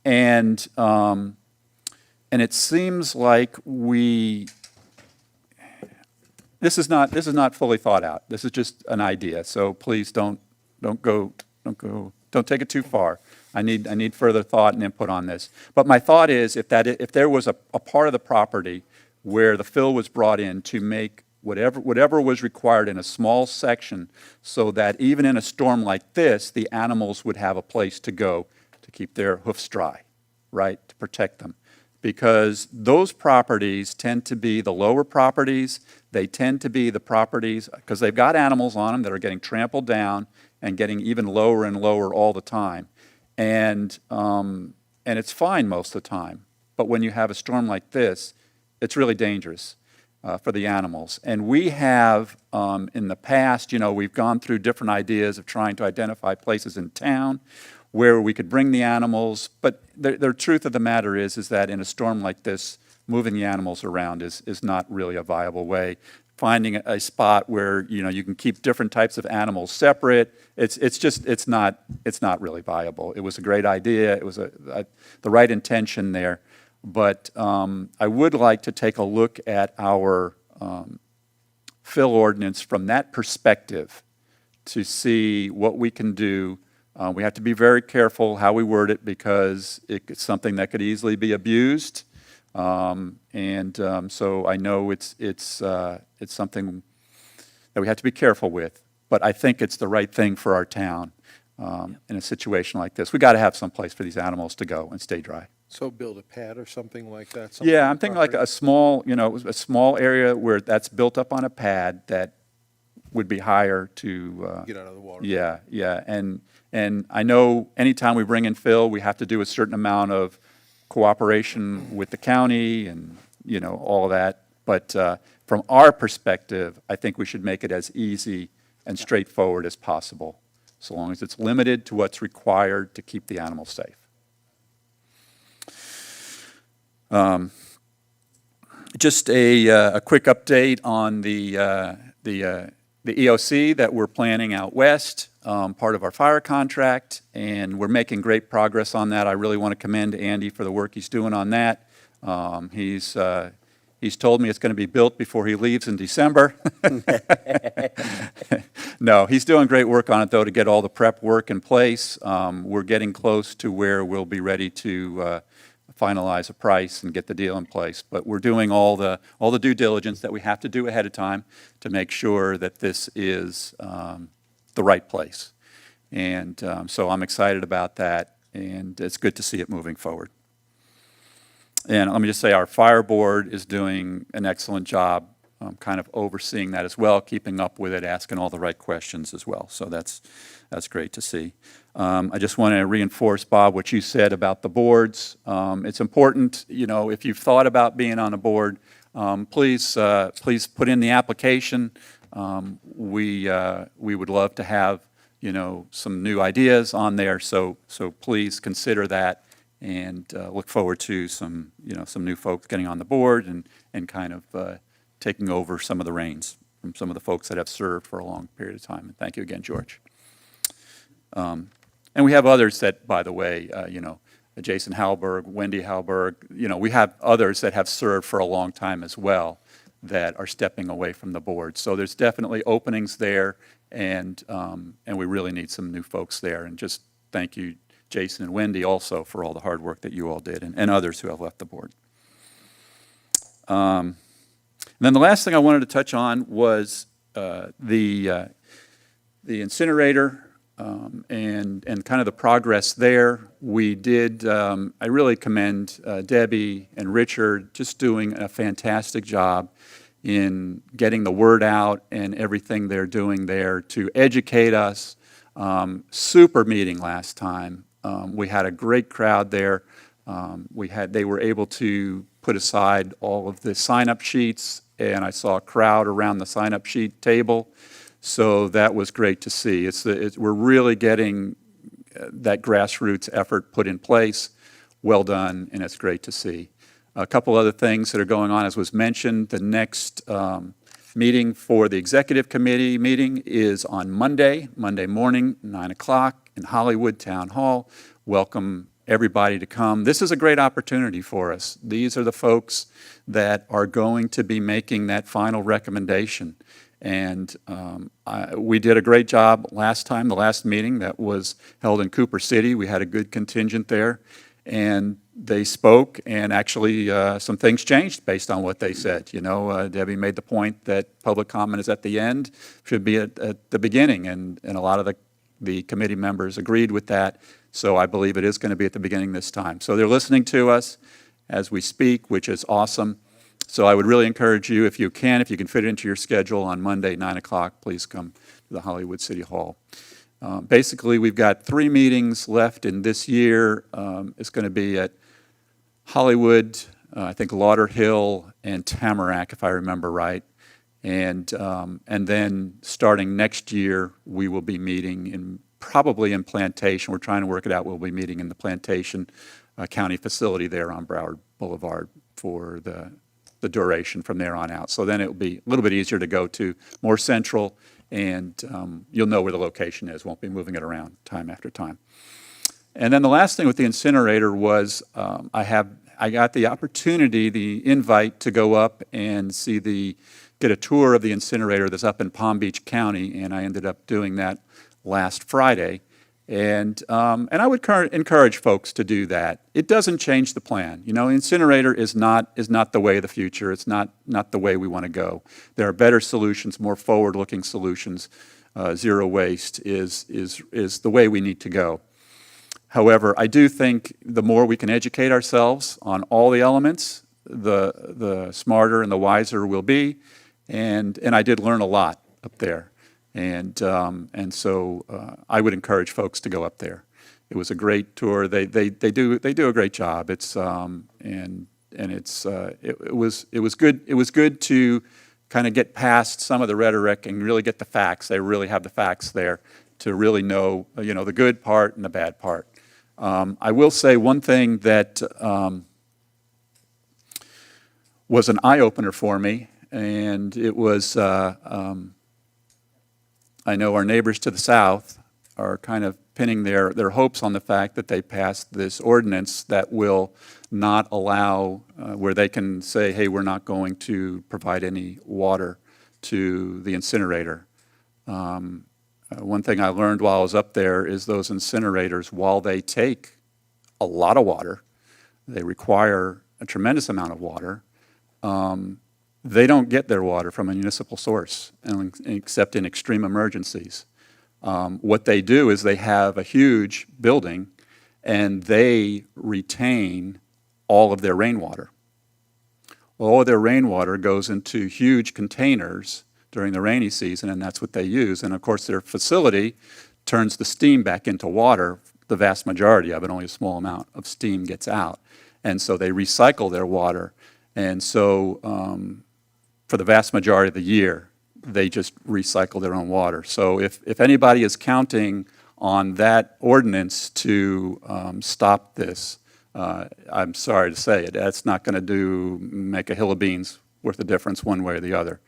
And it seems like this is not fully thought out. This is just an idea. So please don't take it too far. I need further thought and input on this. But my thought is, if there was a part of the property where the fill was brought in to make whatever was required in a small section, so that even in a storm like this, the animals would have a place to go to keep their hoofs dry, right, to protect them. Because those properties tend to be the lower properties. They tend to be the properties, because they've got animals on them that are getting trampled down and getting even lower and lower all the time. And it's fine most of the time. But when you have a storm like this, it's really dangerous for the animals. And we have, in the past, we've gone through different ideas of trying to identify places in town where we could bring the animals. But the truth of the matter is that in a storm like this, moving the animals around is not really a viable way. Finding a spot where, you can keep different types of animals separate, it's not really viable. It was a great idea. It was the right intention there. But I would like to take a look at our fill ordinance from that perspective to see what we can do. We have to be very careful how we word it, because it's something that could easily be abused. So I know it's something that we have to be careful with. But I think it's the right thing for our town in a situation like this. We got to have some place for these animals to go and stay dry. So build a pad or something like that? Yeah, I'm thinking like a small area where that's built up on a pad that would be higher to Get out of the water. Yeah. And I know anytime we bring in fill, we have to do a certain amount of cooperation with the county and, all of that. But from our perspective, I think we should make it as easy and straightforward as possible, so long as it's limited to what's required to keep the animals safe. Just a quick update on the EOC that we're planning out west, part of our fire contract, and we're making great progress on that. I really want to commend Andy for the work he's doing on that. He's told me it's going to be built before he leaves in December. No, he's doing great work on it, though, to get all the prep work in place. We're getting close to where we'll be ready to finalize a price and get the deal in place. But we're doing all the due diligence that we have to do ahead of time to make sure that this is the right place. And so I'm excited about that, and it's good to see it moving forward. And let me just say, our fire board is doing an excellent job kind of overseeing that as well, keeping up with it, asking all the right questions as well. So that's great to see. I just want to reinforce, Bob, what you said about the boards. It's important, if you've thought about being on a board, please put in the application. We would love to have, some new ideas on there. So please consider that, and look forward to some new folks getting on the board and kind of taking over some of the reins from some of the folks that have served for a long period of time. And thank you again, George. And we have others that, by the way, Jason Halberg, Wendy Halberg, we have others that have served for a long time as well that are stepping away from the board. So there's definitely openings there, and we really need some new folks there. And just thank you, Jason and Wendy, also for all the hard work that you all did, and others who have left the board. And then the last thing I wanted to touch on was the incinerator and kind of the progress there. We did, I really commend Debbie and Richard just doing a fantastic job in getting the word out and everything they're doing there to educate us. Super meeting last time. We had a great crowd there. They were able to put aside all of the sign-up sheets, and I saw a crowd around the sign-up sheet table. So that was great to see. We're really getting that grassroots effort put in place. Well done, and it's great to see. A couple other things that are going on, as was mentioned, the next meeting for the executive committee meeting is on Monday morning, 9 o'clock in Hollywood Town Hall. Welcome everybody to come. This is a great opportunity for us. These are the folks that are going to be making that final recommendation. And we did a great job last time, the last meeting that was held in Cooper City. We had a good contingent there. And they spoke, and actually some things changed based on what they said. You know, Debbie made the point that public comment is at the end, should be at the beginning, and a lot of the committee members agreed with that. So I believe it is going to be at the beginning this time. So they're listening to us as we speak, which is awesome. So I would really encourage you, if you can fit it into your schedule on Monday, 9 o'clock, please come to the Hollywood City Hall. Basically, we've got 3 meetings left in this year. It's going to be at Hollywood, I think Lauderhill and Tamarack, if I remember right. And then starting next year, we will be meeting probably in Plantation. We're trying to work it out. We'll be meeting in the Plantation County facility there on Broward Boulevard for the duration from there on out. So then it will be a little bit easier to go to, more central, and you'll know where the location is. Won't be moving it around time after time. And then the last thing with the incinerator was I got the opportunity, the invite to go up and get a tour of the incinerator that's up in Palm Beach County, and I ended up doing that last Friday. And I would encourage folks to do that. It doesn't change the plan. You know, incinerator is not the way of the future. It's not the way we want to go. There are better solutions, more forward-looking solutions. Zero waste is the way we need to go. However, I do think the more we can educate ourselves on all the elements, the smarter and the wiser we'll be. And I did learn a lot up there. And so I would encourage folks to go up there. It was a great tour. They do a great job. It was good. It was good to kind of get past some of the rhetoric and really get the facts. They really have the facts there to really know, the good part and the bad part. I will say one thing that was an eye-opener for me, and it was, I know our neighbors to the south are kind of pinning their hopes on the fact that they passed this ordinance that will not allow, where they can say, hey, we're not going to provide any water to the incinerator. One thing I learned while I was up there is those incinerators, while they take a lot of water, they require a tremendous amount of water, they don't get their water from a municipal source, except in extreme emergencies. What they do is they have a huge building, and they retain all of their rainwater. All of their rainwater goes into huge containers during the rainy season, and that's what they use. And of course, their facility turns the steam back into water. The vast majority of it, only a small amount of steam gets out. And so they recycle their water. And so for the vast majority of the year, they just recycle their own water. So if anybody is counting on that ordinance to stop this, I'm sorry to say it, that's not going to make a hill of beans worth a difference one way or the other.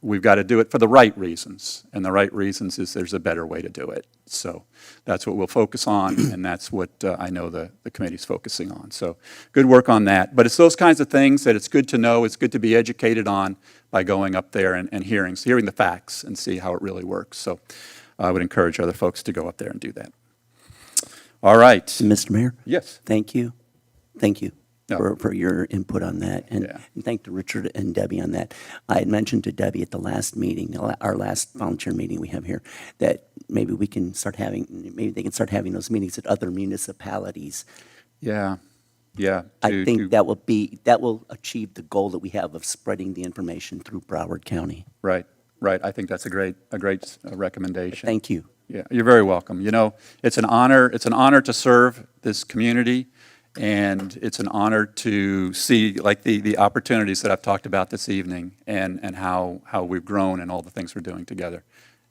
We've got to do it for the right reasons, and the right reasons is there's a better way to do it. So that's what we'll focus on, and that's what I know the committee's focusing on. So good work on that. But it's those kinds of things that it's good to know, it's good to be educated on by going up there and hearing the facts and see how it really works. So I would encourage other folks to go up there and do that. All right. Mr. Mayor? Yes. Thank you. Thank you. No. For your input on that, and thank to Richard and Debbie on that. I had mentioned to Debbie at the last meeting, our last volunteer meeting we have here, that maybe they can start having those meetings at other municipalities. Yeah. I think that will achieve the goal that we have of spreading the information through Broward County. Right. I think that's a great recommendation. Thank you. Yeah, you're very welcome. It's an honor to serve this community. And it's an honor to see the opportunities that I've talked about this evening and how we've grown and all the things we're doing together.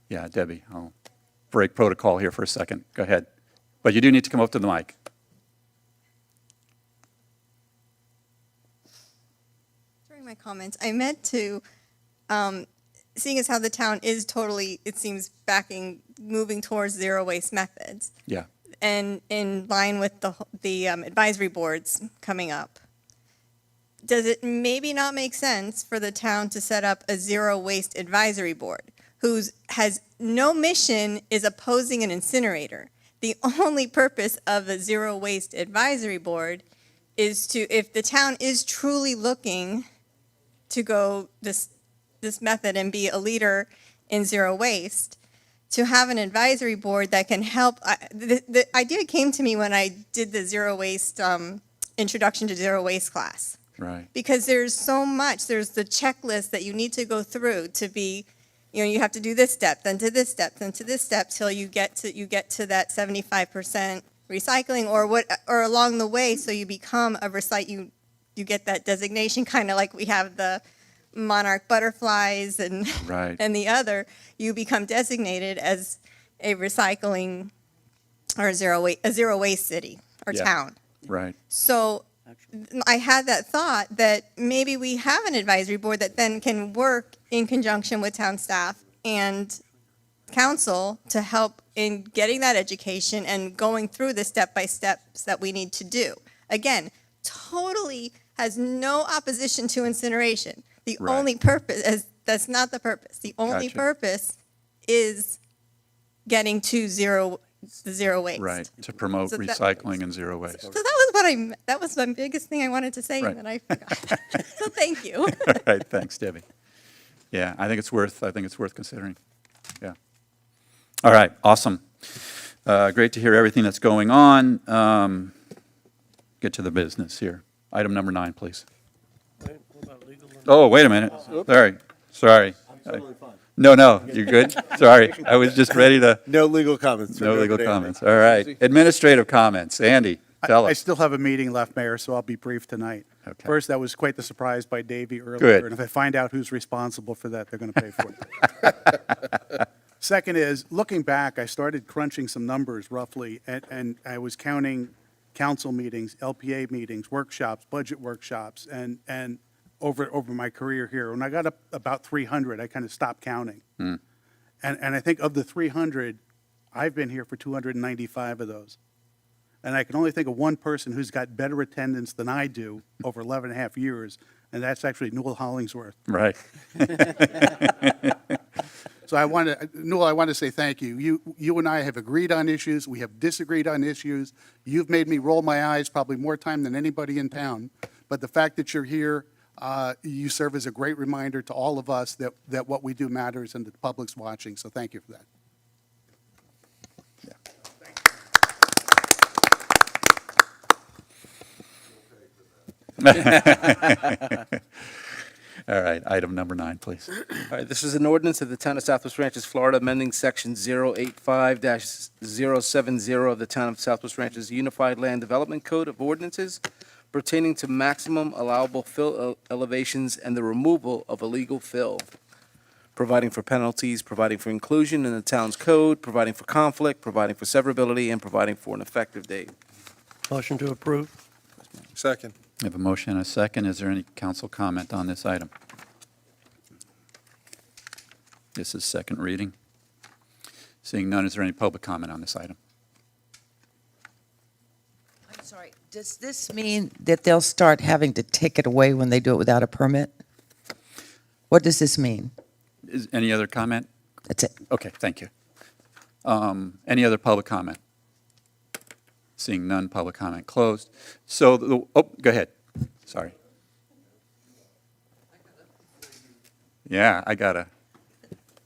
Yeah, Debbie, I'll break protocol here for a second. Go ahead. But you do need to come up to the mic. During my comments, I meant to, seeing as how the town is totally, it seems, moving towards zero waste methods. Yeah. And in line with the advisory boards coming up, does it maybe not make sense for the town to set up a zero waste advisory board has no mission is opposing an incinerator? The only purpose of a zero waste advisory board is to, if the town is truly looking to go this method and be a leader in zero waste, to have an advisory board that can help. The idea came to me when I did the zero waste introduction to zero waste class. Right. Because there's so much. There's the checklist that you need to go through to be, you have to do this step, then to this step, then to this step, till you get to that 75% recycling, or along the way, so you become a you get that designation, kind of like we have the monarch butterflies and Right. and the other. You become designated as a recycling or a zero waste city or Yeah. town. Right. So I had that thought that maybe we have an advisory board that then can work in conjunction with town staff and council to help in getting that education and going through the step-by-steps that we need to do. Again, totally has no opposition to incineration. The Right. only purpose, that's not the purpose. The only Gotcha. purpose is getting to zero waste. Right, to promote So that- recycling and zero waste. So that was my biggest thing I wanted to say, Right. and then I forgot. So thank you. All right, thanks, Debbie. Yeah, I think it's worth considering. Yeah. All right, awesome. Great to hear everything that's going on. Get to the business here. Item number 9, please. Oh, wait a minute. Sorry. No, you're good? Sorry, I was just ready to. No legal comments. No legal comments. All right. Administrative comments. Andy, tell I us. still have a meeting left, Mayor, so I'll be brief tonight. Okay. First, that was quite the surprise by Davey earlier. Good. And if I find out who's responsible for that, they're going to pay for it. Second is, looking back, I started crunching some numbers roughly, and I was counting council meetings, LPA meetings, workshops, budget workshops, and over my career here. When I got up about 300, I kind of stopped counting. And I think of the 300, I've been here for 295 of those. And I can only think of one person who's got better attendance than I do over 11 and a half years, and that's actually Newell Hollingsworth. Right. So Newell, I want to say thank you. You and I have agreed on issues. We have disagreed on issues. You've made me roll my eyes probably more time than anybody in town. But the fact that you're here, you serve as a great reminder to all of us that what we do matters and that the public's watching. So thank you for that. All right, item number 9, please. All right, this is an ordinance of the Town of Southwest Ranches, Florida, amending Section 085-070 of the Town of Southwest Ranches Unified Land Development Code of Ordinances pertaining to maximum allowable fill elevations and the removal of illegal fill, providing for penalties, providing for inclusion in the town's code, providing for conflict, providing for severability, and providing for an effective date. Motion to approve. Second. We have a motion and a second. Is there any council comment on this item? This is second reading. Seeing none, is there any public comment on this item? I'm sorry, does this mean that they'll start having to take it away when they do it without a permit? What does this mean? Is any other comment? That's it. Okay, thank you. Any other public comment? Seeing none, public comment closed. So, go ahead. Sorry. Yeah, I gotta.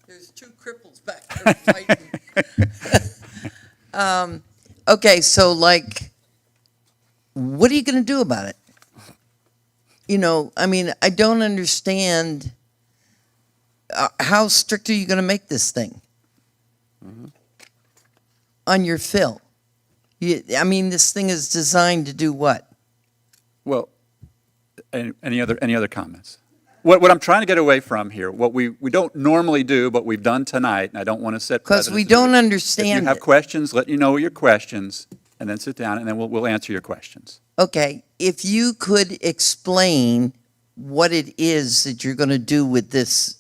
There's two cripples back there fighting. Okay, so what are you going to do about it? I don't understand. How strict are you going to make this thing on your fill? This thing is designed to do what? Well, any other comments? What I'm trying to get away from here, what we don't normally do, but we've done tonight, and I don't want to set Because precedent we to do don't it. understand If you have it. questions, let you know your questions, and then sit down, and then we'll answer your questions. Okay, if you could explain what it is that you're going to do with this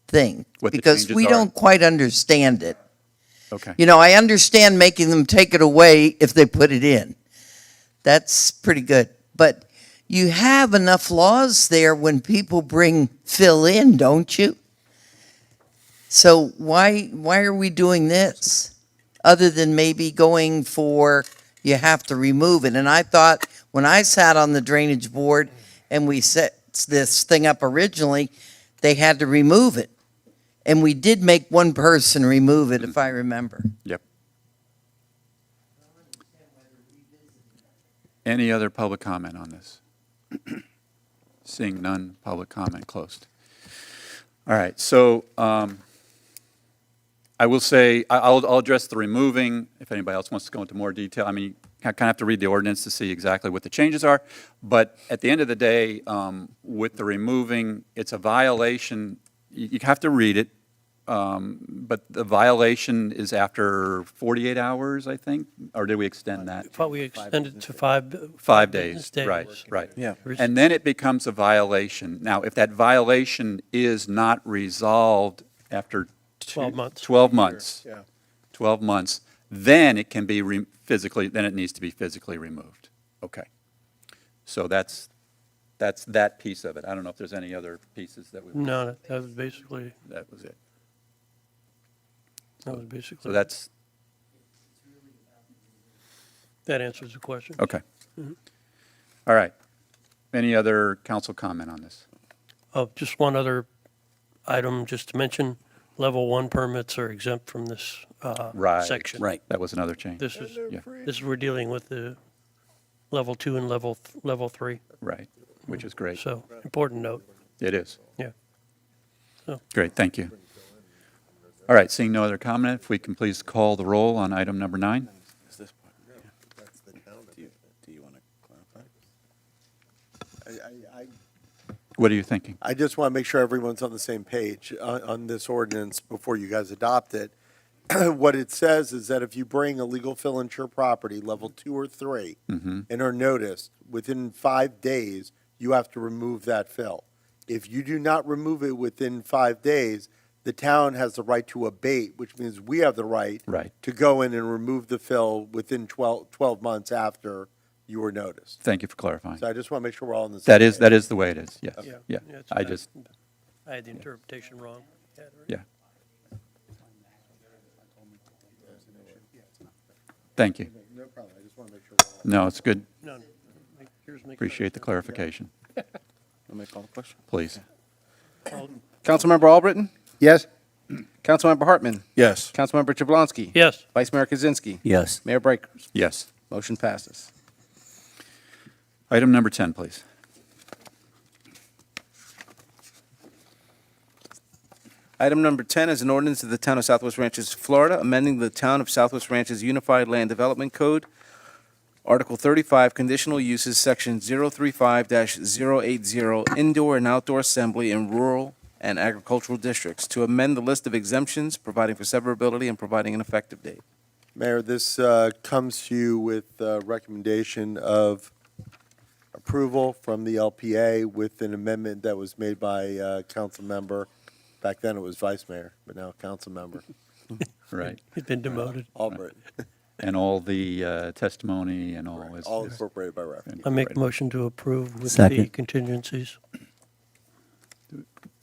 thing, What the because changes we are. don't quite understand it. Okay. I understand making them take it away if they put it in. That's pretty good. But you have enough laws there when people bring fill in, don't you? So why are we doing this? other than maybe going for, you have to remove it. And I thought, when I sat on the drainage board and we set this thing up originally, they had to remove it. And we did make one person remove it, if I remember. Yep. Any other public comment on this? Seeing none, public comment closed. All right, so I will say, I'll address the removing, if anybody else wants to go into more detail. I mean, I kind of have to read the ordinance to see exactly what the changes are, but at the end of the day, with the removing, it's a violation. You have to read it, but the violation is after 48 hours, I think, or did we extend that? I thought we extended to 5 5 business days, right, right. Yeah. And then it becomes a violation. Now, if that violation is not resolved after 12 months. 12 months, Yeah. 12 months, then it can be physically, then it needs to be physically removed. Okay. So that's that piece of it. I don't know if there's any other pieces that we. No, that was basically, That was it. So that's, that answers the question. okay. Mhm. All right. Any other council comment on this? Oh, just one other item, just to mention, level 1 permits are exempt from this Right. section. Right. That was another change. This is, Yeah. this is, we're dealing with the level 2 and level 3. Right, which is great. So, important note. It is. Yeah. So, Great, thank you. All right, seeing no other comment, if we can please call the roll on item number 9. Do you want to clarify? What are you thinking? I just want to make sure everyone's on the same page on this ordinance before you guys adopt it. What it says is that if you bring a legal fill insure property, level 2 or 3, Mhm. and are noticed, within 5 days, you have to remove that fill. If you do not remove it within 5 days, the town has the right to abate, which means we have the right Right. to go in and remove the fill within 12 months after you were noticed. Thank you for clarifying. So I just want to make sure we're all on the same That page. is the way it is, yes. yeah. Yeah, it's I bad. just, I had the interpretation wrong. yeah. Thank you. No problem, I just want to make sure we're all. No, it's good. No, here's my Appreciate the clarification. Let me call the question. Please. Councilmember Albritton? Yes? Councilmember Hartman? Yes. Councilmember Jablonski? Yes. Vice Mayor Kaczynski? Yes. Mayor Brighters? Yes. Motion passes. Item number 10, please. Item number 10 is an ordinance of the Town of Southwest Ranches, Florida, amending the Town of Southwest Ranches Unified Land Development Code, Article 35, Conditional Uses, Section 035-080, Indoor and Outdoor Assembly in Rural and Agricultural Districts, to amend the list of exemptions, providing for severability and providing an effective date. Mayor, this comes to you with a recommendation of approval from the LPA with an amendment that was made by council member. Back then it was vice mayor, but now council member. Right. He's been demoted. Albritton, And all the testimony and all is. all incorporated by reference. I make a motion to approve with the Second. contingencies.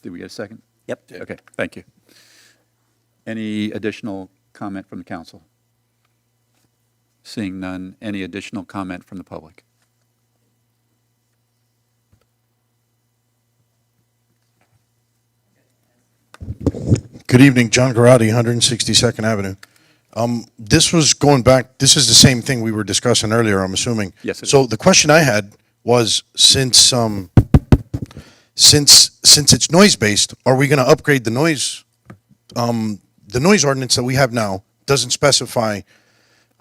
Did we get a second? Yep. Okay, thank you. Any additional comment from the council? Seeing none, any additional comment from the public? Good evening, John Garotti, 162nd Avenue. This was going back, this is the same thing we were discussing earlier, I'm assuming. Yes, it So the question I had was, since it's noise-based, are we going to upgrade the noise? The noise ordinance that we have now doesn't specify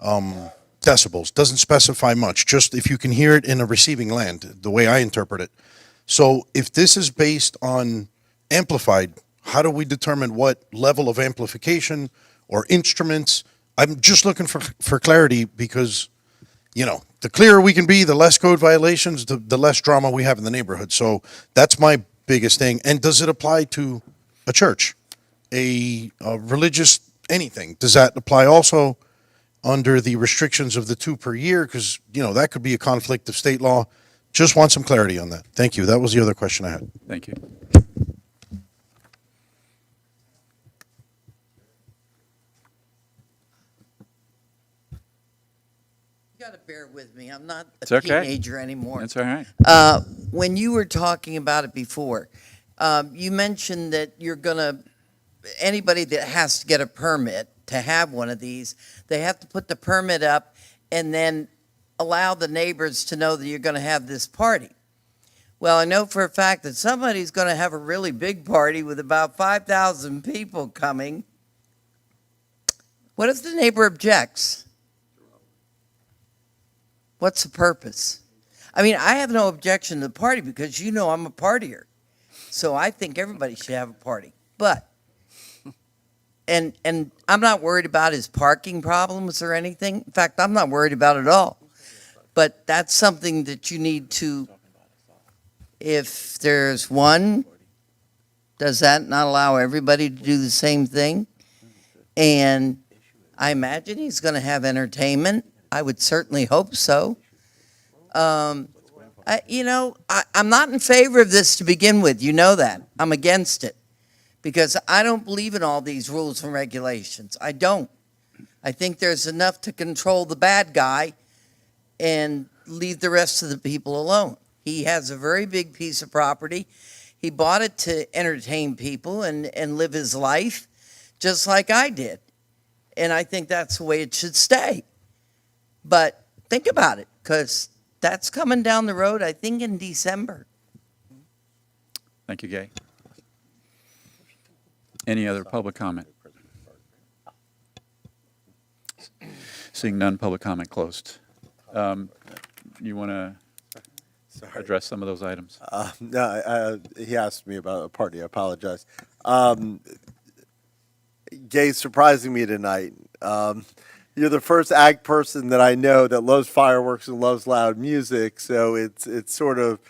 decibels, doesn't specify much, just if you can hear it in a receiving land, the way I interpret it. So if this is based on amplified, how do we determine what level of amplification or instruments? I'm just looking for clarity because, you know, the clearer we can be, the less code violations, the less drama we have in the neighborhood. So that's my biggest thing. And does it apply to a church, a religious anything? Does that apply also under the restrictions of the 2 per year? Because, you know, that could be a conflict of state law. Just want some clarity on that. Thank you. That was the other question I had. Thank you. got to bear with me. I'm not a It's okay. teenager anymore. That's all right. When you were talking about it before, you mentioned that you're going to, anybody that has to get a permit to have one of these, they have to put the permit up and then allow the neighbors to know that you're going to have this party. Well, I know for a fact that somebody's going to have a really big party with about 5,000 people coming. What if the neighbor objects? What's the purpose? I mean, I have no objection to the party because you know I'm a partier. So I think everybody should have a party. But, and I'm not worried about his parking problems or anything. In fact, I'm not worried about it at all. But that's something that you need to, if there's one, does that not allow everybody to do the same thing? And I imagine he's going to have entertainment. I would certainly hope so. I'm not in favor of this to begin with. You know that. I'm against it because I don't believe in all these rules and regulations. I don't. I think there's enough to control the bad guy and leave the rest of the people alone. He has a very big piece of property. He bought it to entertain people and live his life just like I did. And I think that's the way it should stay. But think about it, because that's coming down the road, I think, in December. Thank you, Gay. Any other public comment? Seeing none, public comment closed. You want to address some of those items? No, he asked me about a party. I apologize. Gay's surprising me tonight. You're the first ag person that I know that loves fireworks and loves loud music, so it's sort of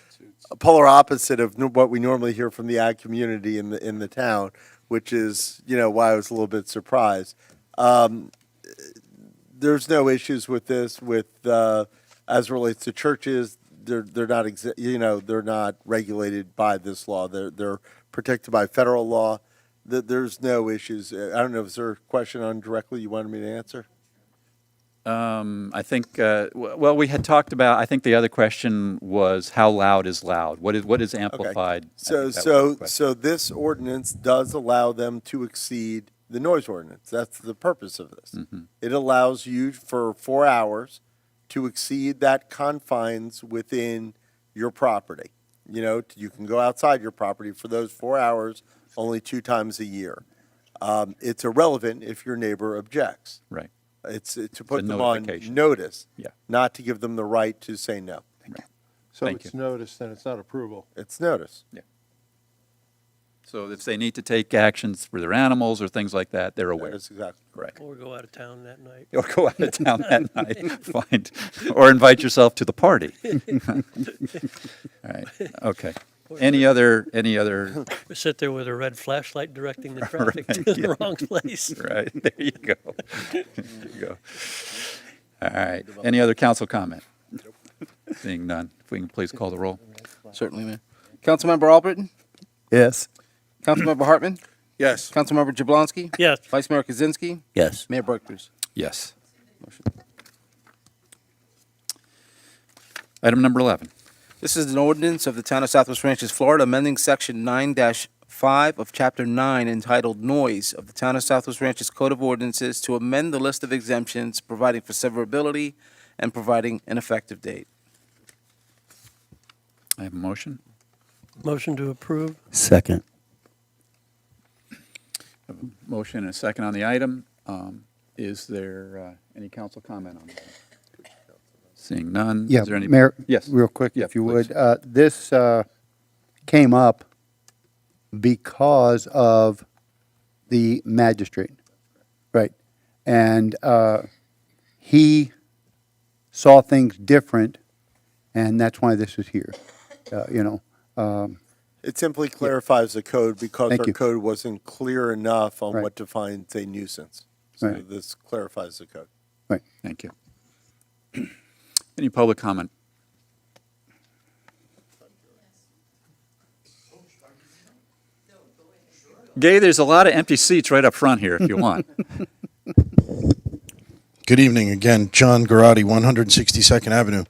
a polar opposite of what we normally hear from the ag community in the town, which is why I was a little bit surprised. There's no issues with this as it relates to churches. They're not they're not regulated by this law. They're protected by federal law. There's no issues. I don't know, is there a question on directly you wanted me to answer? I think, well, we had talked about, I think the other question was how loud is loud? What is amplified? Okay. So this ordinance does allow them to exceed the noise ordinance. That's the purpose of this. Mm-hmm. It allows you for 4 hours to exceed that confines within your property. You can go outside your property for those 4 hours only 2 times a year. It's irrelevant if your neighbor objects. Right. It's to put them on notification. notice, Yeah. not to give them the right to say no. So Thank it's notice, then it's not approval. It's notice. So if they need to take actions for their animals or things like that, they're aware. That's exactly correct. Or go out of town that night. Or go out of town that night, fine. Or invite yourself to the party. All right, okay. Any other? We sit there with a red flashlight directing the traffic Right, to yeah. the wrong place. Right, there you go. There you go. All right, any other council comment? Seeing none, if we can please call the roll. Certainly, Mayor. Councilmember Albritton? Yes. Councilmember Hartman? Yes. Councilmember Jablonski? Yes. Vice Mayor Kaczynski? Yes. Mayor Brickers? Yes. Item number 11. This is an ordinance of the Town of Southwest Ranches, Florida, amending Section 9-5 of Chapter 9 entitled Noise of the Town of Southwest Ranches Code of Ordinances to amend the list of exemptions, providing for severability and providing an effective date. I have a motion. Motion to approve. Second. Motion and a second on the item. Is there any council comment on that? Seeing none. Yeah, Is there any? Mayor, Yes. real quick, Yeah, if you please. would. This came up because of the magistrate, right? And he saw things different, and that's why this is here, It simply clarifies the code because Thank our you. code wasn't clear enough on Right. what defines a nuisance. So Right. this clarifies the code. Right. Thank you. Any public comment? Gay, there's a lot of empty seats right up front here if you want. Good evening again, John Garotti, 162nd Avenue.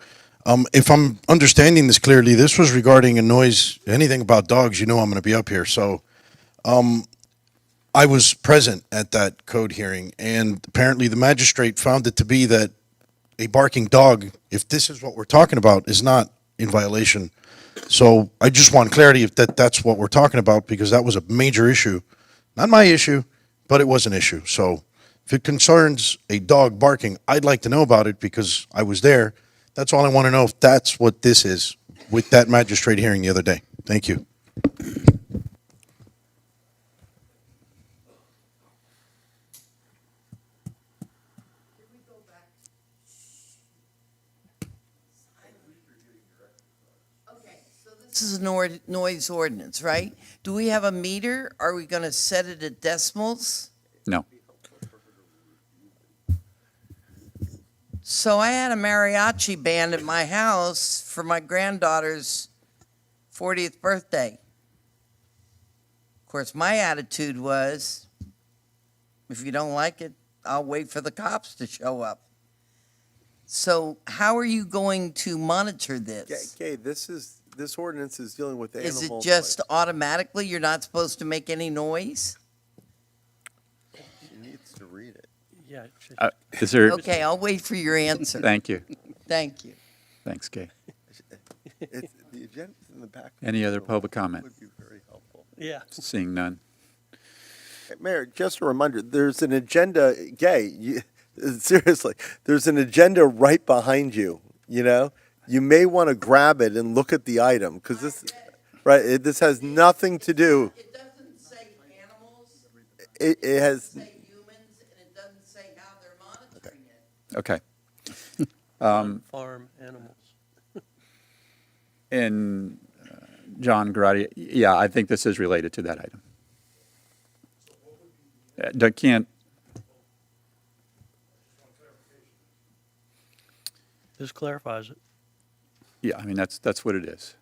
If I'm understanding this clearly, this was regarding a noise, anything about dogs, you know I'm going to be up here. So I was present at that code hearing, and apparently the magistrate found it to be that a barking dog, if this is what we're talking about, is not in violation. So I just want clarity if that's what we're talking about, because that was a major issue. Not my issue, but it was an issue. So if it concerns a dog barking, I'd like to know about it because I was there. That's all I want to know, if that's what this is with that magistrate hearing the other day. Thank you. This is a noise ordinance, right? Do we have a meter? Are we going to set it at decimals? No. So I had a mariachi band at my house for my granddaughter's 40th birthday. Of course, my attitude was, if you don't like it, I'll wait for the cops to show up. So how are you going to monitor this? Okay, this ordinance is dealing with animals. Is it just automatically you're not supposed to make any noise? She needs to read it. Yeah. Is there? Okay, I'll wait for your answer. Thank you. Thank you. Thanks, Kay. The agenda's in the back. Any other public comment? Would be very helpful. Yeah. Seeing none. Hey, Mayor, just a reminder, there's an agenda, seriously, there's an agenda right behind you, you know? You may want to grab it and look at the item, because this has nothing to do. It doesn't say animals. It has. Say humans, and it doesn't say how they're monitoring it. Okay. Farm animals. And John Garotti, yeah, I think this is related to that item. Can't. This clarifies it. Yeah, I mean, that's what it is.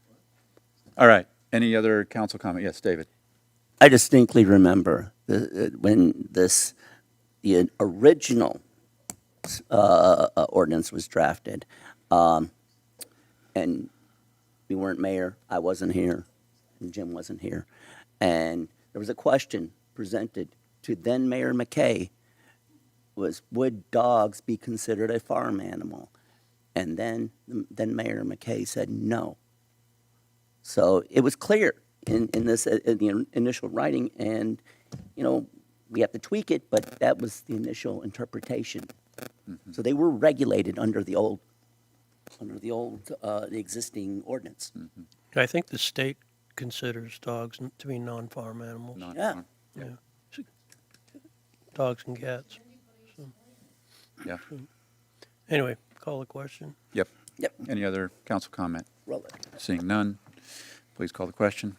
All right. Any other council comment? Yes, David. I distinctly remember when the original ordinance was drafted, and we weren't mayor, I wasn't here, and Jim wasn't here, and there was a question presented to then Mayor McKay, was would dogs be considered a farm animal? And then Mayor McKay said no. So it was clear in the initial writing, and, you know, we have to tweak it, but that was the initial interpretation. Mm-hmm. So they were regulated under the existing ordinance. Mm-hmm. I think the state considers dogs to be non-farm animals. Yeah. Yeah. Dogs and cats. So. Yeah. Anyway, call the question. Yep. Yep. Any other council comment? Roll it. Seeing none, please call the question.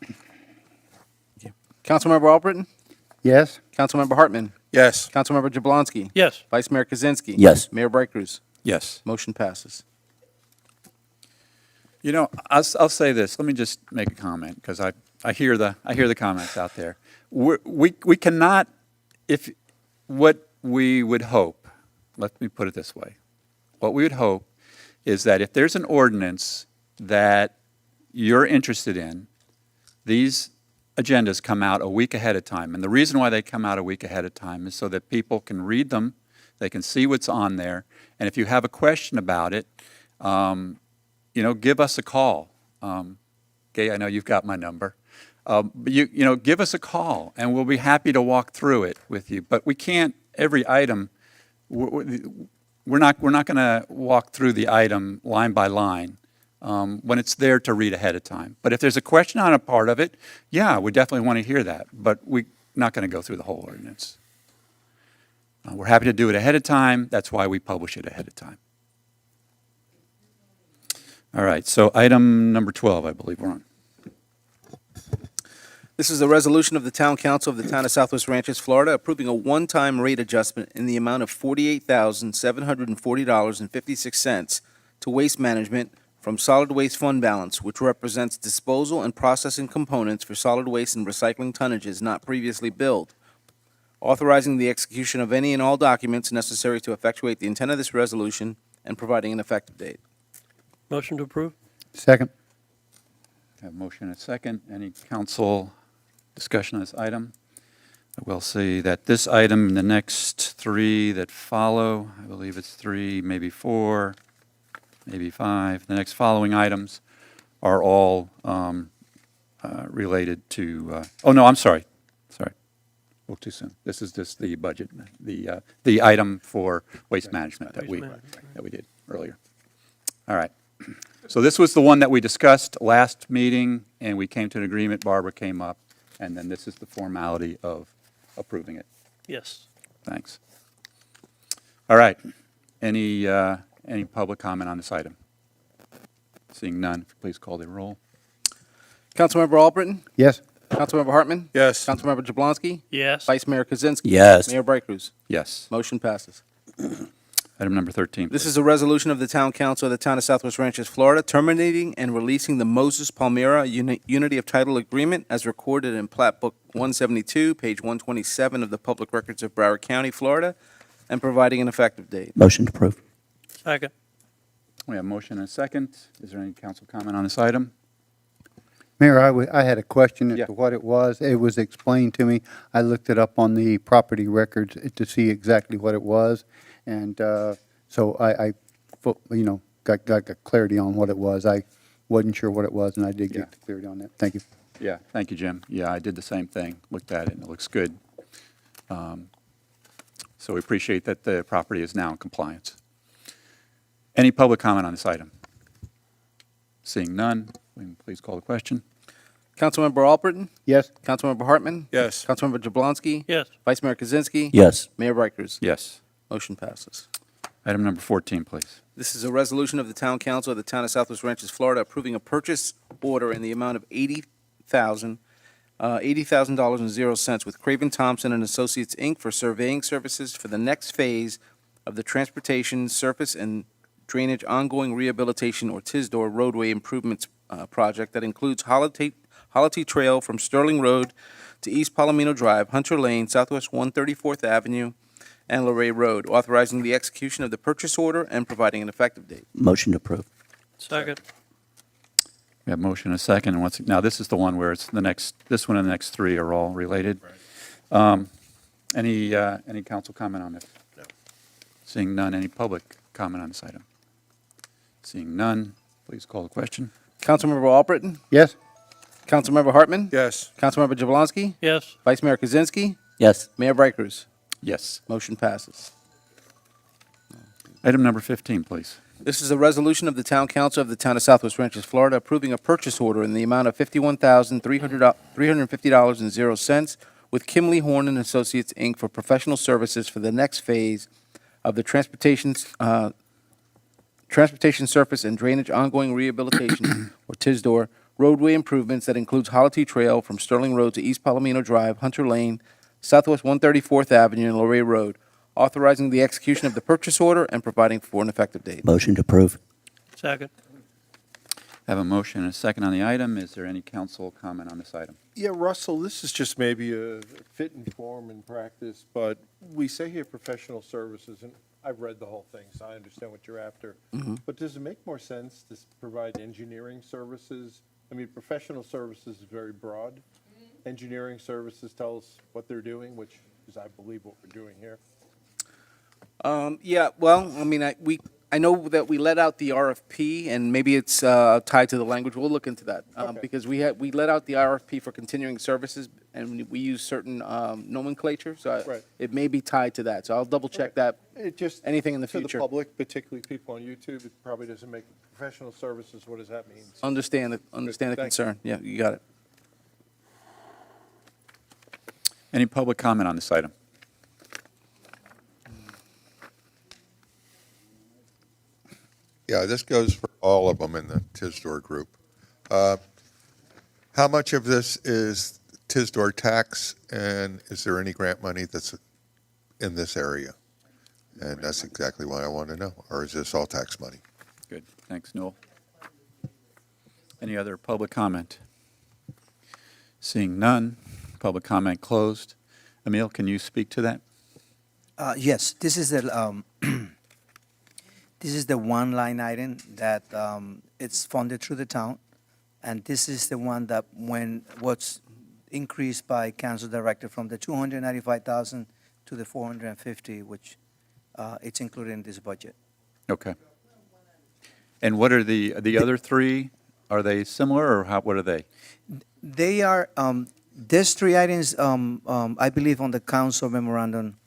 Councilmember Albritton? Yes? Councilmember Hartman? Yes. Councilmember Jablonski? Yes. Vice Mayor Kaczynski? Yes. Mayor Bright Cruz? Yes. Motion passes. You know, I'll say this. Let me just make a comment, because I hear the comments out there. We cannot, if what we would hope, let me put it this way. What we would hope is that if there's an ordinance that you're interested in, these agendas come out a week ahead of time. And the reason why they come out a week ahead of time is so that people can read them, they can see what's on there, and if you have a question about it, give us a call. Gay, I know you've got my number. But give us a call, and we'll be happy to walk through it with you. But we can't, every item, we're not going to walk through the item line by line when it's there to read ahead of time. But if there's a question on a part of it, yeah, we definitely want to hear that. But we're not going to go through the whole ordinance. We're happy to do it ahead of time. That's why we publish it ahead of time. All right, so item number 12, I believe we're on. This is a resolution of the Town Council of the Town of Southwest Ranches, Florida, approving a one-time rate adjustment in the amount of $48,740.56 to Waste Management from Solid Waste Fund Balance, which represents disposal and processing components for solid waste and recycling tonnages not previously billed, authorizing the execution of any and all documents necessary to effectuate the intent of this resolution and providing an effective date. Motion to approve? Second. Have a motion and a second. Any council discussion on this item? I will say that this item and the next three that follow, I believe it's 3, maybe 4, maybe 5, the next following items are all related to, oh, no, I'm sorry. Spoke too soon. This is just the budget, the item for waste management that we did earlier. All right. So this was the one that we discussed last meeting, and we came to an agreement. Barbara came up, and then this is the formality of approving it. Yes. Thanks. All right. Any public comment on this item? Seeing none, please call the roll. Councilmember Albritton? Yes. Councilmember Hartman? Yes. Councilmember Jablonski? Yes. Vice Mayor Kaczynski? Yes. Mayor Bright Cruz? Yes. Motion passes. Item number 13. This please. is a resolution of the Town Council of the Town of Southwest Ranches, Florida, terminating and releasing the Moses Palmyra Unity of Title Agreement as recorded in Plat Book 172, page 127 of the Public Records of Broward County, Florida, and providing an effective date. Motion to approve. Second. We have a motion and a second. Is there any council comment on this item? Mayor, I had a question as Yeah. to what it was. It was explained to me. I looked it up on the property records to see exactly what it was. And so I got clarity on what it was. I wasn't sure what it was, and I did get clarity on that. Thank you. Yeah, thank you, Jim. Yeah, I did the same thing, looked at it, and it looks good. So we appreciate that the property is now in compliance. Any public comment on this item? Seeing none, please call the question. Councilmember Albritton? Yes. Councilmember Hartman? Yes. Councilmember Jablonski? Yes. Vice Mayor Kaczynski? Yes. Mayor Bright Cruz? Yes. Motion passes. Item number 14, please. This is a resolution of the Town Council of the Town of Southwest Ranches, Florida, approving a purchase order in the amount of $80,000.00 with Craven Thompson and Associates, Inc. for surveying services for the next phase of the Transportation, Surface, and Drainage Ongoing Rehabilitation, or TISDOR, roadway improvements project that includes Holity Trail from Sterling Road to East Palomino Drive, Hunter Lane, Southwest 134th Avenue, and Luray Road, authorizing the execution of the purchase order and providing an effective date. Motion to approve. Second. We have motion and a second, and now this is the one where it's this one and the next three are all related. Any council comment on this? No. Seeing none, any public comment on this item? Seeing none, please call the question. Councilmember Albritton? Yes. Councilmember Hartman? Yes. Councilmember Jablonski? Yes. Vice Mayor Kaczynski? Yes. Mayor Bright Cruz? Yes. Motion passes. Item number 15, please. This is a resolution of the Town Council of the Town of Southwest Ranches, Florida, approving a purchase order in the amount of $51,350.00 with Kimley Horn and Associates, Inc. for professional services for the next phase of the Transportation Surface and Drainage Ongoing Rehabilitation, or TISDOR, roadway improvements that includes Holity Trail from Sterling Road to East Palomino Drive, Hunter Lane, Southwest 134th Avenue, and Luray Road, authorizing the execution of the purchase order and providing for an effective date. Motion to approve. Second. I have a motion and a second on the item. Is there any council comment on this item? Yeah, Russell, this is just maybe a fit and form and practice, but we say here professional services, and I've read the whole thing, so I understand what you're after. But does it make more sense to provide engineering services? I mean, professional services is very broad. Engineering services tell us what they're doing, which is, I believe, what we're doing here. Yeah, well, I mean, I know that we let out the RFP, and maybe it's tied to the language. We'll look into that. Okay. Because we let out the RFP for continuing services, and we use certain nomenclature, so Right. it may be tied to that. So I'll double check that. It just, Anything in the to future. the public, particularly people on YouTube, it probably doesn't make professional services, what does that mean? Understand the Thank you. concern. Yeah, you got it. Any public comment on this item? Yeah, this goes for all of them in the TISDOR group. How much of this is TISDOR tax, and is there any grant money that's in this area? And that's exactly what I want to know. Or is this all tax money? Good. Thanks, Noel. Any other public comment? Seeing none, public comment closed. Emil, can you speak to that? Yes, this is the this is the one line item that it's funded through the town, and this is the one that what's increased by council director from the 295,000 to the 450, which it's included in this budget. Okay. And what are the other three? Are they similar, or what are they? They are these three items. I believe on the council memorandum,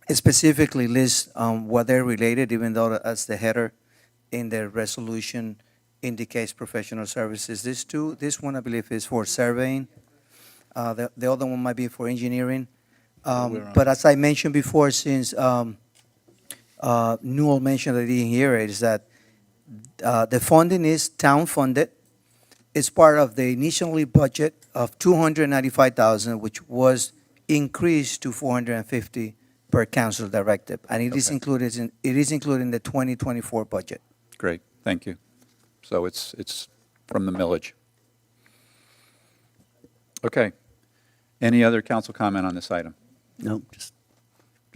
it specifically lists what they're related, even though as the header in the resolution indicates professional services. This one I believe is for surveying. The other one might be for engineering. But as I mentioned before, since Newell mentioned that he didn't hear it, is that the funding is town funded. It's part of the initially budget of 295,000, which was increased to 450 per council directive, and it is included in the 2024 budget. Great, thank you. So it's from the millage. Okay. Any other council comment on this item? No, just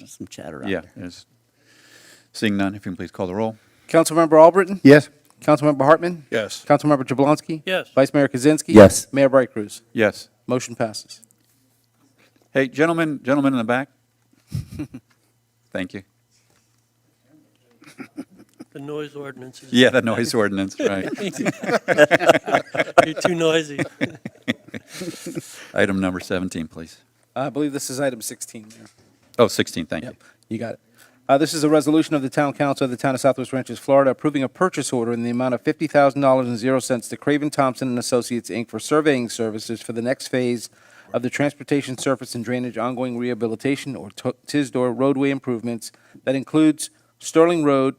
some chatter out Yeah, there. there's, seeing none, if you can please call the roll. Councilmember Albritton? Yes. Councilmember Hartman? Yes. Councilmember Jablonski? Yes. Vice Mayor Kaczynski? Yes. Mayor Bright Cruz? Yes. Motion passes. Hey, gentlemen in the back. Thank you. The noise ordinance is. Yeah, the noise ordinance, right. You're too noisy. Item number 17, please. I believe this is item 16, Mayor. Oh, 16, thank you. Yep, you got it. This is a resolution of the Town Council of the Town of Southwest Ranches, Florida, approving a purchase order in the amount of $50,000.00 to Craven Thompson and Associates, Inc. for surveying services for the next phase of the Transportation Surface and Drainage Ongoing Rehabilitation, or TISDOR, roadway improvements that includes Sterling Road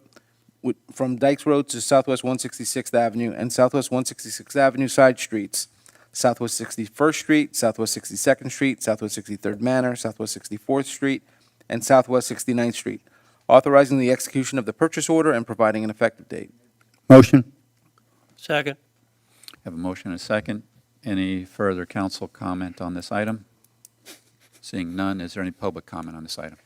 from Dykes Road to Southwest 166th Avenue and Southwest 166th Avenue side streets, Southwest 61st Street, Southwest 62nd Street, Southwest 63rd Manor, Southwest 64th Street, and Southwest 69th Street, authorizing the execution of the purchase order and providing an effective date. Motion. Second. Have a motion and a second. Any further council comment on this item? Seeing none, is there any public comment on this item?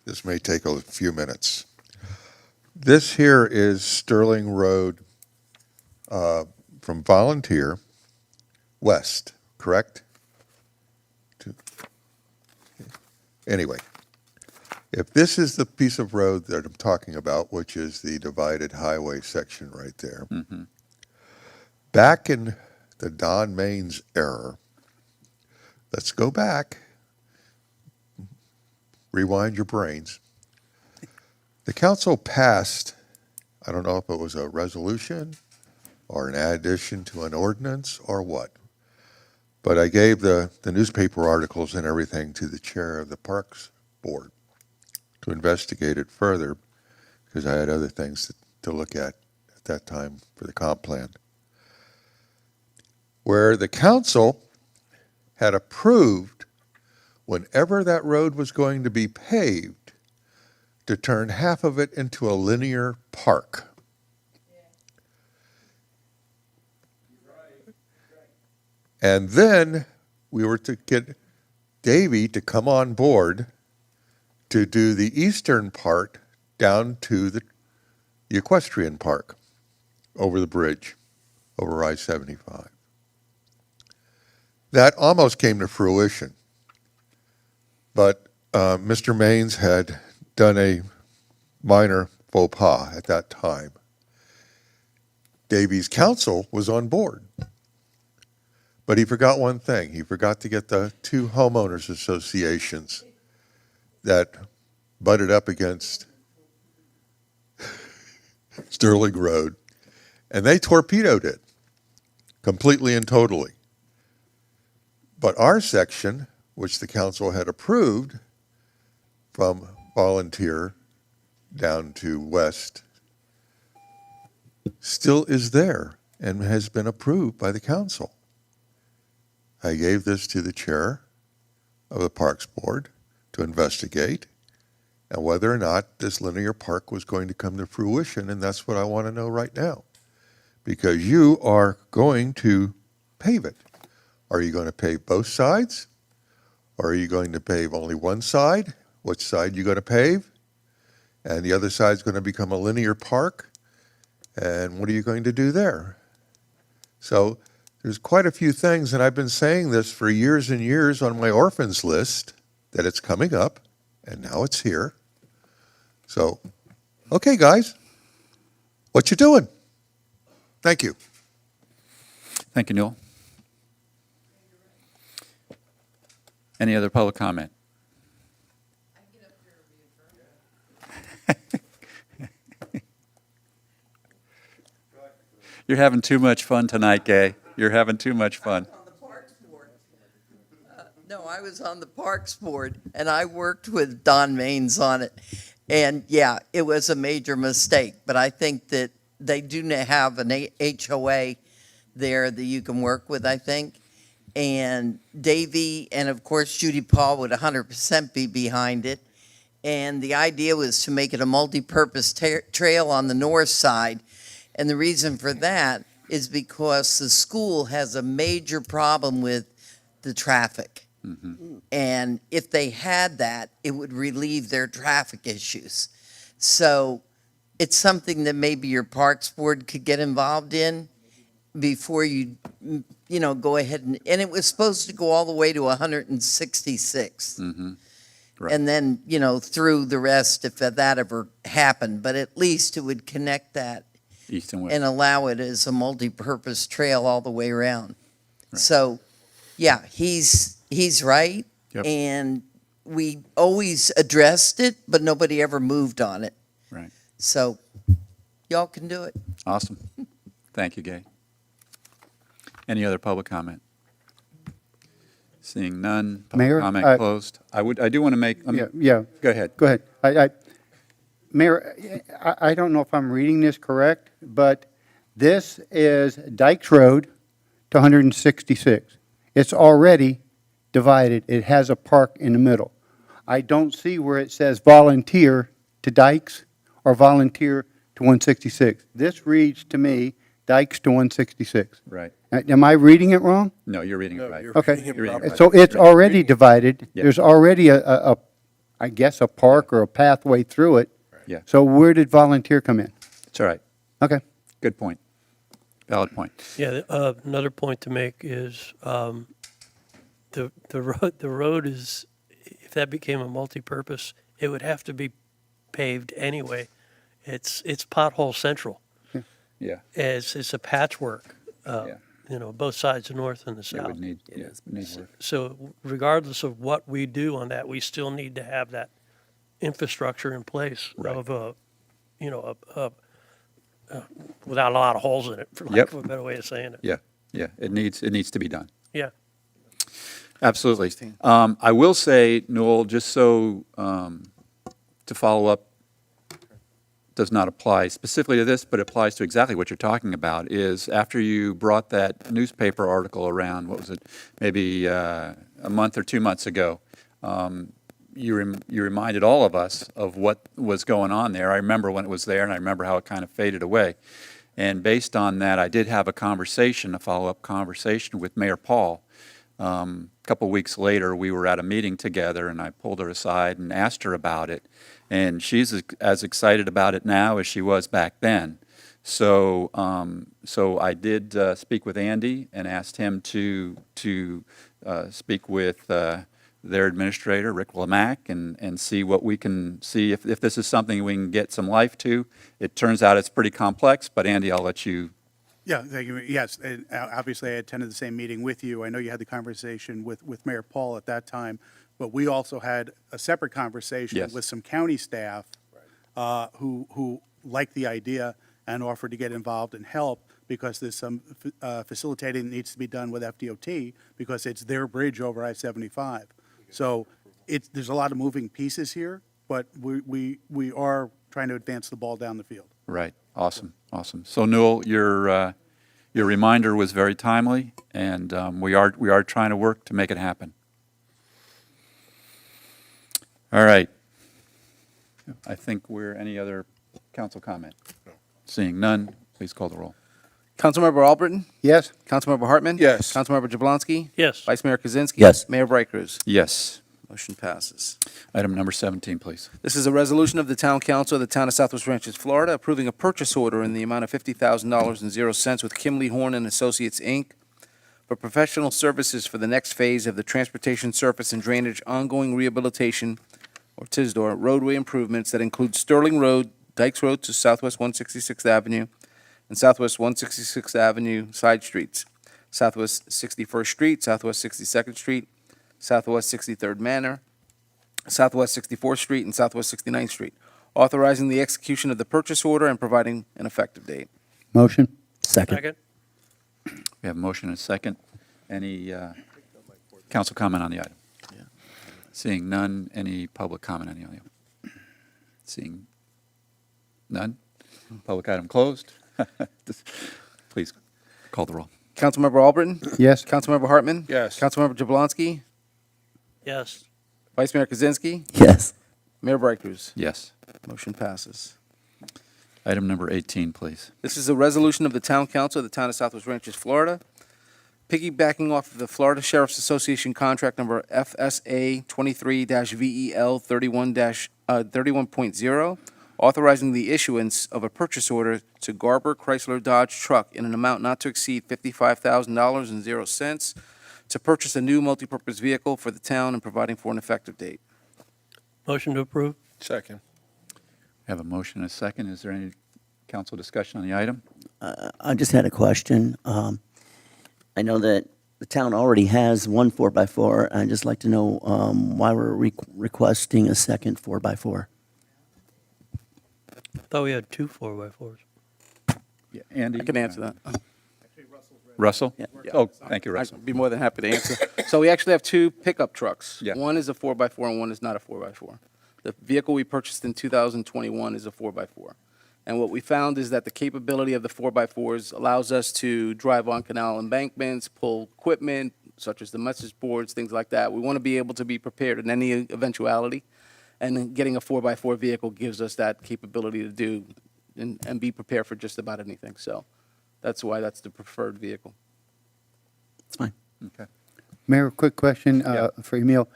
This may take a few minutes. This here is Sterling Road from Volunteer west, correct? Anyway, if this is the piece of road that I'm talking about, which is the divided highway section right there, back in the Don Maines era, let's go back, rewind your brains. The council passed, I don't know if it was a resolution or an addition to an ordinance or what, but I gave the newspaper articles and everything to the chair of the Parks Board to investigate it further, because I had other things to look at that time for the comp plan, where the council had approved, whenever that road was going to be paved, to turn half of it into a linear park. And then we were to get Davy to come on board to do the eastern part down to the Equestrian Park over the bridge, over I-75. That almost came to fruition, but Mr. Maines had done a minor faux pas at that time. Davy's counsel was on board. But he forgot one thing. He forgot to get the two homeowners associations that butted up against Sterling Road, and they torpedoed it completely and totally. But our section, which the council had approved from Volunteer down to West, still is there and has been approved by the council. I gave this to the chair of the Parks Board to investigate, and whether or not this linear park was going to come to fruition, and that's what I want to know right now, because you are going to pave it. Are you going to pave both sides? Or are you going to pave only one side? Which side you going to pave? And the other side's going to become a linear park? And what are you going to do there? So there's quite a few things, and I've been saying this for years and years on my orphans list, that it's coming up, and now it's here. So, okay, guys, what you doing? Thank you. Thank you, Newell. Any other public comment? You're having too much fun tonight, Gay. You're having too much fun. On the Parks Board. No, I was on the Parks Board, and I worked with Don Maines on it. And yeah, it was a major mistake, but I think that they do have an HOA there that you can work with, I think. And Davey and, of course, Judy Paul would 100% be behind it. And the idea was to make it a multi-purpose trail on the north side. And the reason for that is because the school has a major problem with the traffic. And if they had that, it would relieve their traffic issues. So it's something that maybe your Parks Board could get involved in before you go ahead and it was supposed to go all the way to 166. Right. And then, through the rest if that ever happened. But at least it would connect that East and west. and allow it as a multi-purpose trail all the way around. Right. So, yeah, he's right. Yep. And we always addressed it, but nobody ever moved on it. Right. So, y'all can do it. Awesome. Thank you, Gay. Any other public comment? Seeing none, public Mayor, comment closed. I do want to make, Yeah. go ahead. Go ahead. Mayor, I don't know if I'm reading this correct, but this is Dykes Road to 166. It's already divided. It has a park in the middle. I don't see where it says volunteer to Dykes or volunteer to 166. This reads to me Dykes to 166. Right. Am I reading it wrong? No, you're reading it right. Okay. You're reading it right. So it's already divided. Yeah. There's already I guess, a park or a pathway through it. Yeah. So where did volunteer come in? It's all right. Okay. Good point. Valid point. Yeah, another point to make is the road is, if that became a multi-purpose, it would have to be paved anyway. It's pothole central. Yeah. It's a patchwork. Yeah. Both sides, the north and the It south. would need work. So regardless of what we do on that, we still need to have that infrastructure in place Right. of without a lot of holes in it, for lack Yep. of a better way of saying it. Yeah, yeah. It needs to be done. Yeah. Absolutely. I will say, Newell, just so to follow up, does not apply specifically to this, but applies to exactly what you're talking about, is after you brought that newspaper article around, what was it, maybe a month or 2 months ago, you reminded all of us of what was going on there. I remember when it was there, and I remember how it kind of faded away. And based on that, I did have a follow-up conversation with Mayor Paul. A couple weeks later, we were at a meeting together, and I pulled her aside and asked her about it. And she's as excited about it now as she was back then. So I did speak with Andy and asked him to speak with their administrator, Rick Lamack, and see what we can see if this is something we can get some life to. It turns out it's pretty complex, but Andy, I'll let you. Yeah, thank you. Yes, and obviously I attended the same meeting with you. I know you had the conversation with Mayor Paul at that time, but we also had a separate conversation Yes. with some county staff who liked the idea and offered to get involved and help because there's some facilitating that needs to be done with FDOT because it's their bridge over I-75. So there's a lot of moving pieces here, but we are trying to advance the ball down the field. Right. Awesome. Awesome. So Newell, your reminder was very timely, and we are trying to work to make it happen. All right. I think any other council comment? Seeing none, please call the roll. Councilmember Albritton? Yes. Councilmember Hartman? Yes. Councilmember Jablonski? Yes. Vice Mayor Kaczynski? Yes. Mayor Bright Cruz? Yes. Motion passes. Item number 17, please. This is a resolution of the Town Council of the Town of Southwest Ranches, Florida, approving a purchase order in the amount of $50,000 with Kimley Horn and Associates, Inc. for professional services for the next phase of the Transportation Surface and Drainage Ongoing Rehabilitation, or TSDOR, roadway improvements that include Sterling Road, Dykes Road to Southwest 166th Avenue, and Southwest 166th Avenue side streets, Southwest 61st Street, Southwest 62nd Street, Southwest 63rd Manor, Southwest 64th Street, and Southwest 69th Street, authorizing the execution of the purchase order and providing an effective date. Motion. Second. We have a motion and a second. Any council comment on the item? Seeing none, any public comment on the item? Seeing none, public item closed. Please call the roll. Councilmember Albritton? Yes. Councilmember Hartman? Yes. Councilmember Jablonski? Yes. Vice Mayor Kaczynski? Yes. Mayor Bright Cruz? Yes. Motion passes. Item number 18, please. This is a resolution of the Town Council of the Town of Southwest Ranches, Florida, piggybacking off of the Florida Sheriff's Association contract number FSA 23-VEL 31.0, authorizing the issuance of a purchase order to Garber Chrysler Dodge truck in an amount not to exceed $55,000.00 to purchase a new multipurpose vehicle for the town and providing for an effective date. Motion to approve? Second. We have a motion and a second. Is there any council discussion on the item? I just had a question. I know that the town already has one 4x4. I'd just like to know why we're requesting a second 4x4. Thought we had two 4x4s. Yeah, Andy? I can answer that. Russell? Yeah. Oh, thank you, Russell. I'd be more than happy to answer. So we actually have two pickup trucks. Yeah. One is a 4x4 and one is not a 4x4. The vehicle we purchased in 2021 is a 4x4. And what we found is that the capability of the 4x4s allows us to drive on canal embankments, pull equipment, such as the message boards, things like that. We want to be able to be prepared in any eventuality. And then getting a 4x4 vehicle gives us that capability to do and be prepared for just about anything. So that's why that's the preferred vehicle. It's fine. Okay. Mayor, quick question Yeah. for Emil.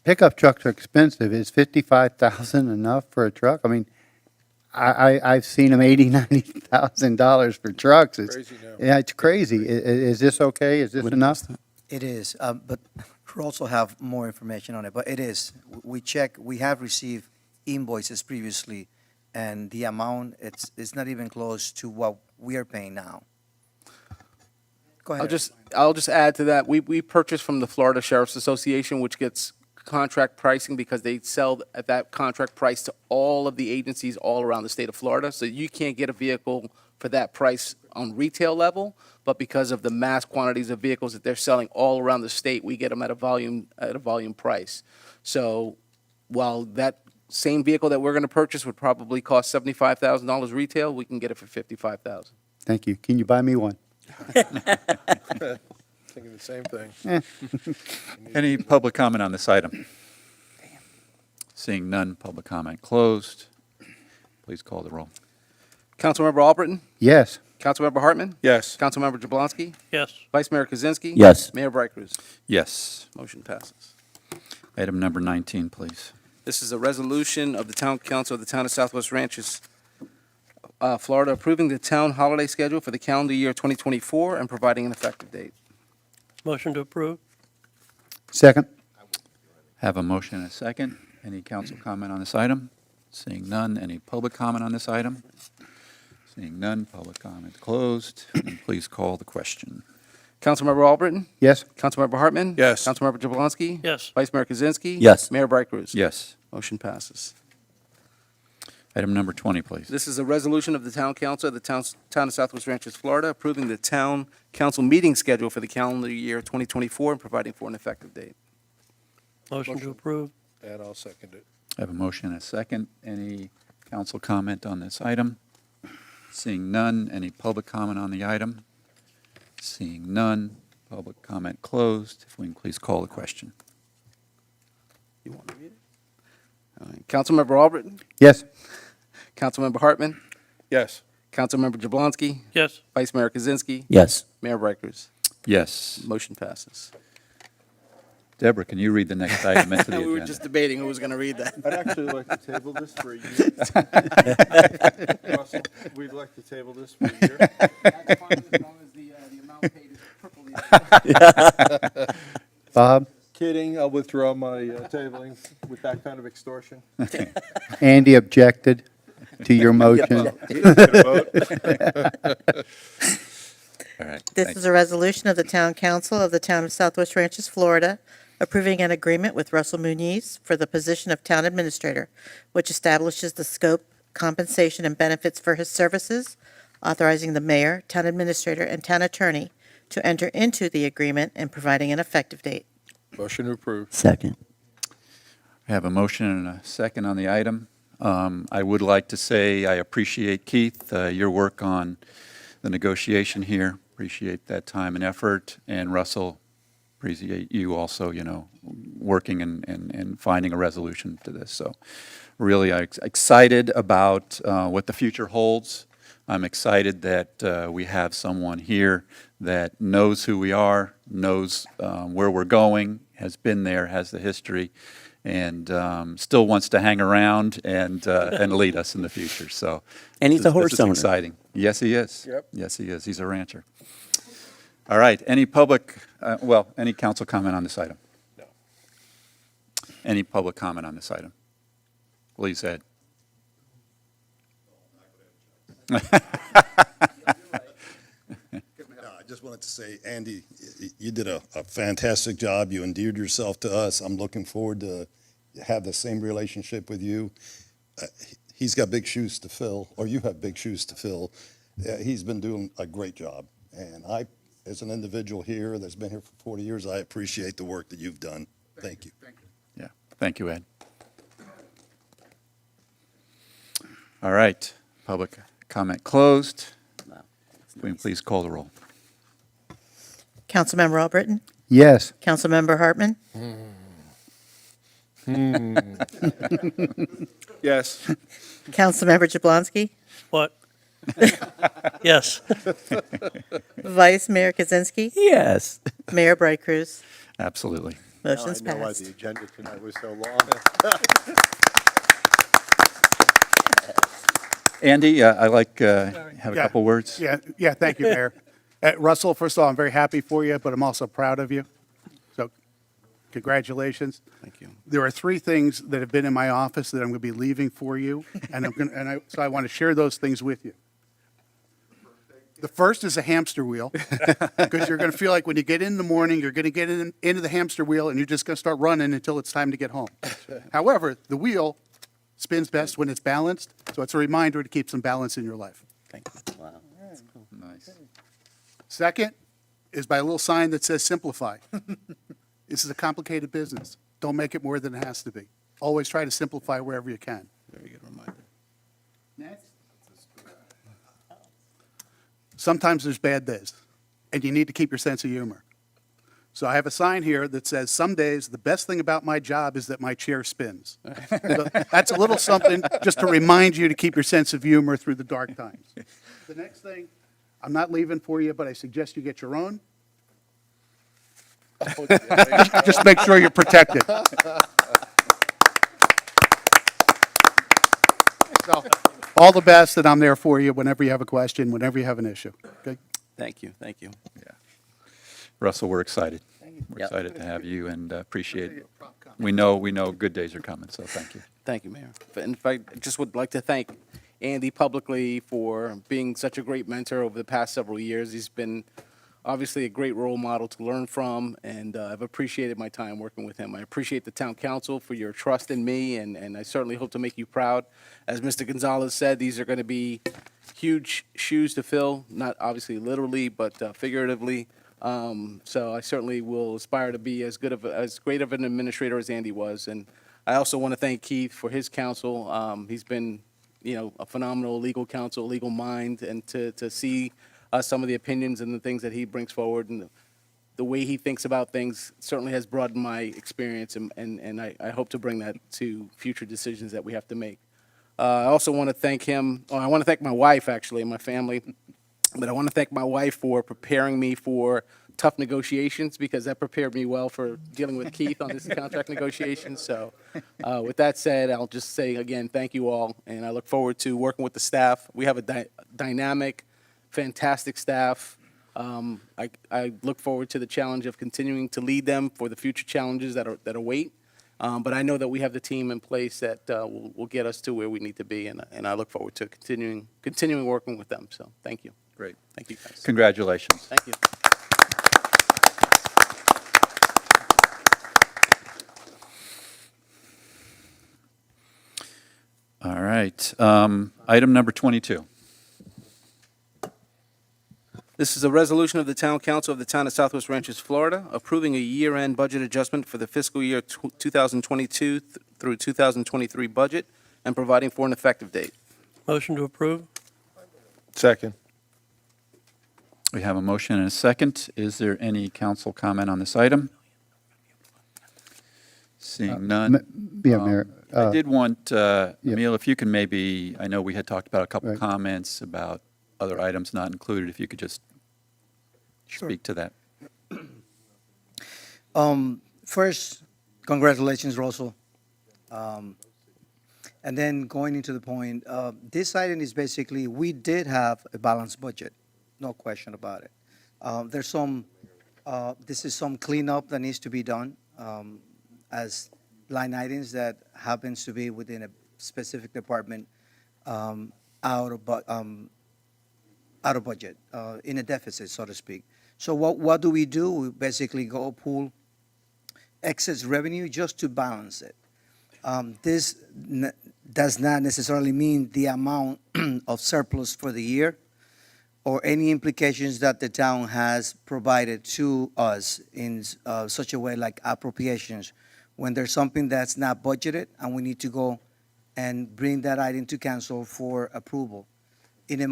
Pickup trucks are expensive. Is $55,000 enough for a truck? I mean, I've seen them $80,000-$90,000 for trucks. It's Crazy now. Yeah, it's crazy. Is this okay? Is this enough? It is, but we also have more information on it, but it is. We check, we have received invoices previously, and the amount, it's not even close to what we are paying now. Go ahead. I'll just add to that. We purchase from the Florida Sheriff's Association, which gets contract pricing because they sell at that contract price to all of the agencies all around the state of Florida. So you can't get a vehicle for that price on retail level, but because of the mass quantities of vehicles that they're selling all around the state, we get them at a volume price. So while that same vehicle that we're going to purchase would probably cost $75,000 retail, we can get it for $55,000. Thank you. Can you buy me one? Thinking the same thing. Any public comment on this item? Seeing none, public comment closed. Please call the roll. Councilmember Albritton? Yes. Councilmember Hartman? Yes. Councilmember Jablonski? Yes. Vice Mayor Kaczynski? Yes. Mayor Bright Cruz? Yes. Motion passes. Item number 19, please. This is a resolution of the Town Council of the Town of Southwest Ranches, Florida, approving the town holiday schedule for the calendar year 2024 and providing an effective date. Motion to approve? Second. Have a motion and a second. Any council comment on this item? Seeing none, any public comment on this item? Seeing none, public comment closed. And please call the question. Councilmember Albritton? Yes. Councilmember Hartman? Yes. Councilmember Jablonski? Yes. Vice Mayor Kaczynski? Yes. Mayor Bright Cruz? Yes. Motion passes. Item number 20, please. This is a resolution of the Town Council of the Town of Southwest Ranches, Florida, approving the Town Council meeting schedule for the calendar year 2024 and providing for an effective date. Motion to approve? And I'll second it. I have a motion and a second. Any council comment on this item? Seeing none, any public comment on the item? Seeing none, public comment closed. If we can please call the question. You want to read it? All right. Councilmember Albritton? Yes. Councilmember Hartman? Yes. Councilmember Jablonski, Yes. Vice Mayor Kaczynski, Yes. Mayor Brighters. Yes. Motion passes. Deborah, can you read the next item into the We were agenda? just debating who was going to read that. I'd actually like to table this for a year. Russell, we'd like to table this for a year. Bob, Kidding, I'll withdraw my tabling with that kind of extortion. Andy objected to your motion. All right. This thank is a resolution of the Town Council of the Town of Southwest Ranches, Florida, approving an agreement with Russell Muniz for the position of Town Administrator, which establishes the scope, compensation, and benefits for his services, authorizing the mayor, town administrator, and town attorney to enter into the agreement and providing an effective date. Motion to approve. Second. I have a motion and a second on the item. I would like to say I appreciate, Keith, your work on the negotiation here. Appreciate that time and effort. And Russell, appreciate you also, working and finding a resolution to this. So really, I'm excited about what the future holds. I'm excited that we have someone here that knows who we are, knows where we're going, has been there, has the history, and still wants to hang around and lead us in the future. So, And he's a horse this is owner. exciting. Yes, he is. Yep. Yes, he is. He's a rancher. All right. Any public, any council comment on this item? No. Any public comment on this item? Please, Ed. I just wanted to say, Andy, you did a fantastic job. You endeared yourself to us. I'm looking forward to have the same relationship with you. He's got big shoes to fill, or you have big shoes to fill. He's been doing a great job. And I, as an individual here that's been here for 40 years, I appreciate the work that you've done. Thank you. Yeah. Thank you, Ed. All right. Public comment closed. Can we please call the roll? Councilmember Albritton? Yes. Councilmember Hartman? Yes. Councilmember Jablonski? What? Yes. Vice Mayor Kaczynski? Yes. Mayor Bright Cruz? Absolutely. Motion's Now I know why passed. the agenda tonight was so long. Andy, I like, have a Yeah. couple words. Yeah, thank you, Mayor. Russell, first of all, I'm very happy for you, but I'm also proud of you. So congratulations. Thank you. There are three things that have been in my office that I'm going to be leaving for you, and so I want to share those things with you. The first is a hamster wheel, because you're going to feel like when you get in the morning, you're going to get into the hamster wheel, and you're just going to start running until it's time to get home. However, the wheel spins best when it's balanced, so it's a reminder to keep some balance in your life. Thank you. Wow. Nice. Second is by a little sign that says simplify. This is a complicated business. Don't make it more than it has to be. Always try to simplify wherever you can. Very good reminder. Next. Sometimes there's bad days, and you need to keep your sense of humor. So I have a sign here that says, some days, the best thing about my job is that my chair spins. So that's a little something just to remind you to keep your sense of humor through the dark times. The next thing, I'm not leaving for you, but I suggest you get your own. Just make sure you're protected. So, all the best, and I'm there for you whenever you have a question, whenever you have an issue. Okay? Thank you. Thank you. Russell, we're excited. We're Yep. excited to have you and appreciate it. We know good days are coming, so thank you. Thank you, Mayor. In fact, I just would like to thank Andy publicly for being such a great mentor over the past several years. He's been obviously a great role model to learn from, and I've appreciated my time working with him. I appreciate the town council for your trust in me, and I certainly hope to make you proud. As Mr. Gonzalez said, these are going to be huge shoes to fill, not obviously literally, but figuratively. So I certainly will aspire to be as great of an administrator as Andy was. And I also want to thank Keith for his counsel. He's been, a phenomenal legal counsel, legal mind, and to see some of the opinions and the things that he brings forward and the way he thinks about things certainly has broadened my experience, and I hope to bring that to future decisions that we have to make. I also want to thank him, or I want to thank my wife, actually, and my family. But I want to thank my wife for preparing me for tough negotiations, because that prepared me well for dealing with Keith on this contract negotiation. So with that said, I'll just say again, thank you all, and I look forward to working with the staff. We have a dynamic, fantastic staff. I look forward to the challenge of continuing to lead them for the future challenges that await. But I know that we have the team in place that will get us to where we need to be, and I look forward to continuing working with them. So thank you. Great. Thank you, guys. Congratulations. Thank you. All right. Item number 22. This is a resolution of the Town Council of the Town of Southwest Ranches, Florida, approving a year-end budget adjustment for the fiscal year 2022 through 2023 budget and providing for an effective date. Motion to approve? Second. We have a motion and a second. Is there any council comment on this item? Seeing none. Yeah, Mayor. I did want, Emil, if you can maybe, I know we had talked about a couple of comments about other items not included, if you could just speak to that. First, congratulations, Russell. And then going into the point, this item is basically, we did have a balanced budget, no question about it. There's this is some cleanup that needs to be done as line items that happens to be within a specific department out of budget, in a deficit, so to speak. So what do? We basically go pull excess revenue just to balance it. This does not necessarily mean the amount of surplus for the year or any implications that the town has provided to us in such a way like appropriations. When there's something that's not budgeted and we need to go and bring that item to council for approval in a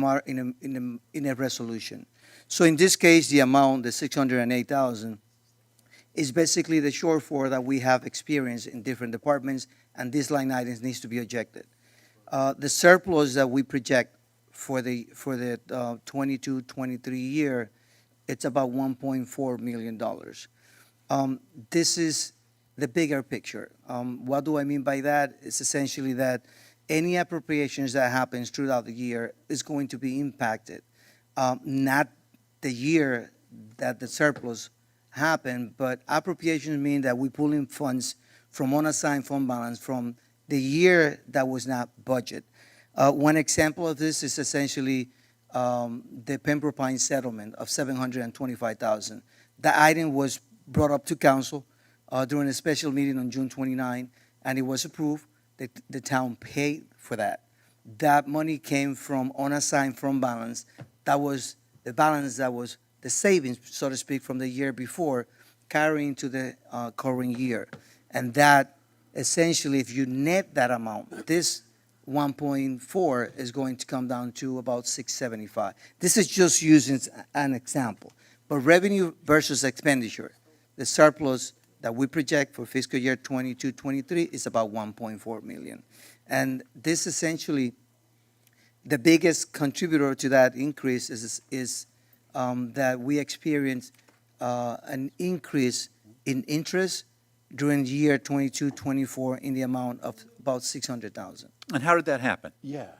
resolution. So in this case, the amount, the 608,000, is basically the shortfall that we have experienced in different departments, and this line items needs to be ejected. The surplus that we project for the 22-23 year, it's about $1.4 million. This is the bigger picture. What do I mean by that? It's essentially that any appropriations that happens throughout the year is going to be impacted. Not the year that the surplus happened, but appropriations mean that we pull in funds from unassigned fund balance from the year that was not budget. One example of this is essentially the Pembroke Pines settlement of $725,000. The item was brought up to council during a special meeting on June 29, and it was approved. The town paid for that. That money came from unassigned fund balance. That was the balance that was the savings, so to speak, from the year before, carrying to the current year. And that, essentially, if you net that amount, this 1.4 is going to come down to about 675. This is just using an example. But revenue versus expenditure, the surplus that we project for fiscal year 22-23 is about 1.4 million. And this essentially, the biggest contributor to that increase is that we experienced an increase in interest during the year 22-24 in the amount of about 600,000. And how did that happen? Yeah.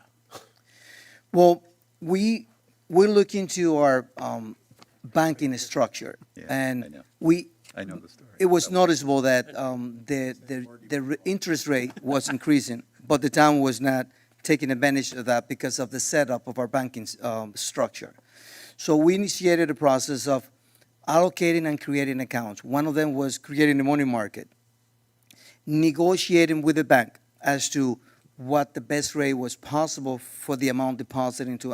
Well, we look into our banking structure, and I know the story. it was noticeable that the interest rate was increasing, but the town was not taking advantage of that because of the setup of our banking structure. So we initiated a process of allocating and creating accounts. One of them was creating a money market, negotiating with the bank as to what the best rate was possible for the amount deposited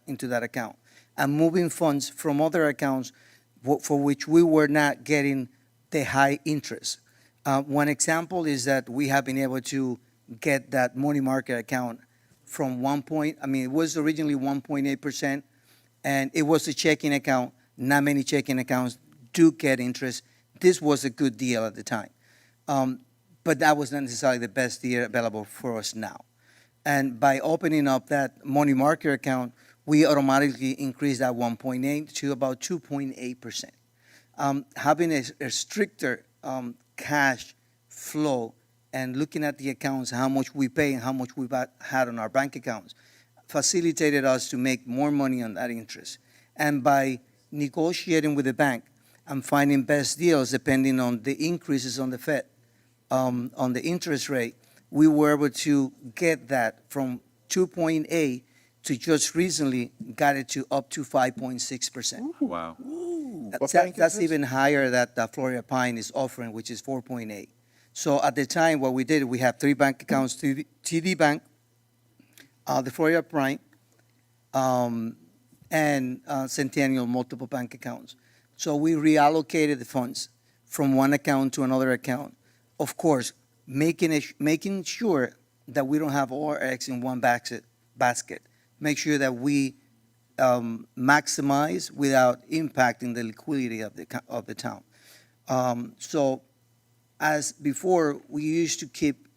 into that account, and moving funds from other accounts for which we were not getting the high interest. One example is that we have been able to get that money market account from it was originally 1.8%, and it was a checking account. Not many checking accounts do get interest. This was a good deal at the time. But that was not necessarily the best deal available for us now. And by opening up that money market account, we automatically increase that 1.8 to about 2.8%. Having a stricter cash flow and looking at the accounts, how much we pay and how much we've had on our bank accounts, facilitated us to make more money on that interest. And by negotiating with the bank and finding best deals depending on the increases on the Fed, on the interest rate, we were able to get that from 2.8 to just recently got it to up to 5.6%. Wow. That's even higher that the Florida Pine is offering, which is 4.8. So at the time, what we did, we have 3 bank accounts, TD Bank, the Florida Pine, and Centennial multiple bank accounts. So we reallocated the funds from one account to another account. Of course, making sure that we don't have all our eggs in one basket. Make sure that we maximize without impacting the liquidity of the town. So as before, we used to keep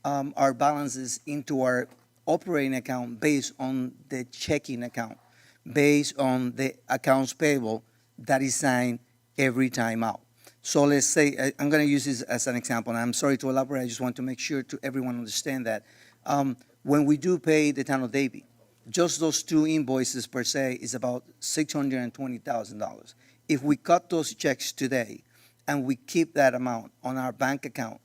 our balances into our operating account based on the checking account, based on the accounts payable that is signed every time out. So let's say, I'm going to use this as an example, and I'm sorry to elaborate, I just want to make sure to everyone understand that. When we do pay the town of Davie, just those 2 invoices per se is about $620,000. If we cut those checks today and we keep that amount on our bank account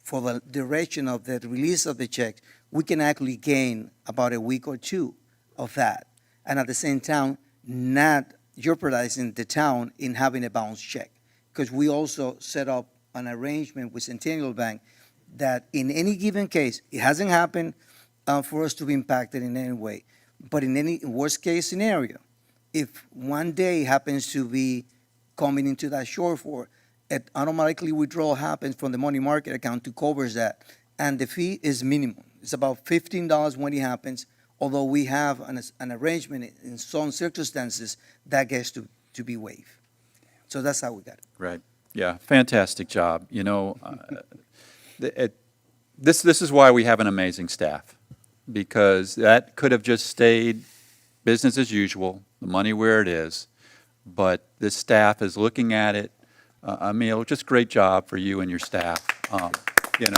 for the duration of the release of the check, we can actually gain about a week or 2 of that. And at the same time, not jeopardizing the town in having a bounce check. Because we also set up an arrangement with Centennial Bank that in any given case, it hasn't happened for us to be impacted in any way, but in any worst case scenario, if one day happens to be coming into that shortfall, it automatically withdrawal happens from the money market account to cover that, and the fee is minimum. It's about $15 when it happens, although we have an arrangement in some circumstances that gets to be waived. So that's how we got it. Right. Yeah. Fantastic job. You know, this is why we have an amazing staff, because that could have just stayed business as usual, the money where it is, but this staff is looking at it. Emil, just great job for you and your staff. You know,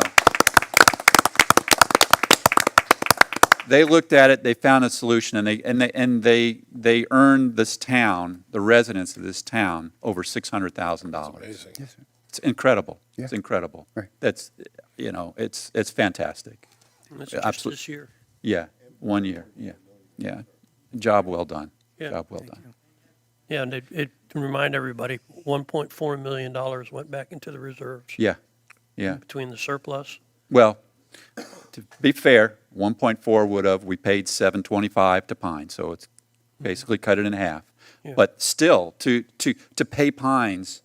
they looked at it, they found a solution, and they earned this town, the residents of this town, over $600,000. Amazing. Yes, sir. It's incredible. Yeah. It's incredible. Right. That's, you know, it's fantastic. And that's just Absolutely. this year. Yeah, 1 year. Yeah, yeah. Job well done. Yeah. Job well done. Yeah, and it to remind everybody, $1.4 million went back into the reserves. Yeah, yeah. Between the surplus. Well, to be fair, 1.4 would have, we paid 725 to Pine, so it's basically cut it in half. Yeah. But still, to pay Pines,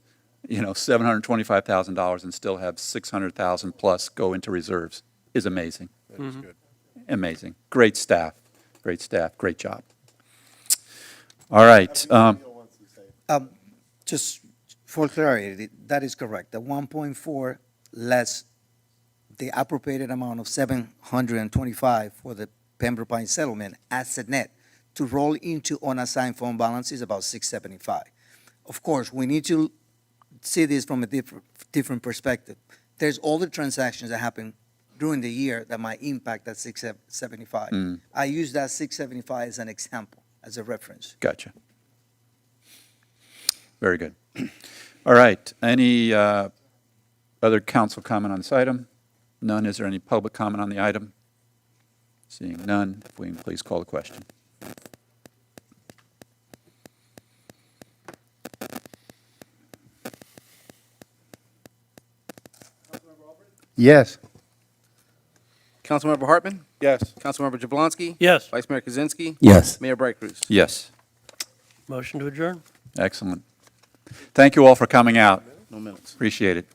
you know, $725,000 and still have 600,000 plus go into reserves is amazing. That is good. Amazing. Great staff. Great staff. Great job. All right. Just for clarity, that is correct. The 1.4 less the appropriated amount of 725 for the Pembroke Pines settlement asset net to roll into unassigned fund balance is about 675. Of course, we need to see this from a different perspective. There's all the transactions that happen during the year that might impact that 675. I use that 675 as an example, as a reference. Gotcha. Very good. All right. Any other council comment on this item? None. Is there any public comment on the item? Seeing none, if we can please call the question. Yes. Councilmember Hartman? Yes. Councilmember Jablonski? Yes. Vice Mayor Kaczynski? Yes. Mayor Bright Cruz? Yes. Motion to adjourn. Excellent. Thank you all for coming out. No minutes. Appreciate it.